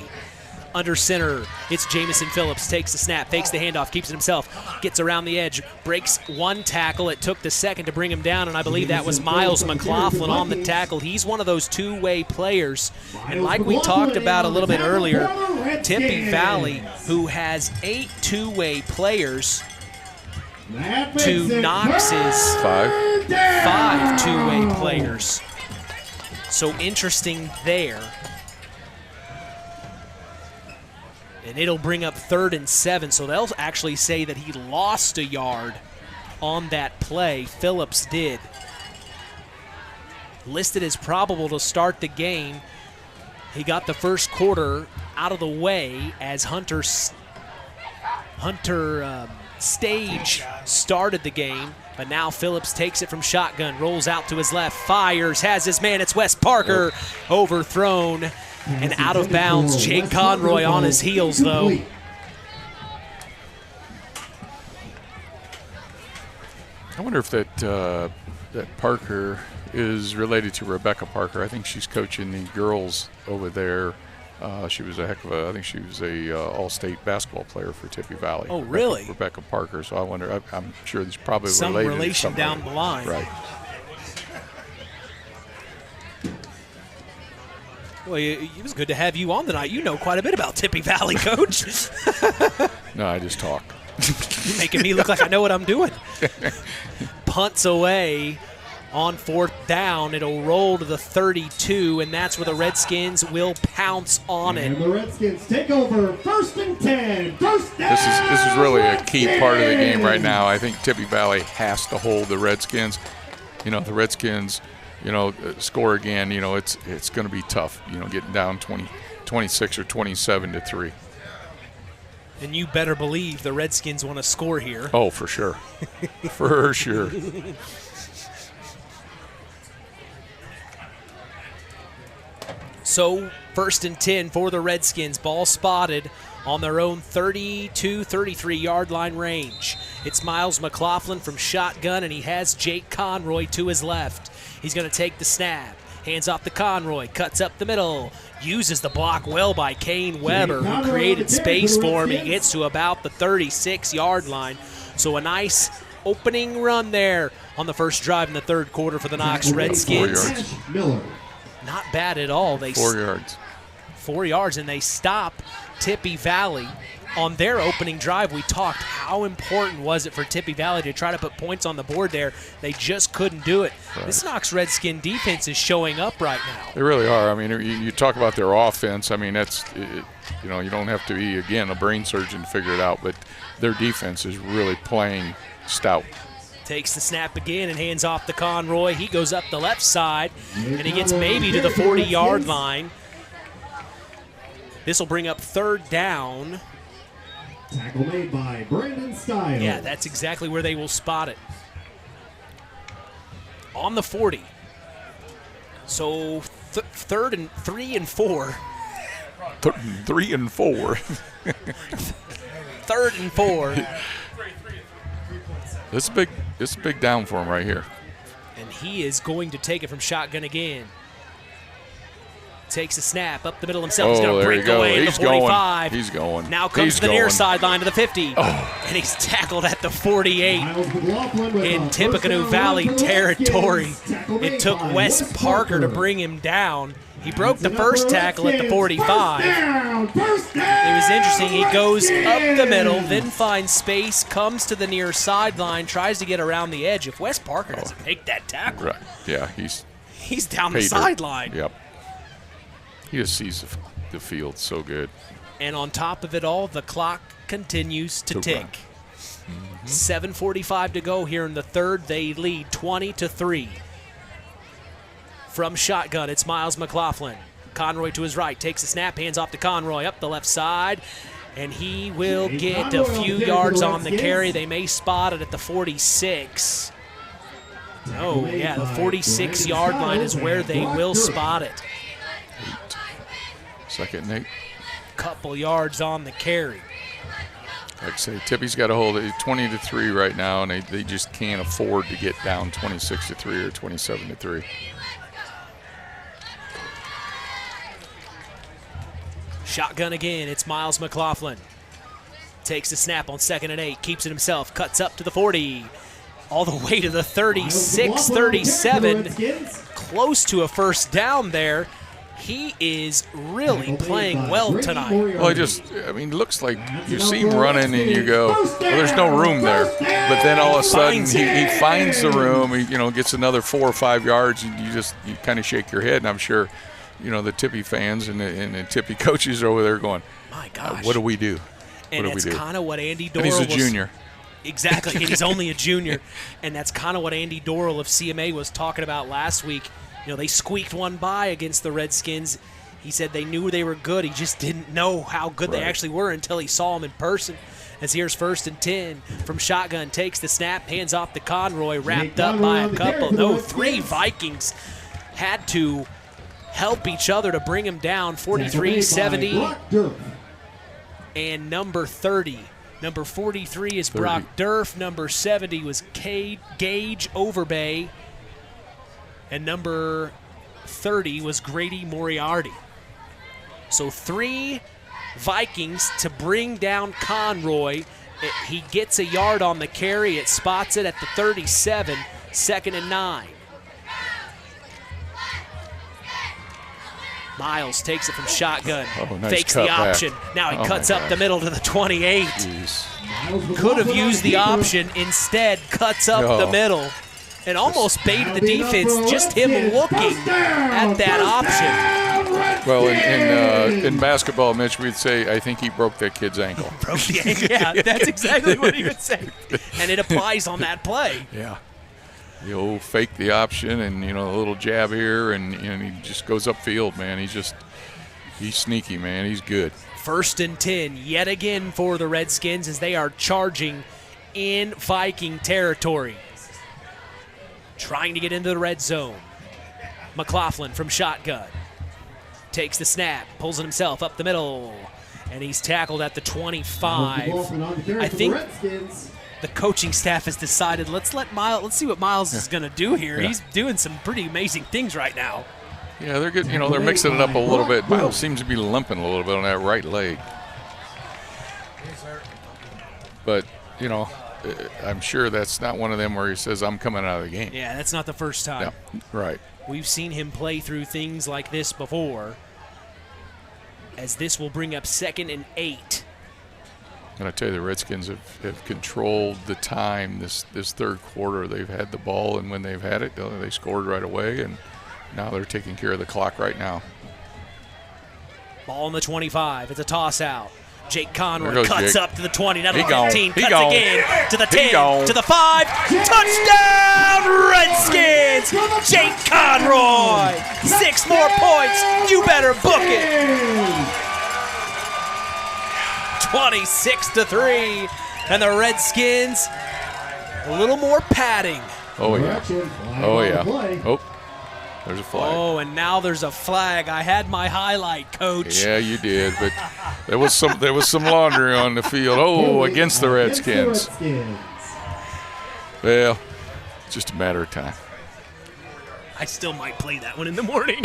Under center, it's Jamison Phillips, takes the snap, fakes the handoff, keeps it himself, gets around the edge, breaks one tackle. It took the second to bring him down, and I believe that was Miles McLaughlin on the tackle. He's one of those two-way players, and like we talked about a little bit earlier, Tippy Valley, who has 8 two-way players, to Knox's 5 two-way players. So interesting there. And it'll bring up 3rd and 7, so they'll actually say that he lost a yard on that play. Phillips did. Listed as probable to start the game. He got the first quarter out of the way as Hunter Stage started the game, but now Phillips takes it from shotgun, rolls out to his left, fires, has his man. It's Wes Parker, overthrown and out of bounds. Jake Conroy on his heels, though. I wonder if that Parker is related to Rebecca Parker. I think she's coaching the girls over there. She was I think she was a all-state basketball player for Tippy Valley. Oh, really? Rebecca Parker. So I wonder, I'm sure there's probably some related relation down the line. Right. Well, it was good to have you on tonight. You know quite a bit about Tippy Valley, Coach. No, I just talk. You're making me look like I know what I'm doing. Punts away on 4th down. It'll roll to the 32, and that's where the Redskins will pounce on it. And the Redskins take over 1st and 10. First down. This is really a key part of the game right now. I think Tippy Valley has to hold the Redskins. You know, the Redskins, score again. It's going to be tough. Getting down 26 or 27-3. And you better believe the Redskins want to score here. Oh, for sure. For sure. So 1st and 10 for the Redskins. Ball spotted on their own 32, 33-yard line range. It's Miles McLaughlin from shotgun, and he has Jake Conroy to his left. He's going to take the snap. Hands off to Conroy, cuts up the middle, uses the block well by Kane Weber, who created space for him. He gets to about the 36-yard line. So a nice opening run there on the first drive in the 3rd quarter for the Knox Redskins. 4 yards. Not bad at all. 4 yards. 4 yards, and they stop Tippy Valley on their opening drive. We talked how important was it for Tippy Valley to try to put points on the board there. They just couldn't do it. Right. This Knox Redskin defense is showing up right now. They really are. I mean, you talk about their offense. I mean, you don't have to be, again, a brain surgeon to figure it out, but their defense is really playing stout. Takes the snap again and hands off to Conroy. He goes up the left side, and he gets maybe to the 40-yard line. This will bring up 3rd down. Tackle made by Brandon Stiles. Yeah, that's exactly where they will spot it. On the 40. So 3rd and 3 and 4. 3 and 4. 3rd and 4. This is a big down for him right here. And he is going to take it from shotgun again. Takes a snap up the middle himself. He's going to break away at the 45. He's going. Now comes to the near sideline to the 50. And he's tackled at the 48 in Tippecanoe Valley territory. It took Wes Parker to bring him down. He broke the first tackle at the 45. It was interesting. He goes up the middle, then finds space, comes to the near sideline, tries to get around the edge. If Wes Parker doesn't make that tackle, right? Yeah, he's down the sideline. Yep. He just sees the field so good. And on top of it all, the clock continues to tick. 7:45 to go here in the 3rd. They lead 20-3. From shotgun, it's Miles McLaughlin. Conroy to his right, takes a snap, hands off to Conroy up the left side, and he will get a few yards on the carry. They may spot it at the 46. Oh, yeah, the 46-yard line is where they will spot it. 2nd and 8. Couple yards on the carry. Like I say, Tippy's got to hold it 20-3 right now, and they just can't afford to get down 26-3 or 27-3. Shotgun again, it's Miles McLaughlin. Takes the snap on 2nd and 8, keeps it himself, cuts up to the 40, all the way to the 36, 37, close to a first down there. He is really playing well tonight. Well, it looks like you see him running and you go, well, there's no room there. But then all of a sudden he finds the room, he gets another 4 or 5 yards, and you kind of shake your head. And I'm sure, the Tippy fans and the Tippy coaches are over there going, my gosh, what do we do? And that's kind of what Andy Dorrell and he's a junior. Exactly, and he's only a junior. And that's kind of what Andy Dorrell of CMA was talking about last week. They squeaked one by against the Redskins. He said they knew they were good. He just didn't know how good they actually were until he saw them in person. As here's 1st and 10 from shotgun, takes the snap, hands off to Conroy, wrapped up by a couple. No, 3 Vikings had to help each other to bring him down. 43-70 and number 30. Number 43 is Brock Durf. Number 70 was Gage Overbay. And number 30 was Grady Moriarty. So 3 Vikings to bring down Conroy. He gets a yard on the carry. It spots it at the 37, 2nd and 9. Miles takes it from shotgun, nice fakes the option. back. Now he cuts up the middle to the 28. Could have used the option. Instead, cuts up the middle and almost baited the defense. Just him looking at that option. Well, in basketball, Mitch, we'd say, I think he broke that kid's ankle. Broke the ankle. Yeah, that's exactly what he would say. And it applies on that play. Yeah. The old fake the option and, a little jab here, and he just goes upfield, man. He's sneaky, man. He's good. 1st and 10 yet again for the Redskins as they are charging in Viking territory. Trying to get into the red zone. McLaughlin from shotgun. Takes the snap, pulls it himself up the middle, and he's tackled at the 25. I think the coaching staff has decided, let's see what Miles is going to do here. Yeah. He's doing some pretty amazing things right now. Yeah, they're good. They're mixing it up a little bit. Miles seems to be limping a little bit on that right leg. But, I'm sure that's not one of them where he says, I'm coming out of the game. Yeah, that's not the first time. Yeah, right. We've seen him play through things like this before, as this will bring up 2nd and 8. And I tell you, the Redskins have controlled the time this third quarter. They've had the ball, and when they've had it, they scored right away, and now they're taking care of the clock right now. Ball on the 25. It's a toss out. Jake Conroy cuts Jake. up to the 20, not He the gone. 15, He cuts gone. again to the He 10, gone. to the 5. Touchdown, Redskins! Jake Conroy! 6 more points. You better book it. 26-3, and the Redskins a little more padding. Oh, yeah. Oh, yeah. Oh, there's a flag. Oh, and now there's a flag. I had my highlight, Coach. Yeah, you did, but there was some laundry on the field. Oh, against the Redskins. Well, it's just a matter of time. I still might play that one in the morning.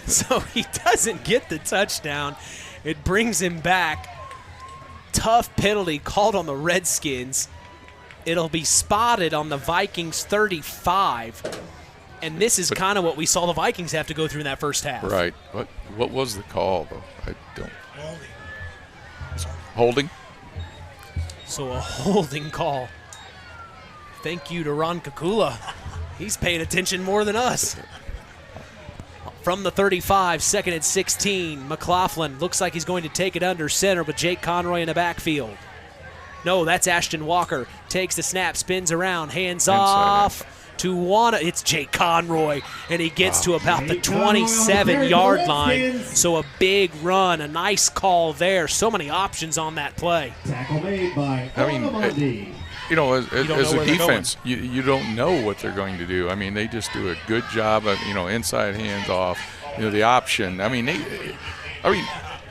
So he doesn't get the touchdown. It brings him back. Tough penalty called on the Redskins. It'll be spotted on the Vikings 35. And this is kind of what we saw the Vikings have to go through in that first half. Right. What was the call, though? I don't. Holding? So a holding call. Thank you to Ron Kakula. He's paying attention more than us. From the 35, 2nd and 16, McLaughlin looks like he's going to take it under center with Jake Conroy in the backfield. No, that's Ashton Walker. Takes the snap, spins around, hands off to one. It's Jake Conroy, and he gets to about the 27-yard line. So a big run, a nice call there. So many options on that play. Tackle made by as a defense, you don't know what they're going to do. I mean, they just do a good job of, inside hands off, the option.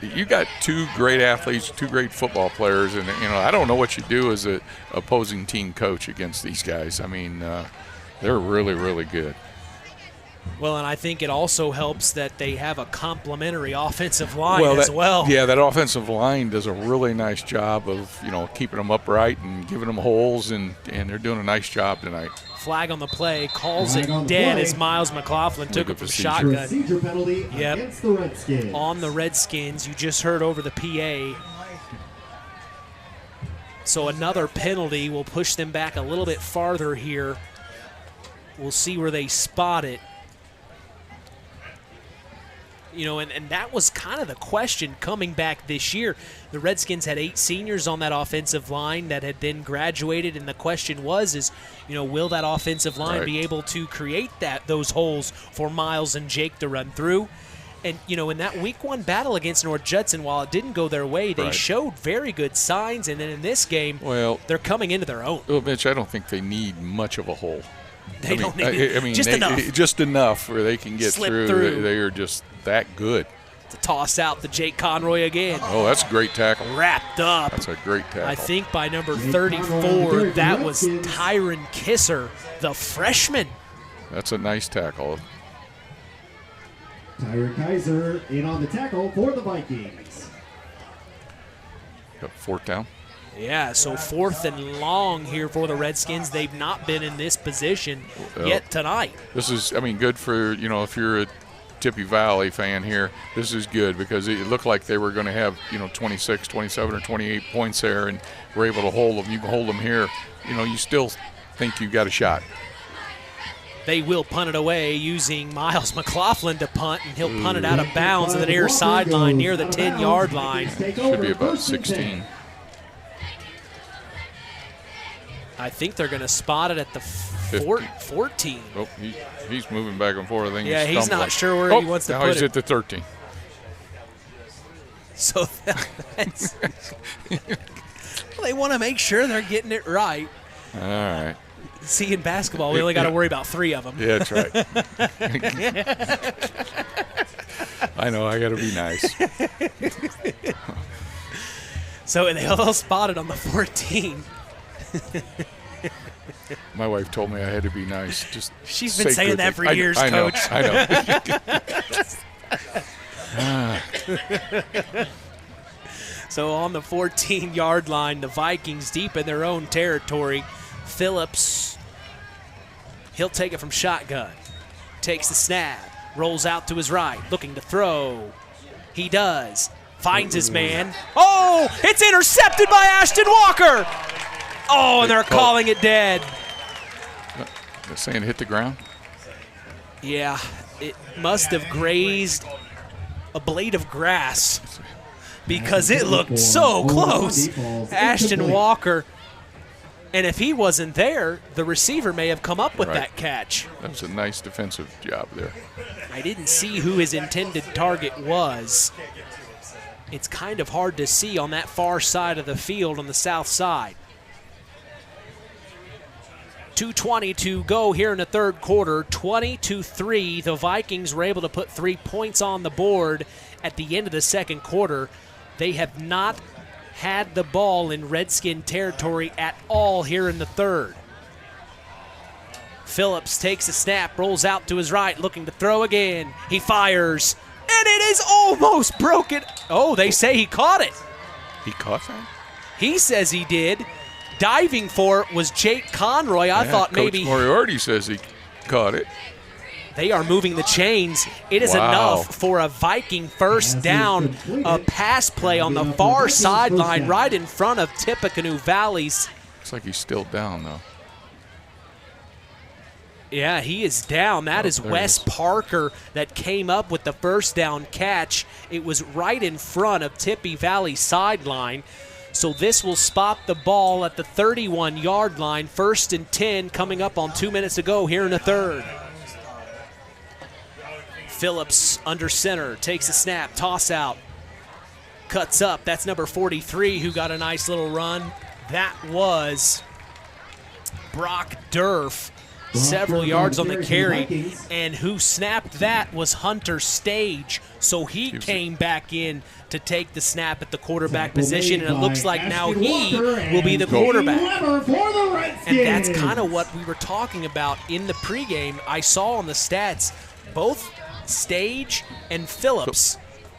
You got 2 great athletes, 2 great football players, and, I don't know what you do as an opposing team coach against these guys. I mean, they're really, really good. Well, and I think it also helps that they have a complimentary offensive line as well. Yeah, that offensive line does a really nice job of, keeping them upright and giving them holes, and they're doing a nice job tonight. Flag on the play, calls it dead as Miles McLaughlin took it from shotgun. Procedure penalty against the Redskins. On the Redskins, you just heard over the PA. So another penalty will push them back a little bit farther here. We'll see where they spot it. And that was kind of the question coming back this year. The Redskins had 8 seniors on that offensive line that had then graduated, and the question was, will that offensive line be able to create those holes for Miles and Jake to run through? And, in that Week 1 battle against North Judson, while it didn't go their way, they showed very good signs. And then in this game, they're coming into their own. Well, Mitch, I don't think they need much of a hole. They don't need just enough. Just enough where they can get through. They are just that good. To toss out the Jake Conroy again. Oh, that's a great tackle. Wrapped up. That's a great tackle. I think by number 34, that was Tyron Kisser, the freshman. That's a nice tackle. Tyron Kaiser in on the tackle for the Vikings. Got 4th down. Yeah, so 4th and long here for the Redskins. They've not been in this position yet tonight. This is, good for, if you're a Tippy Valley fan here, this is good because it looked like they were going to have, 26, 27, or 28 points there, and we're able to hold them. You can hold them here. You still think you've got a shot. They will punt it away using Miles McLaughlin to punt, and he'll punt it out of bounds at the near sideline near the 10-yard line. Should be about 16. I think they're going to spot it at the 14. Oh, he's moving back and forth. I think he's not sure where he wants to put it. Now he's at the 13. So that's they want to make sure they're getting it right. All right. See, in basketball, we only got to worry about 3 of them. Yeah, that's right. I know, I got to be nice. So they'll spot it on the 14. My wife told me I had to be nice. She's been saying that for years, Coach. I know. So on the 14-yard line, the Vikings deep in their own territory. Phillips, he'll take it from shotgun. Takes the snap, rolls out to his right, looking to throw. He does. Finds his man. Oh, it's intercepted by Ashton Walker. Oh, and they're calling it dead. They're saying hit the ground? Yeah, it must have grazed a blade of grass because it looked so close. Ashton Walker. And if he wasn't there, the receiver may have come up with that catch. That was a nice defensive job there. I didn't see who his intended target was. It's kind of hard to see on that far side of the field on the south side. 2:20 to go here in the third quarter. 20-3. The Vikings were able to put 3 points on the board at the end of the second quarter. They have not had the ball in Redskin territory at all here in the third. Phillips takes a snap, rolls out to his right, looking to throw again. He fires, and it is almost broken. Oh, they say he caught it. He caught that? He says he did. Diving for it was Jake Conroy. I thought maybe. Coach Moriarty says he caught it. They are moving the chains. It is enough for a Viking first down. A pass play on the far sideline right in front of Tippecanoe Valley's. Looks like he's still down, though. Yeah, he is down. That is Wes Parker that came up with the first down catch. It was right in front of Tippy Valley sideline. So this will spot the ball at the 31-yard line. 1st and 10 coming up on 2 minutes to go here in the third. Phillips under center, takes a snap, toss out, cuts up. That's number 43 who got a nice little run. That was Brock Durf, several yards on the carry, and who snapped that was Hunter Stage. So he came back in to take the snap at the quarterback position, and it looks like now he will be the quarterback. And that's kind of what we were talking about in the pregame. I saw on the stats, both Stage and Phillips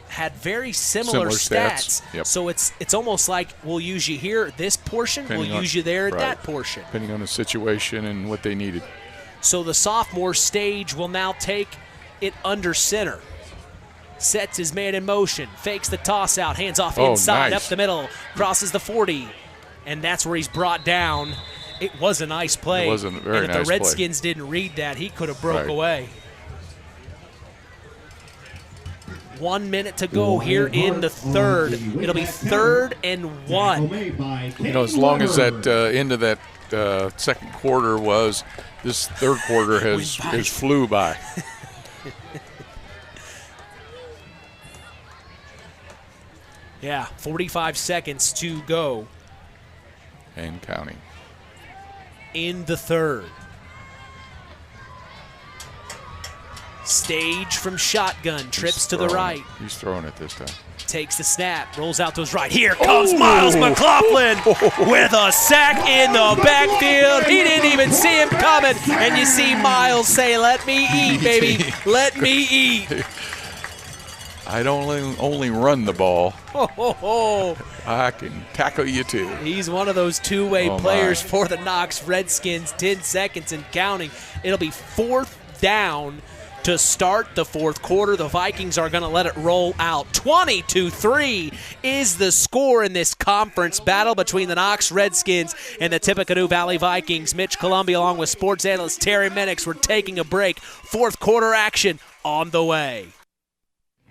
had very similar stats. Yep. So it's almost like we'll use you here at this portion, we'll use you there at that portion. Depending on the situation and what they needed. So the sophomore Stage will now take it under center. Sets his man in motion, fakes the toss out, hands off inside, up the middle, crosses the 40, and that's where he's brought down. It was a nice play. It was a very nice play. And if the Redskins didn't read that, he could have broke away. 1 minute to go here in the third. It'll be 3rd and 1. As long as that end of that second quarter was, this third quarter has flew by. Yeah, 45 seconds to go. And counting. In the third. Stage from shotgun, trips to the right. He's throwing it this time. Takes the snap, rolls out to his right. Here comes Miles McLaughlin with a sack in the backfield. He didn't even see him coming. And you see Miles say, "Let me eat, baby. Let me eat." I don't only run the ball. Oh. I can tackle you too. He's one of those two-way players for the Knox Redskins. 10 seconds and counting. It'll be 4th down to start the fourth quarter. The Vikings are going to let it roll out. 20-3 is the score in this conference battle between the Knox Redskins and the Tippecanoe Valley Vikings. Mitch Columbia along with sports analyst Terry Minix. We're taking a break. Fourth quarter action on the way.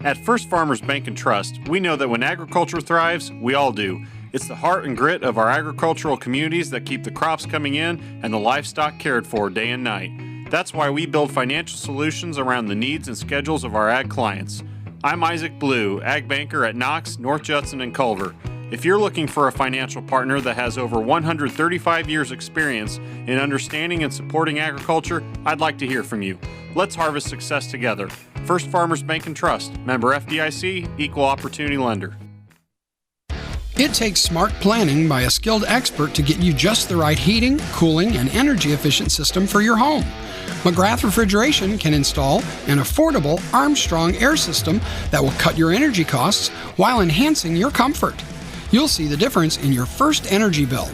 At First Farmers Bank and Trust, we know that when agriculture thrives, we all do. It's the heart and grit of our agricultural communities that keep the crops coming in and the livestock cared for day and night. That's why we build financial solutions around the needs and schedules of our ag clients. I'm Isaac Blue, ag banker at Knox, North Judson, and Culver. If you're looking for a financial partner that has over 135 years experience in understanding and supporting agriculture, I'd like to hear from you. Let's harvest success together. First Farmers Bank and Trust, member FDIC, equal opportunity lender. It takes smart planning by a skilled expert to get you just the right heating, cooling, and energy efficient system for your home. McGrath Refrigeration can install an affordable Armstrong air system that will cut your energy costs while enhancing your comfort. You'll see the difference in your first energy bill.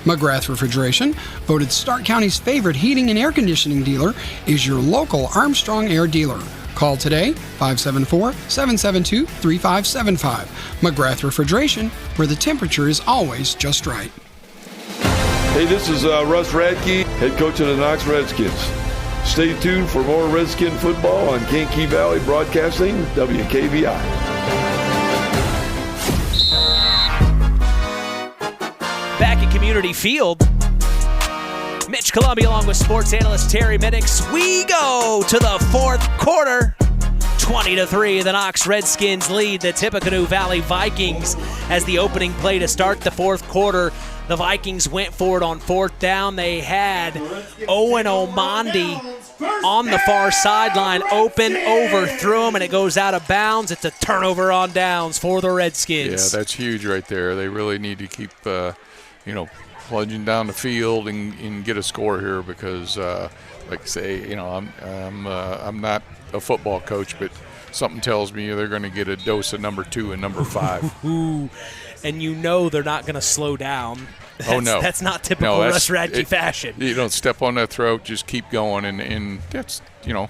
McGrath Refrigeration, voted Stark County's favorite heating and air conditioning dealer, is your local Armstrong Air dealer. Call today, 574-772-3575. McGrath Refrigeration, where the temperature is always just right. Hey, this is Russ Radke, head coach of the Knox Redskins. Stay tuned for more Redskin football on Kankakee Valley Broadcasting, WKVI. Back at Community Field, Mitch Columbia along with sports analyst Terry Minix. We go to the fourth quarter. 20-3, the Knox Redskins lead the Tippecanoe Valley Vikings as the opening play to start the fourth quarter. The Vikings went for it on fourth down. They had Owen Omandi on the far sideline, open, overthrew him, and it goes out of bounds. It's a turnover on downs for the Redskins. Yeah, that's huge right there. They really need to keep, plunging down the field and get a score here because, like I say, I'm not a football coach, but something tells me they're going to get a dose of number 2 and number 5. Ooh, and they're not going to slow down. No. That's not typical Russ Radke fashion. You don't step on that throat, just keep going, and that's,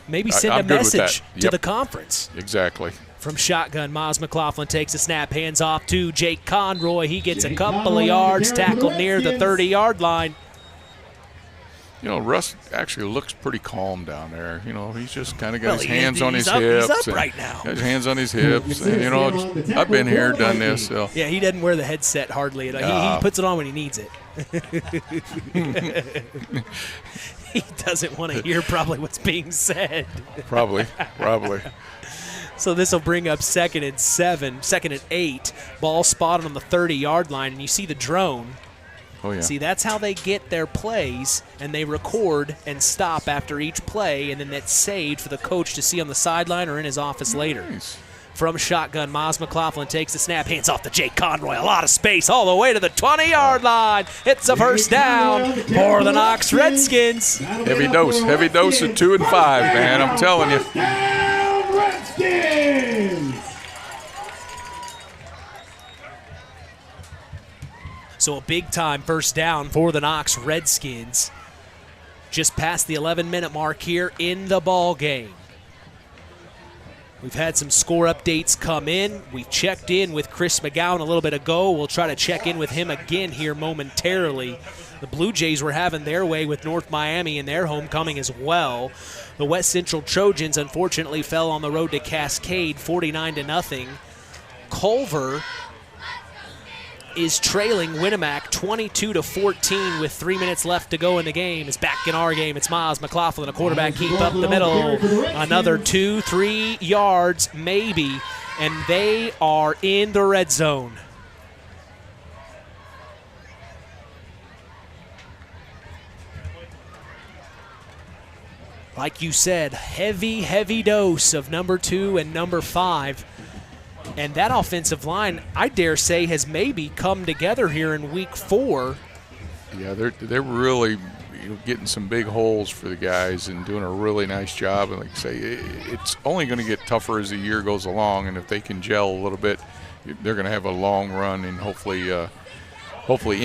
Maybe send a message to the conference. Exactly. From shotgun, Miles McLaughlin takes a snap, hands off to Jake Conroy. He gets a couple of yards, tackled near the 30-yard line. Russ actually looks pretty calm down there. He's just kind of got his hands on his hips. He's up right now. Got his hands on his hips. And, I've been here, done this. So. Yeah, he doesn't wear the headset hardly. He puts it on when he needs it. He doesn't want to hear probably what's being said. Probably. So this will bring up 2nd and 7, 2nd and 8. Ball spotted on the 30-yard line, and you see the drone. Oh, yeah. See, that's how they get their plays, and they record and stop after each play, and then that's saved for the coach to see on the sideline or in his office later. Nice. From shotgun, Miles McLaughlin takes the snap, hands off to Jake Conroy. A lot of space all the way to the 20-yard line. It's a first down for the Knox Redskins. Heavy dose of 2 and 5, man. I'm telling you. Redskins! So a big-time first down for the Knox Redskins. Just past the 11-minute mark here in the ball game. We've had some score updates come in. We checked in with Chris McGowan a little bit ago. We'll try to check in with him again here momentarily. The Blue Jays were having their way with North Miami in their homecoming as well. The West Central Trojans unfortunately fell on the road to Cascade 49-0. Culver is trailing Winnemac 22-14 with 3 minutes left to go in the game. It's back in our game. It's Miles McLaughlin, a quarterback keep up the middle. Another 2-3 yards maybe, and they are in the red zone. Like you said, heavy dose of number 2 and number 5. And that offensive line, I dare say, has maybe come together here in week 4. Yeah, they're really getting some big holes for the guys and doing a really nice job. And like I say, it's only going to get tougher as the year goes along. And if they can gel a little bit, they're going to have a long run. And hopefully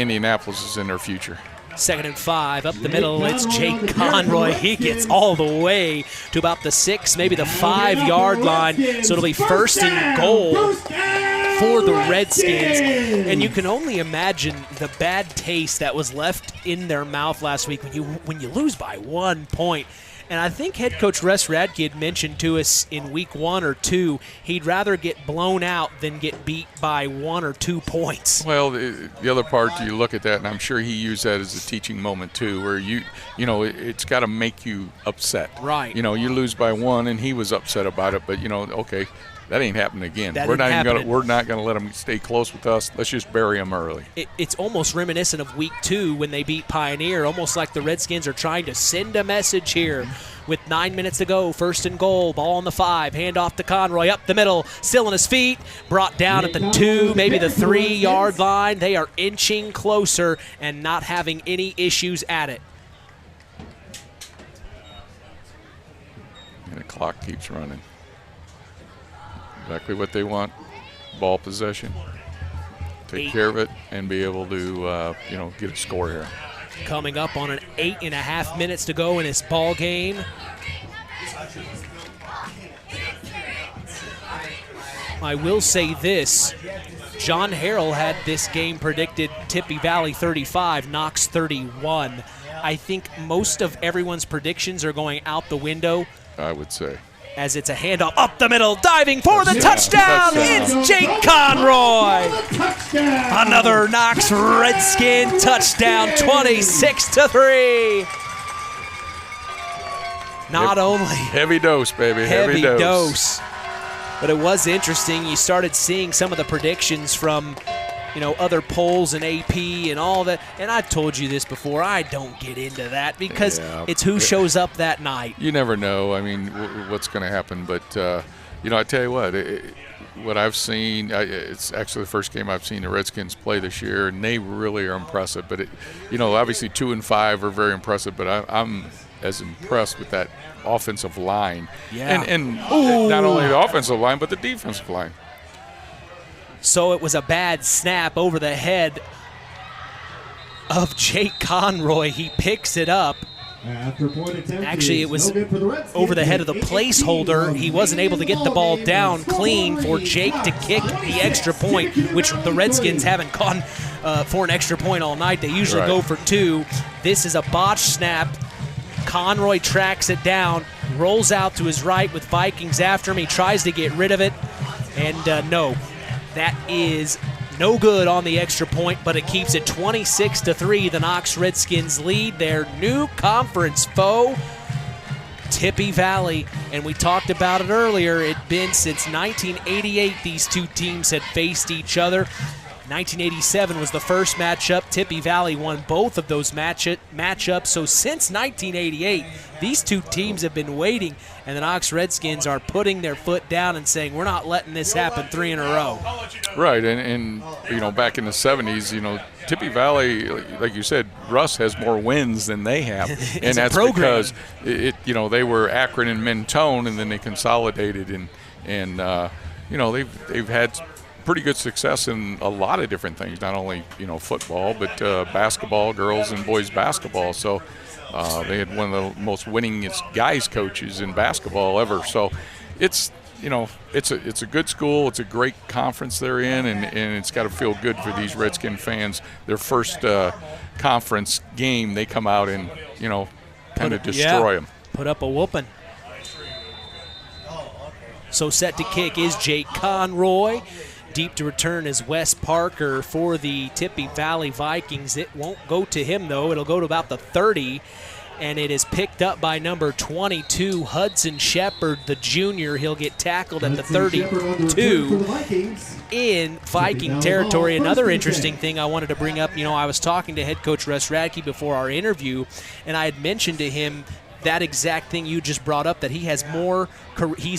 Indianapolis is in their future. 2nd and 5, up the middle, it's Jake Conroy. He gets all the way to about the 6, maybe the 5-yard line, so it'll be 1st and goal for the Redskins. And you can only imagine the bad taste that was left in their mouth last week when you lose by 1 point. And I think head coach Russ Radke had mentioned to us in week 1 or 2, he'd rather get blown out than get beat by 1 or 2 points. Well, the other part, you look at that, and I'm sure he used that as a teaching moment too, where it's got to make you upset. Right. You lose by 1, and he was upset about it, but okay. That ain't happening again. We're not going to let them stay close with us. Let's just bury them early. It's almost reminiscent of week 2 when they beat Pioneer, almost like the Redskins are trying to send a message here. With 9 minutes to go, 1st and goal, ball on the 5, hand off to Conroy, up the middle, still on his feet, brought down at the 2, maybe the 3-yard line. They are inching closer and not having any issues at it. And the clock keeps running. Exactly what they want, ball possession, take care of it, and be able to, get a score here. Coming up on an 8.5 minutes to go in this ball game. I will say this, John Harrell had this game predicted Tippy Valley 35, Knox 31. I think most of everyone's predictions are going out the window. I would say. As it's a handoff up the middle, diving for the touchdown. It's Jake Conroy. Another Knox Redskin touchdown, 26-3. Not only heavy dose, baby, heavy dose. But it was interesting. You started seeing some of the predictions from other polls and AP and all that. And I've told you this before. I don't get into that because it's who shows up that night. You never know. I mean, what's going to happen. But, I tell you what I've seen, it's actually the first game I've seen the Redskins play this year, and they really are impressive. But, obviously 2 and 5 are very impressive, but I'm as impressed with that offensive line. Yeah. And not only the offensive line, but the defensive line. So it was a bad snap over the head of Jake Conroy. He picks it up. Actually, it was over the head of the placeholder. He wasn't able to get the ball down clean for Jake to kick the extra point, which the Redskins haven't gone for an extra point all night. They usually go for 2. This is a botched snap. Conroy tracks it down, rolls out to his right with Vikings after him. He tries to get rid of it, and no. That is no good on the extra point, but it keeps it 26-3. The Knox Redskins lead their new conference foe, Tippy Valley. And we talked about it earlier. It'd been since 1988 these two teams had faced each other. 1987 was the first matchup. Tippy Valley won both of those matchups. So since 1988, these two teams have been waiting, and the Knox Redskins are putting their foot down and saying, we're not letting this happen 3 in a row. Right, and back in the 70s, Tippy Valley, like you said, Russ has more wins than they have. And that's because they were Akron and Mentone, and then they consolidated, and they've had pretty good success in a lot of different things, not only football, but basketball, girls and boys basketball. So they had one of the most winningest guys coaches in basketball ever. So it's it's a good school. It's a great conference they're in, and it's got to feel good for these Redskin fans. Their first conference game, they come out and, kind of destroy them. Put up a whooping. So set to kick is Jake Conroy. Deep to return is Wes Parker for the Tippy Valley Vikings. It won't go to him, though. It'll go to about the 30, and it is picked up by number 22, Hudson Shepard, the junior. He'll get tackled at the 32 in Viking territory. Another interesting thing I wanted to bring up, I was talking to head coach Russ Radke before our interview, and I had mentioned to him that exact thing you just brought up, that he's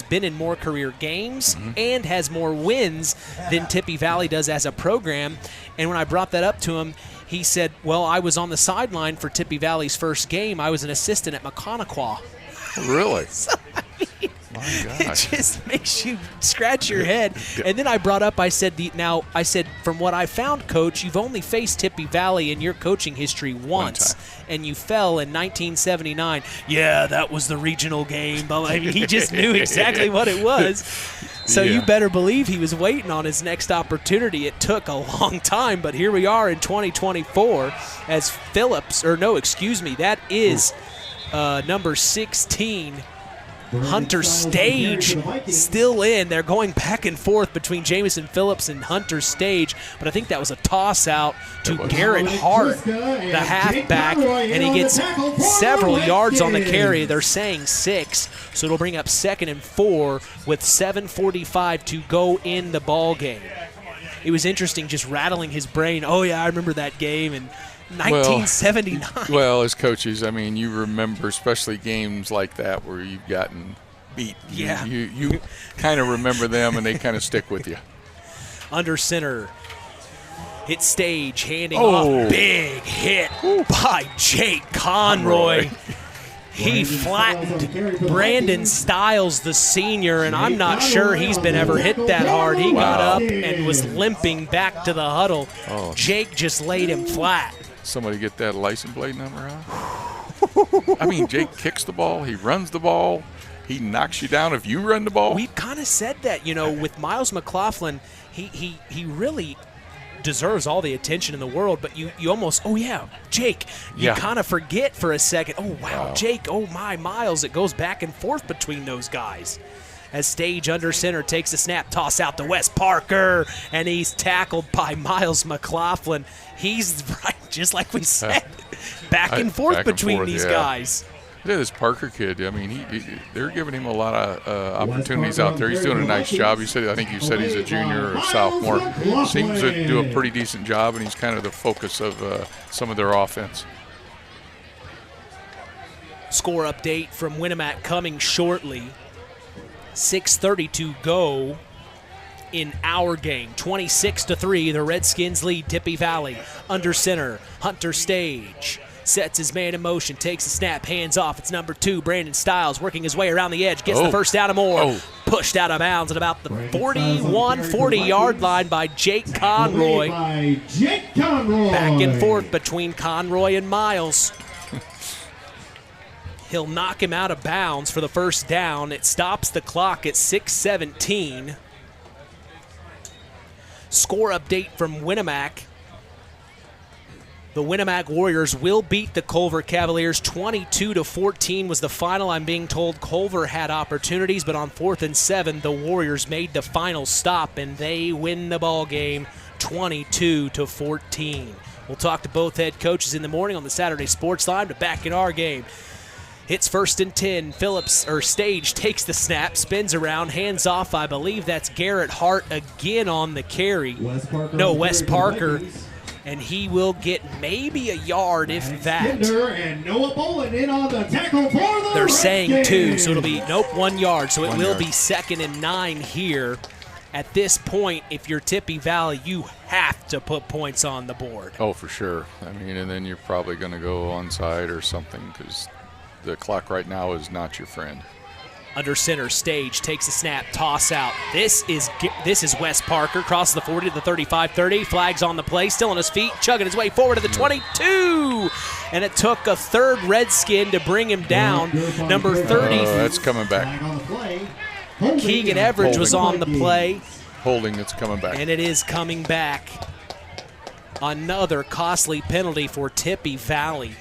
been in more career games and has more wins than Tippy Valley does as a program. And when I brought that up to him, he said, well, I was on the sideline for Tippy Valley's first game. I was an assistant at McConaughey. Really? So, My gosh. It just makes you scratch your head. And then I brought up, I said, from what I found, Coach, you've only faced Tippy Valley in your coaching history once, and you fell in 1979. Yeah, that was the regional game. But I mean, he just knew exactly what it was. So you better believe he was waiting on his next opportunity. It took a long time, but here we are in 2024 as that is number 16, Hunter Stage, still in. They're going back and forth between Jamison Phillips and Hunter Stage, but I think that was a toss-out to Garrett Hart, the halfback, and he gets several yards on the carry. They're saying 6, so it'll bring up 2nd and 4 with 7:45 to go in the ball game. It was interesting just rattling his brain. Oh, yeah, I remember that game, and 1979. Well, as coaches, I mean, you remember especially games like that where you've gotten beat. Yeah. You kind of remember them, and they kind of stick with you. Under center. Hit Stage, handing off. Big hit by Jake Conroy. He flattened Brandon Stiles, the senior, and I'm not sure he's been ever hit that hard. He got up and was limping back to the huddle. Jake just laid him flat. Somebody get that license plate number on? I mean, Jake kicks the ball. He runs the ball. He knocks you down if you run the ball. We've kind of said that, with Miles McLaughlin, he really deserves all the attention in the world, but you almost, Jake, you kind of forget for a second, wow, Jake, Miles. It goes back and forth between those guys. As Stage under center takes a snap, toss out to Wes Parker, and he's tackled by Miles McLaughlin. He's right, just like we said, back and forth between these guys. Yeah, this Parker kid, I mean, they're giving him a lot of opportunities out there. He's doing a nice job. I think you said he's a junior or sophomore. Seems to do a pretty decent job, and he's kind of the focus of some of their offense. Score update from Winamac coming shortly. 6:30 to go in our game. 26-3, the Redskins lead Tippy Valley. Under center, Hunter Stage sets his man in motion, takes a snap, hands off. It's number 2, Brandon Stiles, working his way around the edge, gets the first down and more. Pushed out of bounds at about the 40-yard line by Jake Conroy. Back and forth between Conroy and Miles. He'll knock him out of bounds for the first down. It stops the clock at 6:17. Score update from Winamac. The Winamac Warriors will beat the Culver Cavaliers. 22-14 was the final. I'm being told Culver had opportunities, but on 4th and 7, the Warriors made the final stop, and they win the ball game 22-14. We'll talk to both head coaches in the morning on the Saturday Sports Line to back in our game. Hits 1st and 10. Stage takes the snap, spins around, hands off. I believe that's Garrett Hart again on the carry. Wes Parker. And he will get maybe a yard, if that. And Noah Bolin in on the tackle for the They're saying Redskins. 2, so it'll be 1 yard. So it will be 2nd and 9 here. At this point, if you're Tippy Valley, you have to put points on the board. Oh, for sure. I mean, and then you're probably going to go onside or something because the clock right now is not your friend. Under center, Stage takes a snap, toss out. This is Wes Parker, crosses the 40 to the 35-30, flags on the play, still on his feet, chugging his way forward to the 22. And it took a third Redskin to bring him down. Number 30. That's coming back. Keegan Everidge was on the play. Holding that's coming back. And it is coming back. Another costly penalty for Tippy Valley.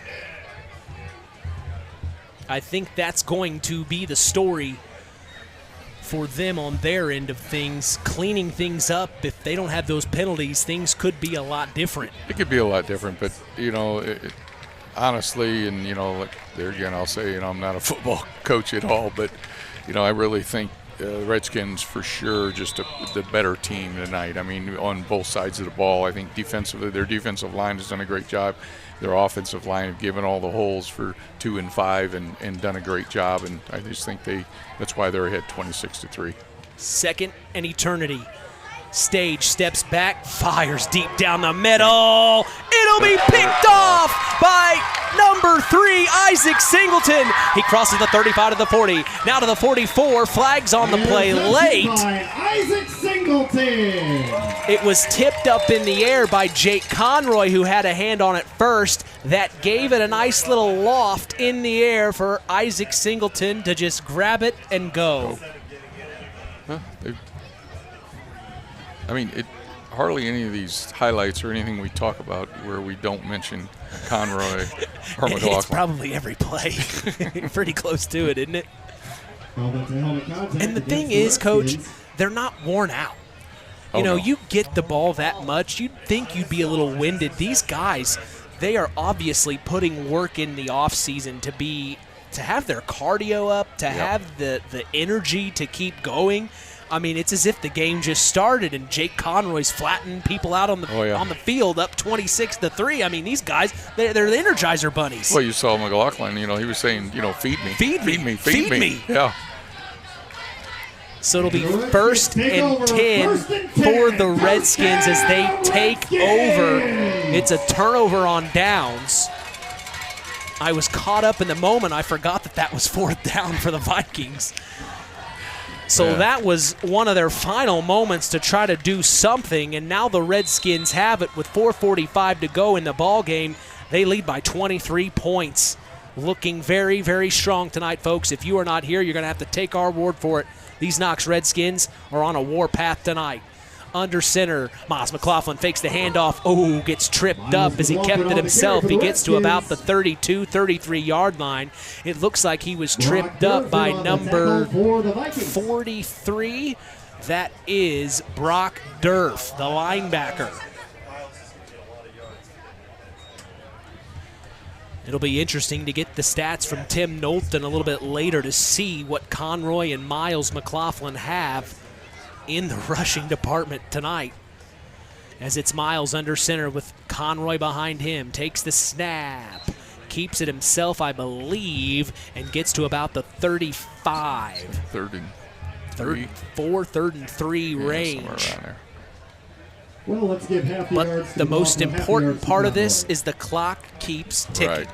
I think that's going to be the story for them on their end of things, cleaning things up. If they don't have those penalties, things could be a lot different. It could be a lot different, but, honestly, and, like there again, I'll say, I'm not a football coach at all, but, I really think Redskins for sure just the better team tonight. I mean, on both sides of the ball. I think defensively, their defensive line has done a great job. Their offensive line have given all the holes for 2 and 5 and done a great job, and I just think that's why they're ahead 26-3. Second and eternity. Stage steps back, fires deep down the middle. It'll be picked off by number 3, Isaac Singleton. He crosses the 35 to the 40, now to the 44. Flags on the play late. Isaac Singleton. It was tipped up in the air by Jake Conroy, who had a hand on it first. That gave it a nice little loft in the air for Isaac Singleton to just grab it and go. Hardly any of these highlights or anything we talk about where we don't mention Conroy or McLaughlin. It's probably every play. Pretty close to it, isn't it? And the thing is, Coach, they're not worn out. You get the ball that much, you'd think you'd be a little winded. These guys, they are obviously putting work in the offseason to have their cardio up, to have the energy to keep going. I mean, it's as if the game just started and Jake Conroy's flattening people out on the field up 26-3. I mean, these guys, they're the Energizer bunnies. Well, you saw McLaughlin, he was saying, feed me. Feed me. Yeah. So it'll be 1st and 10 for the Redskins as they take over. It's a turnover on downs. I was caught up in the moment. I forgot that was 4th down for the Vikings. So that was one of their final moments to try to do something, and now the Redskins have it with 4:45 to go in the ball game. They lead by 23 points. Looking very, very strong tonight, folks. If you are not here, you're going to have to take our word for it. These Knox Redskins are on a war path tonight. Under center, Miles McLaughlin fakes the handoff. Oh, gets tripped up as he kept it himself. He gets to about the 32, 33-yard line. It looks like he was tripped up by number 43. That is Brock Durf, the linebacker. It'll be interesting to get the stats from Tim Knowlton a little bit later to see what Conroy and Miles McLaughlin have in the rushing department tonight, as it's Miles under center with Conroy behind him. Takes the snap, keeps it himself, I believe, and gets to about the 35. Third and 3 range. Somewhere around there. Well, let's give half but the most important part of this is the clock keeps ticking. Right.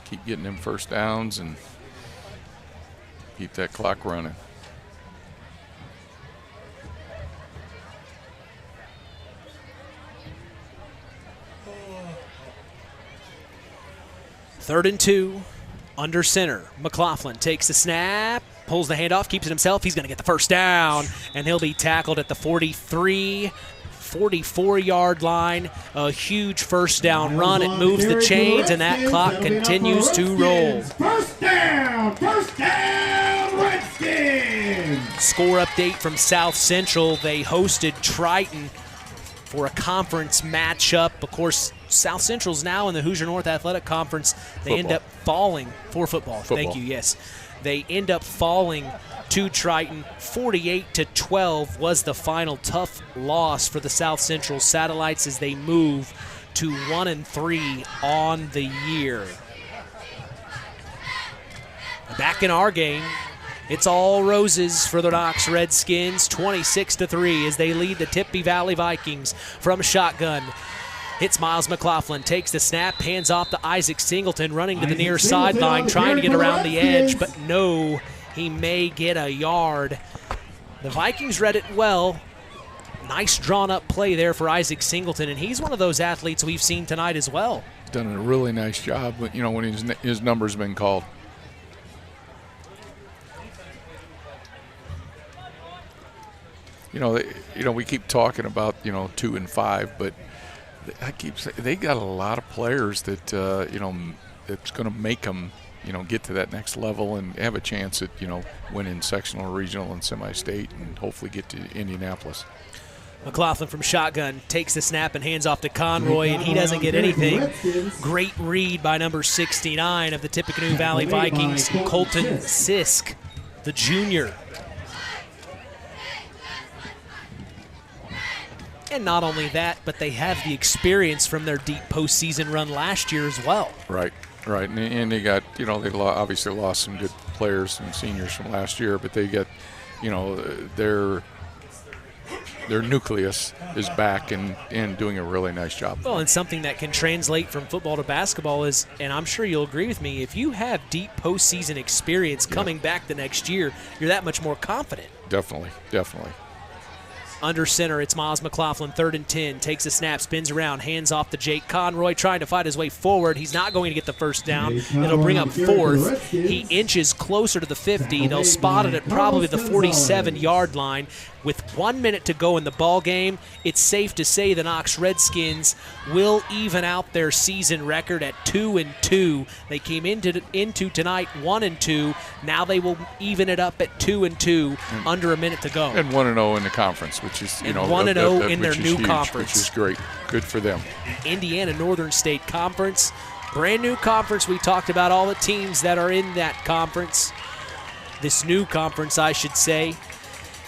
Keep getting them first downs and keep that clock running. Third and 2, under center. McLaughlin takes the snap, pulls the handoff, keeps it himself. He's going to get the first down, and he'll be tackled at the 43, 44-yard line. A huge first down run. It moves the chains, and that clock continues to roll. First down, Redskins. Score update from South Central. They hosted Triton for a conference matchup. Of course, South Central's now in the Hoosier North Athletic Conference. They end up falling for football. Thank you, yes. They end up falling to Triton. 48-12 was the final. Tough loss for the South Central Satellites as they move to 1-3 on the year. Back in our game, it's all roses for the Knox Redskins, 26-3 as they lead the Tippecanoe Valley Vikings from shotgun. Hits Miles McLaughlin, takes the snap, hands off to Isaac Singleton, running to the near sideline, trying to get around the edge, but no, he may get a yard. The Vikings read it well. Nice drawn-up play there for Isaac Singleton, and he's one of those athletes we've seen tonight as well. Done a really nice job, when his number's been called. we keep talking about 2 and 5, but I keep saying they got a lot of players that it's going to make them get to that next level and have a chance at winning sectional, regional, and semi-state, and hopefully get to Indianapolis. McLaughlin from shotgun takes the snap and hands off to Conroy, and he doesn't get anything. Great read by number 69 of the Tippecanoe Valley Vikings, Colton Sisk, the junior. And not only that, but they have the experience from their deep postseason run last year as well. Right. And they got, they obviously lost some good players and seniors from last year, but they get, their nucleus is back and doing a really nice job. Well, and something that can translate from football to basketball is, and I'm sure you'll agree with me, if you have deep postseason experience coming back the next year, you're that much more confident. Definitely. Under center, it's Miles McLaughlin, 3rd and 10. Takes a snap, spins around, hands off to Jake Conroy, trying to fight his way forward. He's not going to get the first down. It'll bring up 4th. He inches closer to the 50. They'll spot it at probably the 47-yard line. With 1 minute to go in the ball game, it's safe to say the Knox Redskins will even out their season record at 2-2. They came into tonight 1-2. Now they will even it up at 2-2 under a minute to go. And 1-0 in the conference, which is 1-0 in their new huge, conference, which is great. Good for them. Indiana Northern State Conference, brand new conference. We talked about all the teams that are in that conference. This new conference, I should say.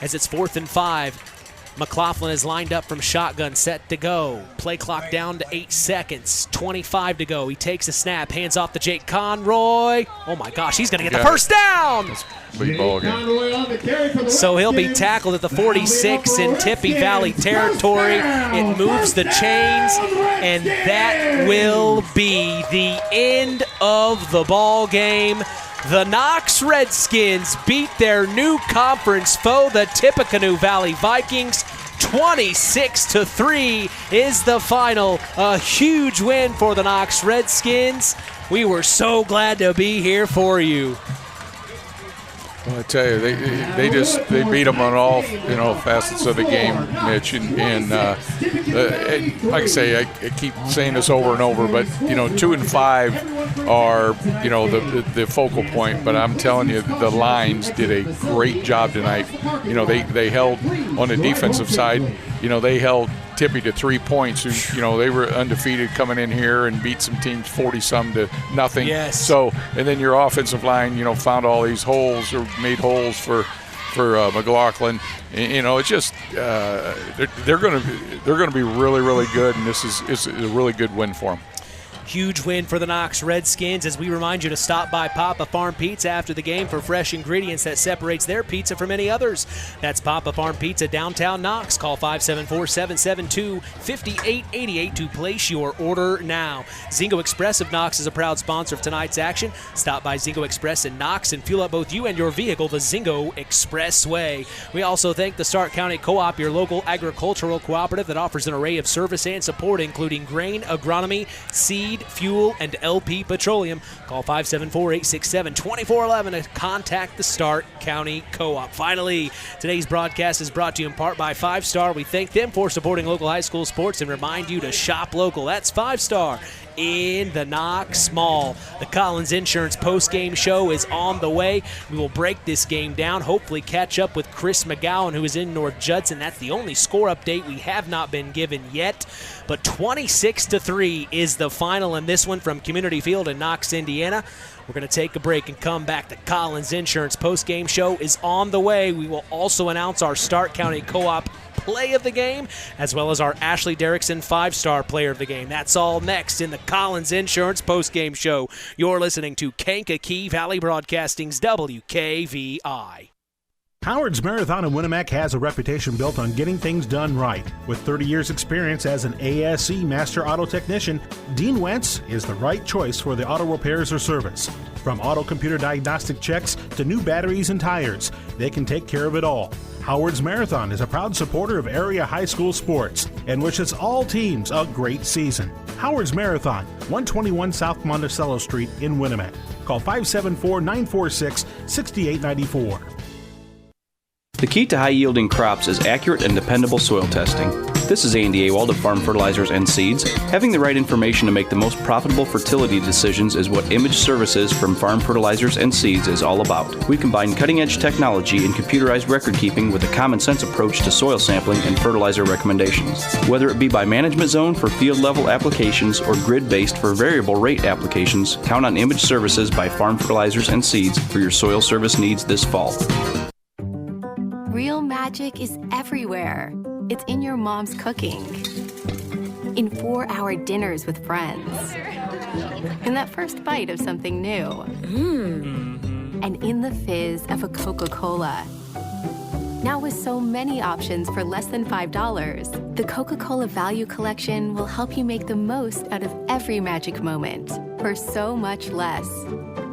As it's 4th and 5, McLaughlin is lined up from shotgun, set to go. Play clock down to 8 seconds, 25 to go. He takes a snap, hands off to Jake Conroy. Oh my gosh, he's going to get the first down. Big ball game. So he'll be tackled at the 46 in Tippy Valley territory. It moves the chains, and that will be the end of the ball game. The Knox Redskins beat their new conference foe, the Tippecanoe Valley Vikings. 26-3 is the final. A huge win for the Knox Redskins. We were so glad to be here for you. Well, I tell you, they beat them on all facets of the game, Mitch, and like I say, I keep saying this over and over, but 2 and 5 are the focal point. But I'm telling you, the Lions did a great job tonight. They held on the defensive side. They held Tippy to 3 points. They were undefeated coming in here and beat some teams 40-some to nothing. Yes. So, and then your offensive line, found all these holes or made holes for McLaughlin. It's just they're going to be really, really good, and it's a really good win for them. Huge win for the Knox Redskins, as we remind you to stop by Papa Farm Pizza after the game for fresh ingredients that separates their pizza from any others. That's Papa Farm Pizza, downtown Knox. Call 574-772-5888 to place your order now. Zingo Express of Knox is a proud sponsor of tonight's action. Stop by Zingo Express in Knox and fuel up both you and your vehicle the Zingo Expressway. We also thank the Stark County Co-op, your local agricultural cooperative that offers an array of service and support, including grain, agronomy, seed, fuel, and LP Petroleum. Call 574-867-2411 to contact the Stark County Co-op. Finally, today's broadcast is brought to you in part by 5 Star. We thank them for supporting local high school sports and remind you to shop local. That's 5 Star in the Knox Mall. The Collins Insurance post-game show is on the way. We will break this game down, hopefully catch up with Chris McGowan, who is in North Judson. That's the only score update we have not been given yet. But 26-3 is the final in this one from Community Field in Knox, Indiana. We're going to take a break and come back. The Collins Insurance post-game show is on the way. We will also announce our Stark County Co-op play of the game, as well as our Ashley Derrickson 5-star player of the game. That's all next in the Collins Insurance post-game show. You're listening to Kankakee Valley Broadcasting's WKVI. Howard's Marathon in Winamac has a reputation built on getting things done right. With 30 years experience as an ASE Master Auto Technician, Dean Wentz is the right choice for the auto repairs or service. From auto computer diagnostic checks to new batteries and tires, they can take care of it all. Howard's Marathon is a proud supporter of area high school sports and wishes all teams a great season. Howard's Marathon, 121 South Monticello Street in Winamac. Call 574-946-6894. The key to high-yielding crops is accurate and dependable soil testing. This is Andy Awald of Farm Fertilizers and Seeds. Having the right information to make the most profitable fertility decisions is what Image Services from Farm Fertilizers and Seeds is all about. We combine cutting-edge technology and computerized record-keeping with a common-sense approach to soil sampling and fertilizer recommendations. Whether it be by management zone for field-level applications or grid-based for variable rate applications, count on Image Services by Farm Fertilizers and Seeds for your soil service needs this fall. Real magic is everywhere. It's in your mom's cooking, in 4-hour dinners with friends, in that first bite of something new, and in the fizz of a Coca-Cola. Now with so many options for less than $5, the Coca-Cola Value Collection will help you make the most out of every magic moment for so much less.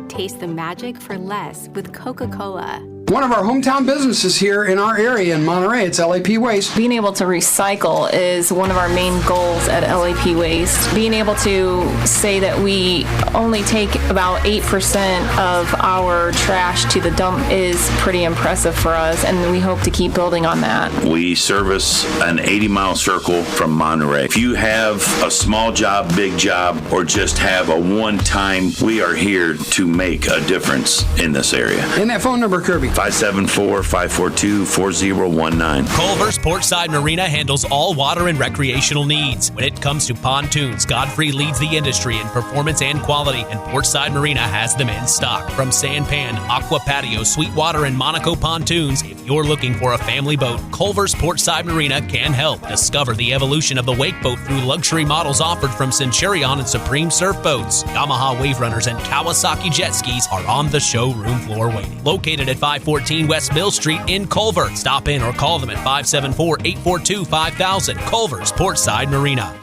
Taste the magic for less with Coca-Cola. One of our hometown businesses here in our area in Monterey, it's LAP Waste. Being able to recycle is one of our main goals at LAP Waste. Being able to say that we only take about 8% of our trash to the dump is pretty impressive for us, and we hope to keep building on that. We service an 80-mile circle from Monterey. If you have a small job, big job, or just have a one-time, we are here to make a difference in this area. And that phone number, Kirby? 574-542-4019. Culver's Portside Marina handles all water and recreational needs. When it comes to pontoons, Godfrey leads the industry in performance and quality, and Portside Marina has them in stock. From Sanpan, Aqua Patio, Sweetwater, and Monaco pontoons, if you're looking for a family boat, Culver's Portside Marina can help. Discover the evolution of the wake boat through luxury models offered from Centurion and Supreme Surf Boats. Yamaha Wave Runners and Kawasaki jet skis are on the showroom floor waiting. Located at 514 West Mill Street in Culver. Stop in or call them at 574-842-5000. Culver's Portside Marina.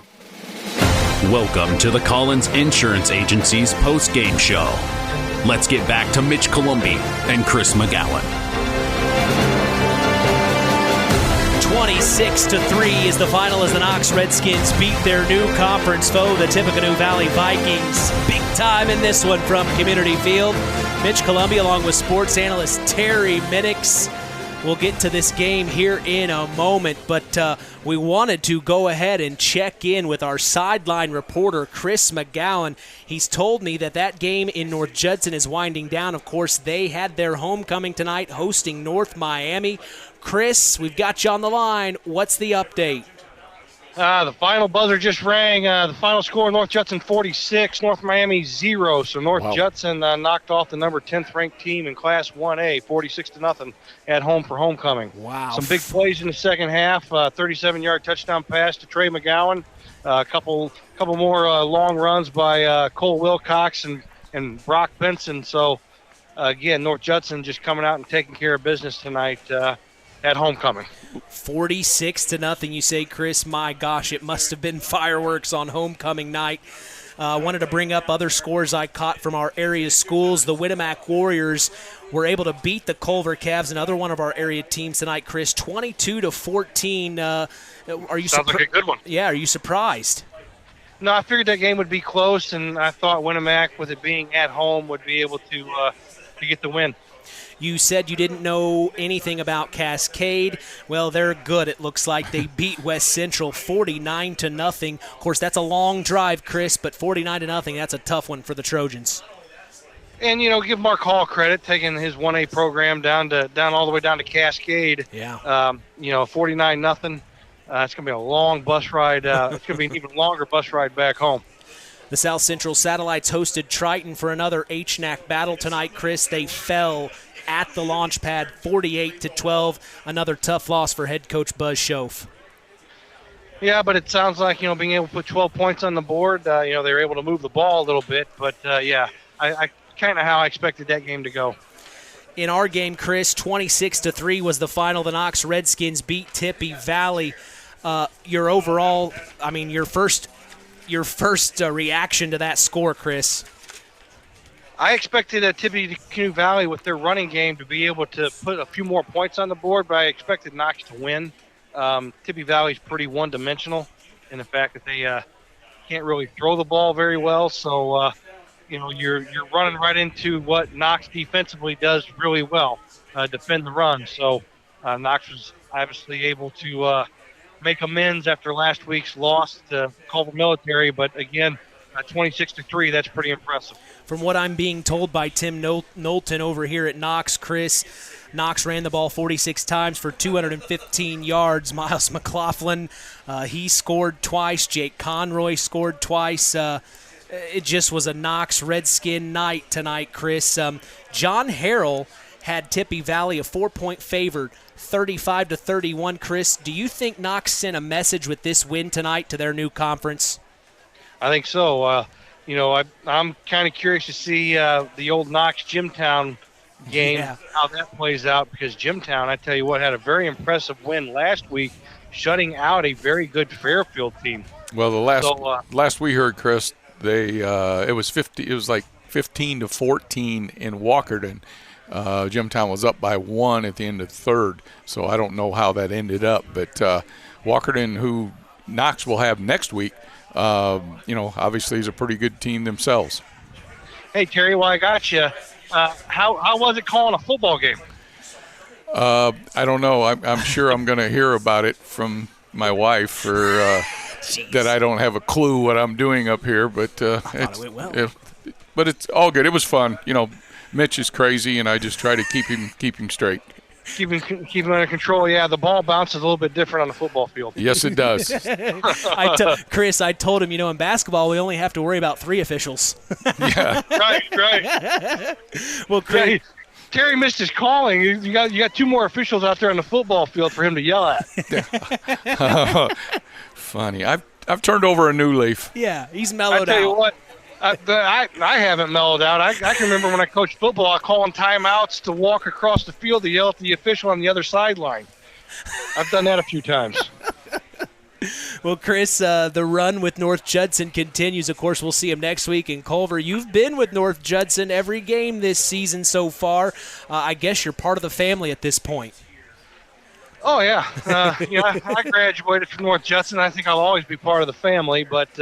Welcome to the Collins Insurance Agency's post-game show. Let's get back to Mitch Columbi and Chris McGowan. 26-3 is the final as the Knox Redskins beat their new conference foe, the Tippecanoe Valley Vikings. Big time in this one from Community Field. Mitch Columbi along with sports analyst Terry Minnix. We'll get to this game here in a moment, but we wanted to go ahead and check in with our sideline reporter, Chris McGowan. He's told me that game in North Judson is winding down. Of course, they had their homecoming tonight hosting North Miami. Chris, we've got you on the line. What's the update? The final buzzer just rang. The final score, North Judson 46, North Miami 0. So North Judson knocked off the number 10th ranked team in Class 1A, 46-0 at home for homecoming. Wow. Some big plays in the second half. 37-yard touchdown pass to Trey McGowan. A couple more long runs by Cole Wilcox and Brock Benson. So, again, North Judson just coming out and taking care of business tonight at homecoming. 46-0, you say, Chris. My gosh, it must have been fireworks on homecoming night. Wanted to bring up other scores I caught from our area schools. The Winamac Warriors were able to beat the Culver Cavs, another one of our area teams tonight, Chris, 22-14. Are you Sounds like a good one. Yeah, are you surprised? No, I figured that game would be close, and I thought Winamac, with it being at home, would be able to get the win. You said you didn't know anything about Cascade. Well, they're good. It looks like they beat West Central 49-0. Of course, that's a long drive, Chris, but 49-0, that's a tough one for the Trojans. And, give Mark Hall credit, taking his 1A program down all the way down to Cascade. Yeah. 49-0. It's going to be a long bus ride. It's going to be an even longer bus ride back home. The South Central Satellites hosted Triton for another HNAC battle tonight, Chris. They fell at the launch pad 48-12. Another tough loss for head coach Buzz Schoaf. Yeah, but it sounds like, being able to put 12 points on the board, they were able to move the ball a little bit. But, I kind of how I expected that game to go. In our game, Chris, 26-3 was the final. The Knox Redskins beat Tippy Valley. Your overall, your first reaction to that score, Chris? I expected Tippecanoe Valley with their running game to be able to put a few more points on the board, but I expected Knox to win. Tippy Valley's pretty one-dimensional in the fact that they can't really throw the ball very well. So, you're running right into what Knox defensively does really well, defend the run. So, Knox was obviously able to make amends after last week's loss to Culver Military, but again, 26-3, that's pretty impressive. From what I'm being told by Tim Knowlton over here at Knox, Chris, Knox ran the ball 46 times for 215 yards. Miles McLaughlin, he scored twice. Jake Conroy scored twice. It just was a Knox Redskin night tonight, Chris. John Harrell had Tippy Valley a 4-point favorite, 35-31. Chris, do you think Knox sent a message with this win tonight to their new conference? I think so. I'm kind of curious to see the old Knox Jimtown game, how that plays out, because Jimtown, I tell you what, had a very impressive win last week, shutting out a very good Fairfield team. Well, the last we heard, Chris, it was like 15-14 in Walkerton. Jimtown was up by 1 at the end of the third, so I don't know how that ended up. But Walkerton, who Knox will have next week, obviously is a pretty good team themselves. Hey, Terry, while I got you, how was it calling a football game? I don't know. I'm sure I'm going to hear about it from my wife, or that I don't have a clue what I'm doing up here. But but it's all good. It was fun. Mitch is crazy, and I just try to keep him straight. Keep him under control. Yeah, the ball bounces a little bit different on the football field. Yes, it does. Chris, I told him, in basketball we only have to worry about 3 officials. Yeah. Right. Well, Chris, Terry missed his calling. You got 2 more officials out there on the football field for him to yell at. Funny. I've turned over a new leaf. Yeah, he's mellowed out. I tell you what. I haven't mellowed out. I can remember when I coached football, calling timeouts to walk across the field to yell at the official on the other sideline. I've done that a few times. Well, Chris, the run with North Judson continues. Of course, we'll see him next week in Culver. You've been with North Judson every game this season so far. I guess you're part of the family at this point. Oh, yeah. I graduated from North Judson. I think I'll always be part of the family. But,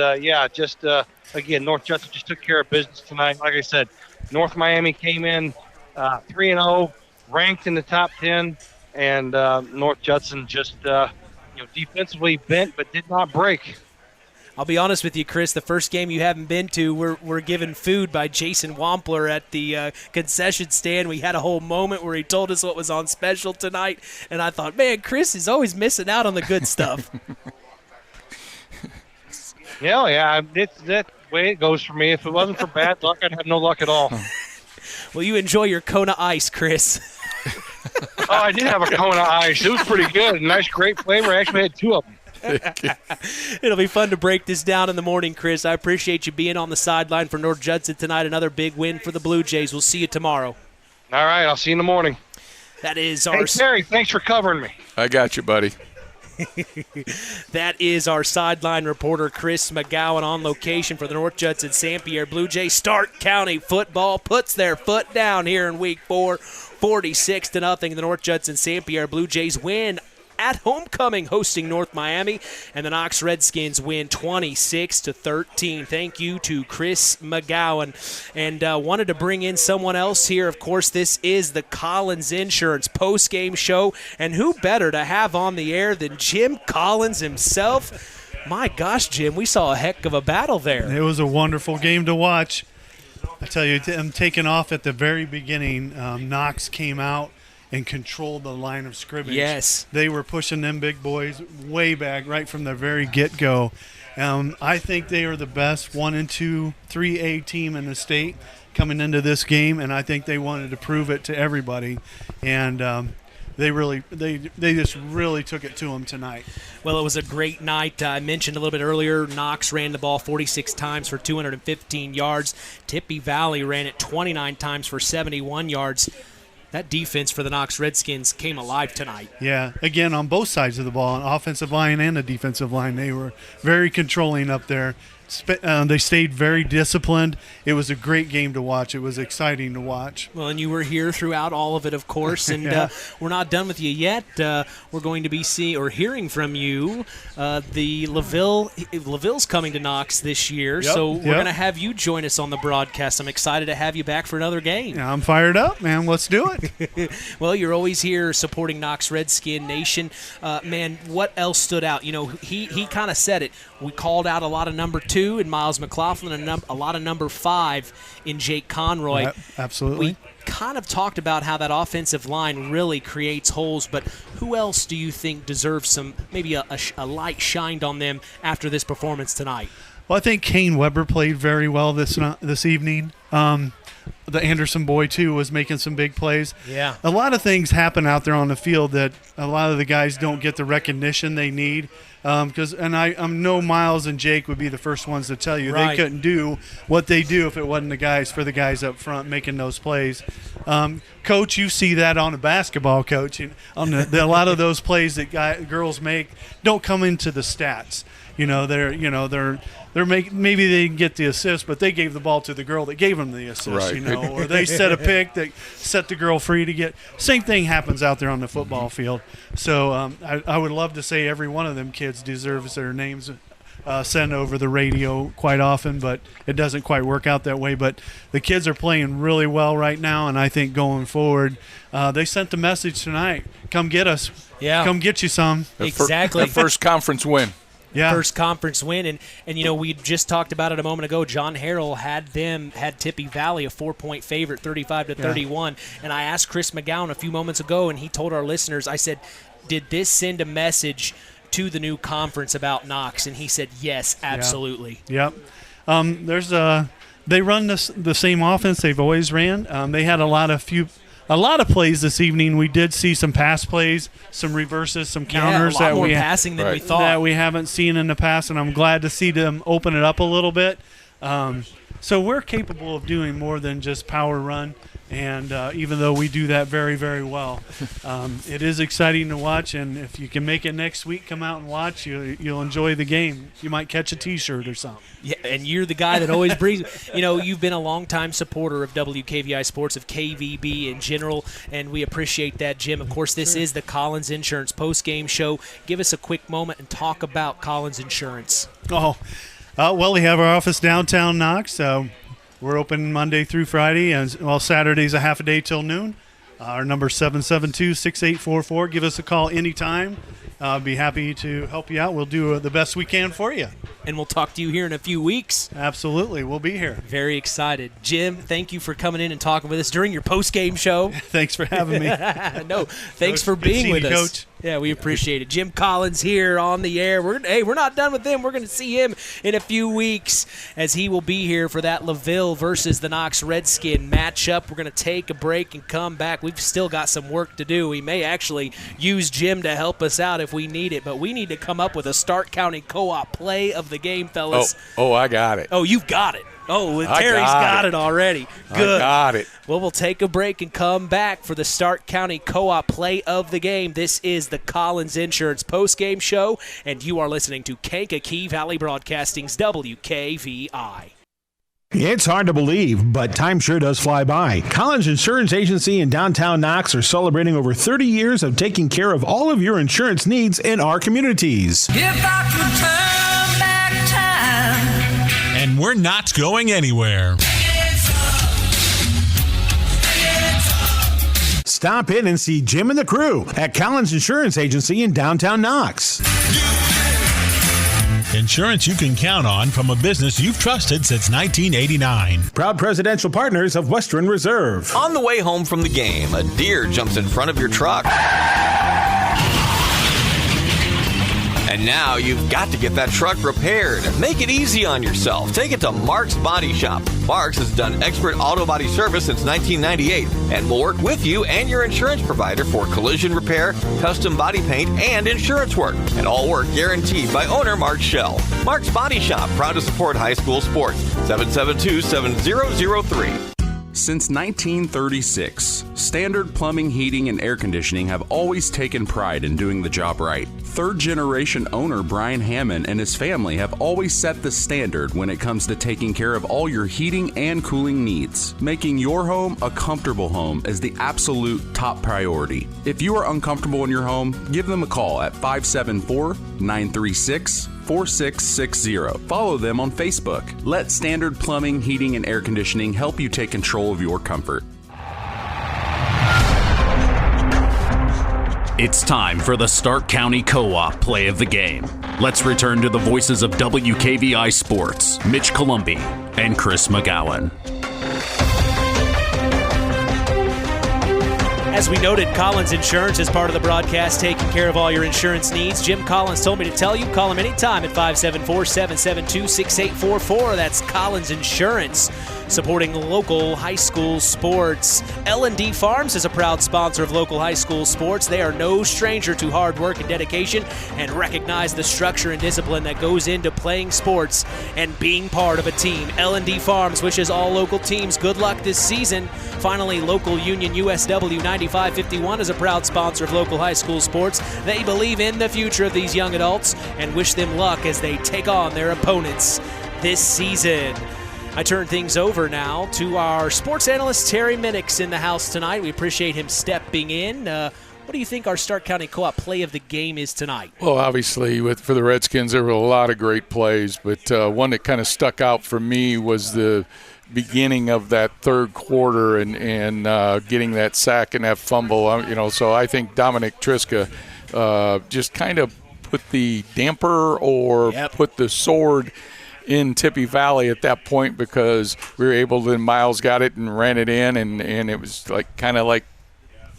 again, North Judson just took care of business tonight. Like I said, North Miami came in 3-0, ranked in the top 10, and North Judson just defensively bent but did not break. I'll be honest with you, Chris, the first game you haven't been to, we're given food by Jason Wampler at the concession stand. We had a whole moment where he told us what was on special tonight, and I thought, man, Chris is always missing out on the good stuff. Yeah, it's that way it goes for me. If it wasn't for bad luck, I'd have no luck at all. Well, you enjoy your Kona Ice, Chris. Oh, I did have a Kona Ice. It was pretty good. Nice, great flavor. I actually had 2 of them. It'll be fun to break this down in the morning, Chris. I appreciate you being on the sideline for North Judson tonight. Another big win for the Blue Jays. We'll see you tomorrow. All right, I'll see you in the morning. That is Hey, Terry, thanks for covering me. I got you, buddy. That is our sideline reporter, Chris McGowan, on location for the North Judson St. Pierre Blue Jays. Stark County football puts their foot down here in Week 4, 46-0. The North Judson St. Pierre Blue Jays win at homecoming, hosting North Miami, and the Knox Redskins win 26-13. Thank you to Chris McGowan. And wanted to bring in someone else here. Of course, this is the Collins Insurance post-game show, and who better to have on the air than Jim Collins himself? My gosh, Jim, we saw a heck of a battle there. It was a wonderful game to watch. I tell you, I'm taking off at the very beginning. Knox came out and controlled the line of scrimmage. Yes. They were pushing them big boys way back right from the very get-go. I think they are the best 1 and 2, 3A team in the state coming into this game, and I think they wanted to prove it to everybody. And they just really took it to them tonight. Well, it was a great night. I mentioned a little bit earlier, Knox ran the ball 46 times for 215 yards. Tippy Valley ran it 29 times for 71 yards. That defense for the Knox Redskins came alive tonight. Yeah, again, on both sides of the ball, on offensive line and the defensive line, they were very controlling up there. They stayed very disciplined. It was a great game to watch. It was exciting to watch. Well, and you were here throughout all of it, of course, and we're not done with you yet. We're going to be hearing from you. LaVille's coming to Knox this year, so we're going to have you join us on the broadcast. I'm excited to have you back for another game. Yeah, I'm fired up, man. Let's do it. Well, you're always here supporting Knox Redskin Nation. Man, what else stood out? You know, he kind of said it. We called out a lot of number 2 in Miles McLaughlin and a lot of number 5 in Jake Conroy. Yep, absolutely. We kind of talked about how that offensive line really creates holes, but who else do you think deserves maybe a light shined on them after this performance tonight? Well, I think Kane Weber played very well this evening. The Anderson boy, too, was making some big plays. Yeah. A lot of things happen out there on the field that a lot of the guys don't get the recognition they need. I know Miles and Jake would be the first ones to tell you they couldn't do what they do if it wasn't the guys up front making those plays. Coach, you see that on a basketball coach. A lot of those plays that girls make don't come into the stats. Maybe they didn't get the assist, but they gave the ball to the girl that gave them the assist, or they set a pick that set the girl free to get. Same thing happens out there on the football field. So I would love to say every one of them kids deserves their names sent over the radio quite often, but it doesn't quite work out that way. But the kids are playing really well right now, and I think going forward, they sent the message tonight, come get us. Yeah. Come get you some. Exactly. The first conference win. Yeah. First conference win, and we just talked about it a moment ago. John Harrell had Tippecanoe Valley a 4-point favorite, 35-31, and I asked Chris McGowan a few moments ago, and he told our listeners, I said, did this send a message to the new conference about Knox? And he said, yes, absolutely. Yep. They run the same offense they've always ran. They had a lot of plays this evening. We did see some pass plays, some reverses, some counters a lot more passing than we thought that we haven't seen in the past, and I'm glad to see them open it up a little bit. So we're capable of doing more than just power run, and even though we do that very, very well, it is exciting to watch. And if you can make it next week, come out and watch. You'll enjoy the game. You might catch a T-shirt or something. Yeah, and you're the guy that always brings. You've been a longtime supporter of WKVI Sports, of KVB in general, and we appreciate that, Jim. Of course, this is the Collins Insurance post-game show. Give us a quick moment and talk about Collins Insurance. Well, we have our office downtown Knox. We're open Monday through Friday, and Saturday's a half a day till noon. Our number is 772-6844. Give us a call anytime. I'll be happy to help you out. We'll do the best we can for you. And we'll talk to you here in a few weeks. Absolutely. We'll be here. Very excited. Jim, thank you for coming in and talking with us during your post-game show. Thanks for having me. No, thanks for being with us. Coach. Yeah, we appreciate it. Jim Collins here on the air. We're not done with him. We're going to see him in a few weeks as he will be here for that LaVille versus the Knox Redskin matchup. We're going to take a break and come back. We've still got some work to do. We may actually use Jim to help us out if we need it, but we need to come up with a Stark County Co-op play of the game, fellas. Oh, I got it. Oh, you've got it. Oh, Terry's got it already. Good. I got it. Well, we'll take a break and come back for the Stark County Co-op play of the game. This is the Collins Insurance postgame show, and you are listening to Kankakee Valley Broadcasting's WKVI. It's hard to believe, but time sure does fly by. Collins Insurance Agency in downtown Knox are celebrating over 30 years of taking care of all of your insurance needs in our communities. If I could turn back time. And we're not going anywhere. Stop in and see Jim and the crew at Collins Insurance Agency in downtown Knox. Insurance you can count on from a business you've trusted since 1989. Proud presidential partners of Western Reserve. On the way home from the game, a deer jumps in front of your truck. And now you've got to get that truck repaired. Make it easy on yourself. Take it to Mark's Body Shop. Mark's has done expert auto body service since 1998 and will work with you and your insurance provider for collision repair, custom body paint, and insurance work. And all work guaranteed by owner Mark Schell. Mark's Body Shop, proud to support high school sports. 772-7003. Since 1936, Standard Plumbing, Heating, and Air Conditioning have always taken pride in doing the job right. Third-generation owner Brian Hammond and his family have always set the standard when it comes to taking care of all your heating and cooling needs. Making your home a comfortable home is the absolute top priority. If you are uncomfortable in your home, give them a call at 574-936-4660. Follow them on Facebook. Let Standard Plumbing, Heating, and Air Conditioning help you take control of your comfort. It's time for the Stark County Co-op play of the game. Let's return to the voices of WKVI Sports, Mitch Columbi and Chris McGowan. As we noted, Collins Insurance is part of the broadcast, taking care of all your insurance needs. Jim Collins told me to tell you, call him anytime at 574-772-6844. That's Collins Insurance, supporting local high school sports. L&D Farms is a proud sponsor of local high school sports. They are no stranger to hard work and dedication and recognize the structure and discipline that goes into playing sports and being part of a team. L&D Farms wishes all local teams good luck this season. Finally, local Union USW 9551 is a proud sponsor of local high school sports. They believe in the future of these young adults and wish them luck as they take on their opponents this season. I turn things over now to our sports analyst, Terry Minix, in the house tonight. We appreciate him stepping in. What do you think our Stark County Co-op play of the game is tonight? Well, obviously, for the Redskins, there were a lot of great plays, but one that kind of stuck out for me was the beginning of that third quarter and getting that sack and that fumble. So I think Dominic Triska just kind of put the damper or put the sword in Tippecanoe Valley at that point, because we were able to, Miles got it and ran it in, and it was kind of like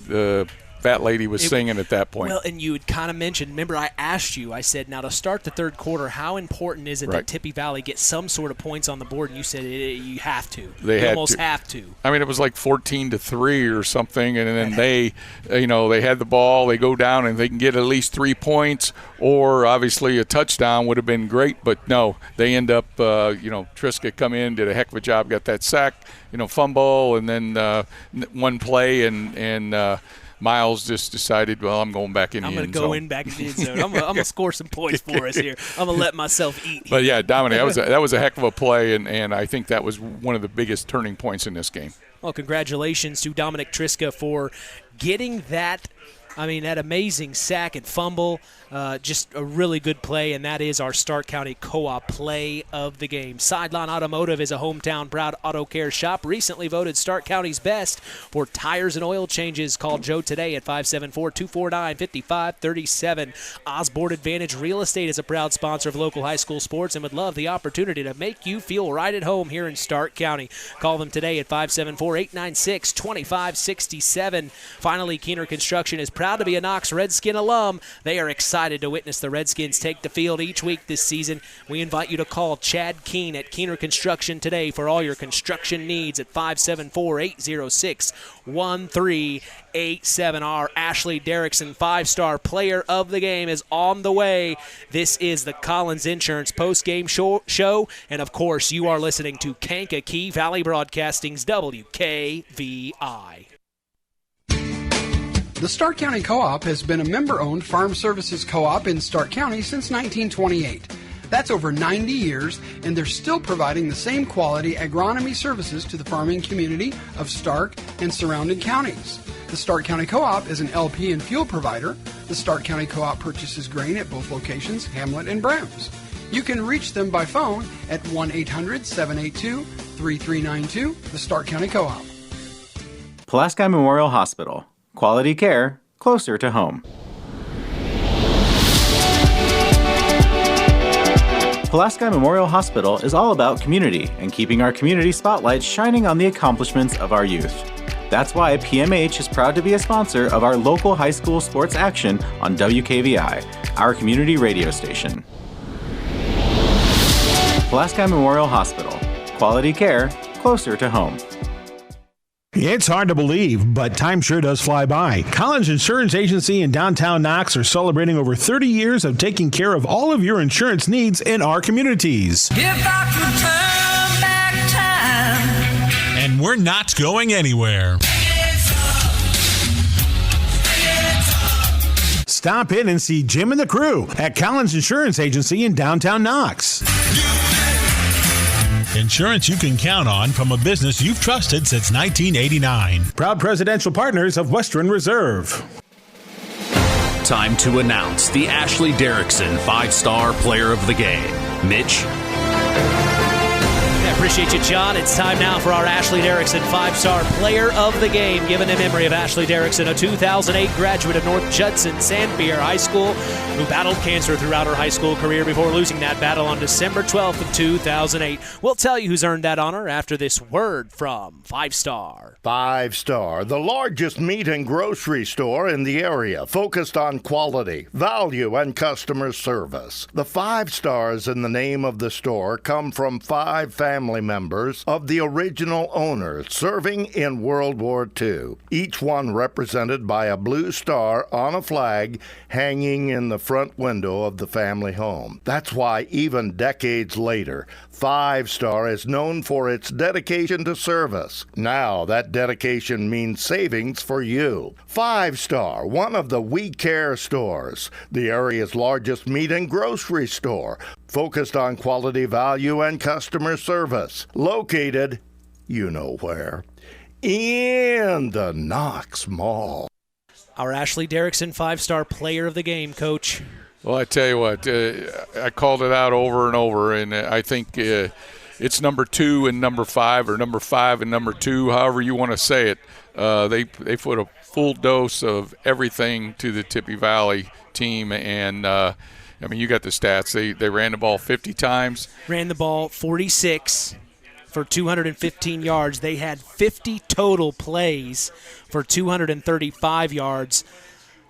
the fat lady was singing at that point. Well, and you had kind of mentioned, remember I asked you, I said, now to start the third quarter, how important is it that Tippecanoe Valley get some sort of points on the board? And you said you have to. They almost have to. I mean, it was like 14-3 or something, and then they had the ball, they go down, and they can get at least 3 points, or obviously a touchdown would have been great, but no, they end up, Triska come in, did a heck of a job, got that sack, fumble, and then one play, and Miles just decided, well, I'm going back in the end zone. I'm going to go in back in the end zone. I'm going to score some points for us here. I'm going to let myself eat. But, yeah, Dominic, that was a heck of a play, and I think that was one of the biggest turning points in this game. Well, congratulations to Dominic Triska for getting that amazing sack and fumble. Just a really good play, and that is our Stark County Co-op play of the game. Sideline Automotive is a hometown proud auto care shop, recently voted Stark County's best for tires and oil changes. Call Joe today at 574-249-5537. Osborne Advantage Real Estate is a proud sponsor of local high school sports and would love the opportunity to make you feel right at home here in Stark County. Call them today at 574-896-2567. Finally, Keener Construction is proud to be a Knox Redskin alum. They are excited to witness the Redskins take the field each week this season. We invite you to call Chad Keene at Keener Construction today for all your construction needs at 574-806-1387. Our Ashley Derrickson 5-star player of the game is on the way. This is the Collins Insurance post-game show, and of course you are listening to Kankakee Valley Broadcasting's WKVI. The Stark County Co-op has been a member-owned farm services co-op in Stark County since 1928. That's over 90 years, and they're still providing the same quality agronomy services to the farming community of Stark and surrounding counties. The Stark County Co-op is an LP and fuel provider. The Stark County Co-op purchases grain at both locations, Hamlet and Browns. You can reach them by phone at 1-800-782-3392, the Stark County Co-op. Pulaski Memorial Hospital. Quality care, closer to home. Pulaski Memorial Hospital is all about community and keeping our community spotlight shining on the accomplishments of our youth. That's why PMH is proud to be a sponsor of our local high school sports action on WKVI, our community radio station. Pulaski Memorial Hospital. Quality care, closer to home. It's hard to believe, but time sure does fly by. Collins Insurance Agency in downtown Knox are celebrating over 30 years of taking care of all of your insurance needs in our communities. If I could turn back time. And we're not going anywhere. Stop in and see Jim and the crew at Collins Insurance Agency in downtown Knox. Insurance you can count on from a business you've trusted since 1989. Proud presidential partners of Western Reserve. Time to announce the Ashley Derrickson 5-Star Player of the Game. Mitch? Appreciate you, John. It's time now for our Ashley Derrickson 5-Star Player of the Game, given in memory of Ashley Derrickson, a 2008 graduate of North Judson St. Pierre High School, who battled cancer throughout her high school career before losing that battle on December 12th of 2008. We'll tell you who's earned that honor after this word from 5-Star. 5-Star, the largest meat and grocery store in the area, focused on quality, value, and customer service. The 5 stars in the name of the store come from 5 family members of the original owners serving in World War II, each one represented by a blue star on a flag hanging in the front window of the family home. That's why even decades later, 5-Star is known for its dedication to service. Now that dedication means savings for you. 5-Star, one of the We Care stores, the area's largest meat and grocery store, focused on quality, value, and customer service. Located, you know where, in the Knox Mall. Our Ashley Derrickson 5-Star Player of the Game, Coach. Well, I tell you what, I called it out over and over, and I think it's number 2 and number 5, or number 5 and number 2, however you want to say it. They put a full dose of everything to the Tippecanoe Valley team, and I mean, you got the stats. They ran the ball 50 times. Ran the ball 46 for 215 yards. They had 50 total plays for 235 yards.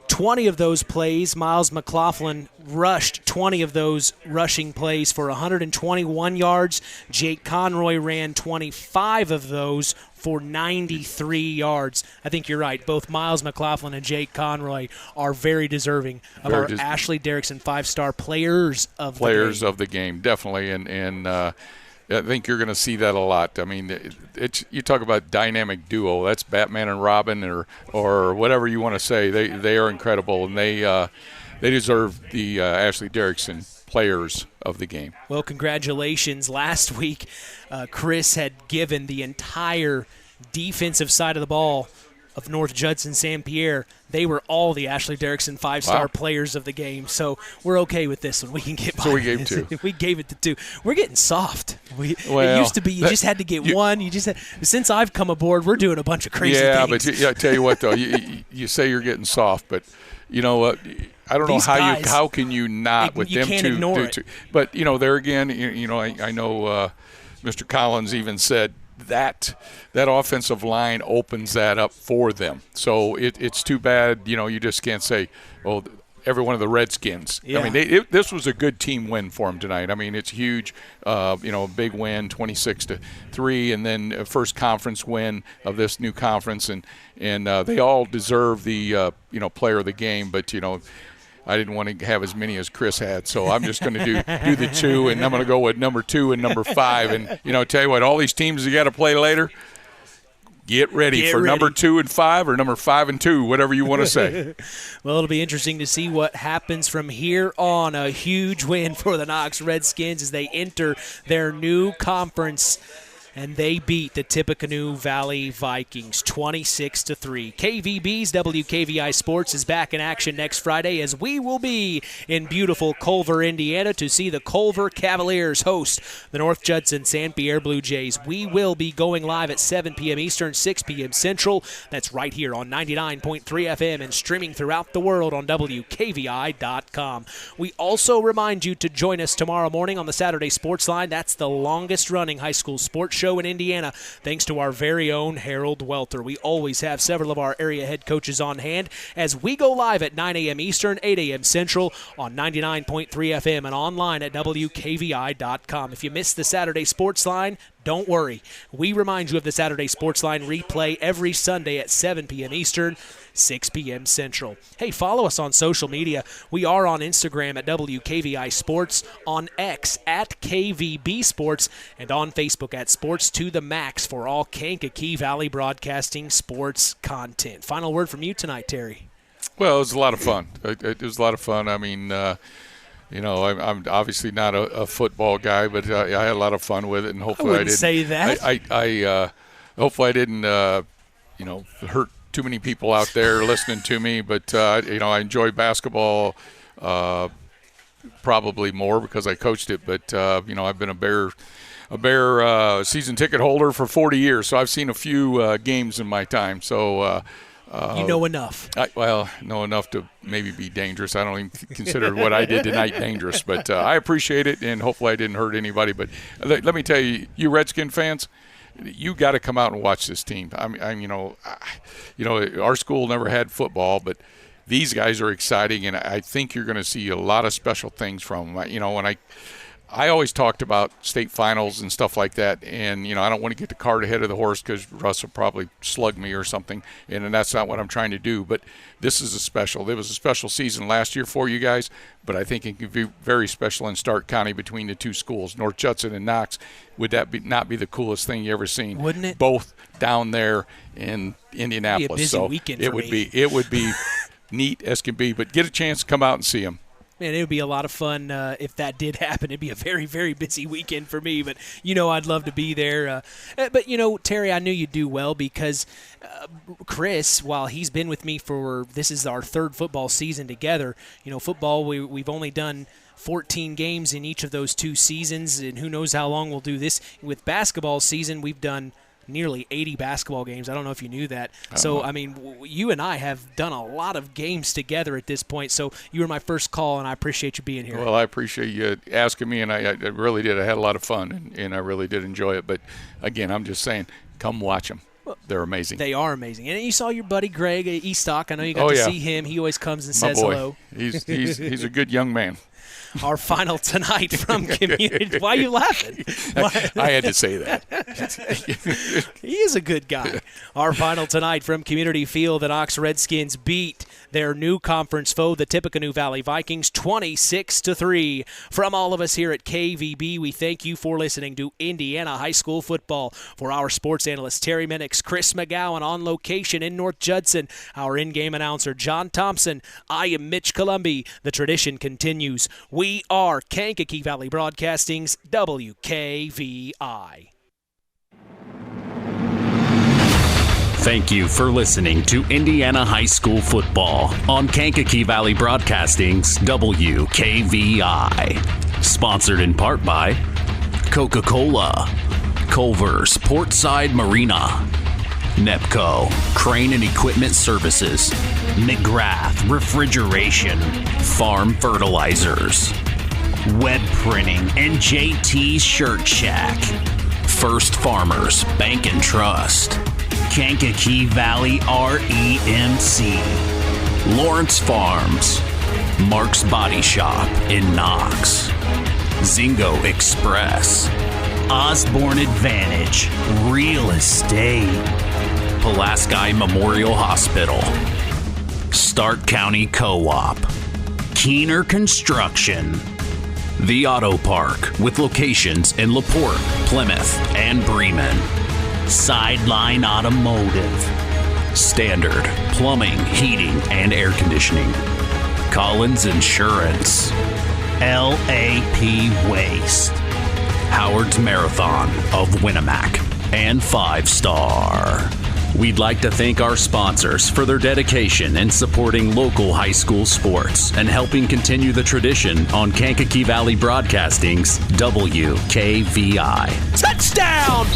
20 of those plays, Miles McLaughlin rushed 20 of those rushing plays for 121 yards. Jake Conroy ran 25 of those for 93 yards. I think you're right. Both Miles McLaughlin and Jake Conroy are very deserving of our Ashley Derrickson 5-Star Players of the Game. Definitely. And I think you're going to see that a lot. I mean, you talk about dynamic duo. That's Batman and Robin, or whatever you want to say. They are incredible, and they deserve the Ashley Derrickson Players of the Game. Well, congratulations. Last week, Chris had given the entire defensive side of the ball of North Judson St. Pierre. They were all the Ashley Derrickson 5-Star Players of the Game, so we're okay with this one. We can get by. So we gave 2. We gave it to 2. We're getting soft. It used to be you just had to get 1. Since I've come aboard, we're doing a bunch of crazy things. But I tell you what, though, you say you're getting soft, but you know what? I don't know how can you not with them can't ignore it. But there again, I know Mr. Collins even said that offensive line opens that up for them. So it's too bad, you just can't say, oh, every one of the Redskins. Yeah. I mean, this was a good team win for them tonight. I mean, it's huge, big win, 26-3, and then a first conference win of this new conference, and they all deserve the Player of the Game. But I didn't want to have as many as Chris had, so I'm just going to do the 2, and I'm going to go with number 2 and number 5. And tell you what, all these teams you got to play later, get ready for number 2 and 5, or number 5 and 2, whatever you want to say. Well, it'll be interesting to see what happens from here on. A huge win for the Knox Redskins as they enter their new conference, and they beat the Tippecanoe Valley Vikings 26-3. KVB's WKVI Sports is back in action next Friday, as we will be in beautiful Culver, Indiana, to see the Culver Cavaliers host the North Judson St. Pierre Blue Jays. We will be going live at 7 p.m. Eastern, 6 p.m. Central. That's right here on 99.3 FM and streaming throughout the world on WKVI.com. We also remind you to join us tomorrow morning on the Saturday Sports Line. That's the longest-running high school sports show in Indiana, thanks to our very own Harold Welter. We always have several of our area head coaches on hand as we go live at 9 a.m. Eastern, 8 a.m. Central on 99.3 FM and online at WKVI.com. If you missed the Saturday Sports Line, Don't worry. We remind you of the Saturday Sportsline replay every Sunday at 7 p.m. Eastern, 6 p.m. Central. Hey, follow us on social media. We are on Instagram at WKVI Sports, on X at KVB Sports, and on Facebook at Sports to the Max for all Kankakee Valley Broadcasting sports content. Final word from you tonight, Terry. Well, it was a lot of fun. It was a lot of fun. I mean, I'm obviously not a football guy, but I had a lot of fun with it, and hopefully I didn't say that. I hopefully I didn't hurt too many people out there listening to me. But I enjoy basketball probably more because I coached it. But I've been a Bear season ticket holder for 40 years, so I've seen a few games in my time. So. You know enough. Know enough to maybe be dangerous. I don't even consider what I did tonight dangerous, but I appreciate it, and hopefully I didn't hurt anybody. But let me tell you, you Redskin fans, you got to come out and watch this team. Our school never had football, but these guys are exciting, and I think you're going to see a lot of special things from them. When I always talked about state finals and stuff like that, and I don't want to get the cart ahead of the horse because Russ will probably slug me or something, and that's not what I'm trying to do. But this is it was a special season last year for you guys, but I think it could be very special in Stark County between the two schools, North Judson and Knox. Would that not be the coolest thing you ever seen? Wouldn't it? Both down there in Indianapolis. It'd be a busy weekend it would be neat as can be. But get a chance to come out and see them. Man, it would be a lot of fun if that did happen. It'd be a very, very busy weekend for me, but, I'd love to be there. But, Terry, I knew you'd do well because Chris, while he's been with me this is our third football season together, football, we've only done 14 games in each of those 2 seasons, and who knows how long we'll do this. With basketball season, we've done nearly 80 basketball games. I don't know if you knew that. So, you and I have done a lot of games together at this point. So you were my first call, and I appreciate you being here. Well, I appreciate you asking me, and I really did. I had a lot of fun, and I really did enjoy it. But, again, I'm just saying, come watch them. They're amazing. They are amazing. And you saw your buddy Greg at Eastock. I know you got to see him. He always comes and says hello. He's a good young man. Our final tonight from Community. Why are you laughing? I had to say that. He is a good guy. Our final tonight from Community Field, the Knox Redskins beat their new conference foe, the Tippecanoe Valley Vikings, 26-3. From all of us here at KVB, we thank you for listening to Indiana High School Football. For our sports analyst, Terry Minix, Chris McGowan on location in North Judson, our in-game announcer, John Thompson, I am Mitch Columby. The tradition continues. We are Kankakee Valley Broadcasting's WKVI. Thank you for listening to Indiana High School Football on Kankakee Valley Broadcasting's WKVI. Sponsored in part by Coca-Cola, Culver's Portside Marina, Nepco, Crane and Equipment Services, McGrath Refrigeration, Farm Fertilizers, Web Printing, and JT Shirt Shack, First Farmers Bank and Trust, Kankakee Valley REMC, Lawrence Farms, Mark's Body Shop in Knox, Zingo Express, Osborne Advantage Real Estate, Pulaski Memorial Hospital, Stark County Co-op, Keener Construction, The Auto Park with locations in LaPorte, Plymouth, and Bremen, Sideline Automotive, Standard Plumbing, Heating, and Air Conditioning, Collins Insurance, LAP Waste, Howard's Marathon of Winnemac, and 5 Star. We'd like to thank our sponsors for their dedication in supporting local high school sports and helping continue the tradition on Kankakee Valley Broadcasting's WKVI. Touchdown!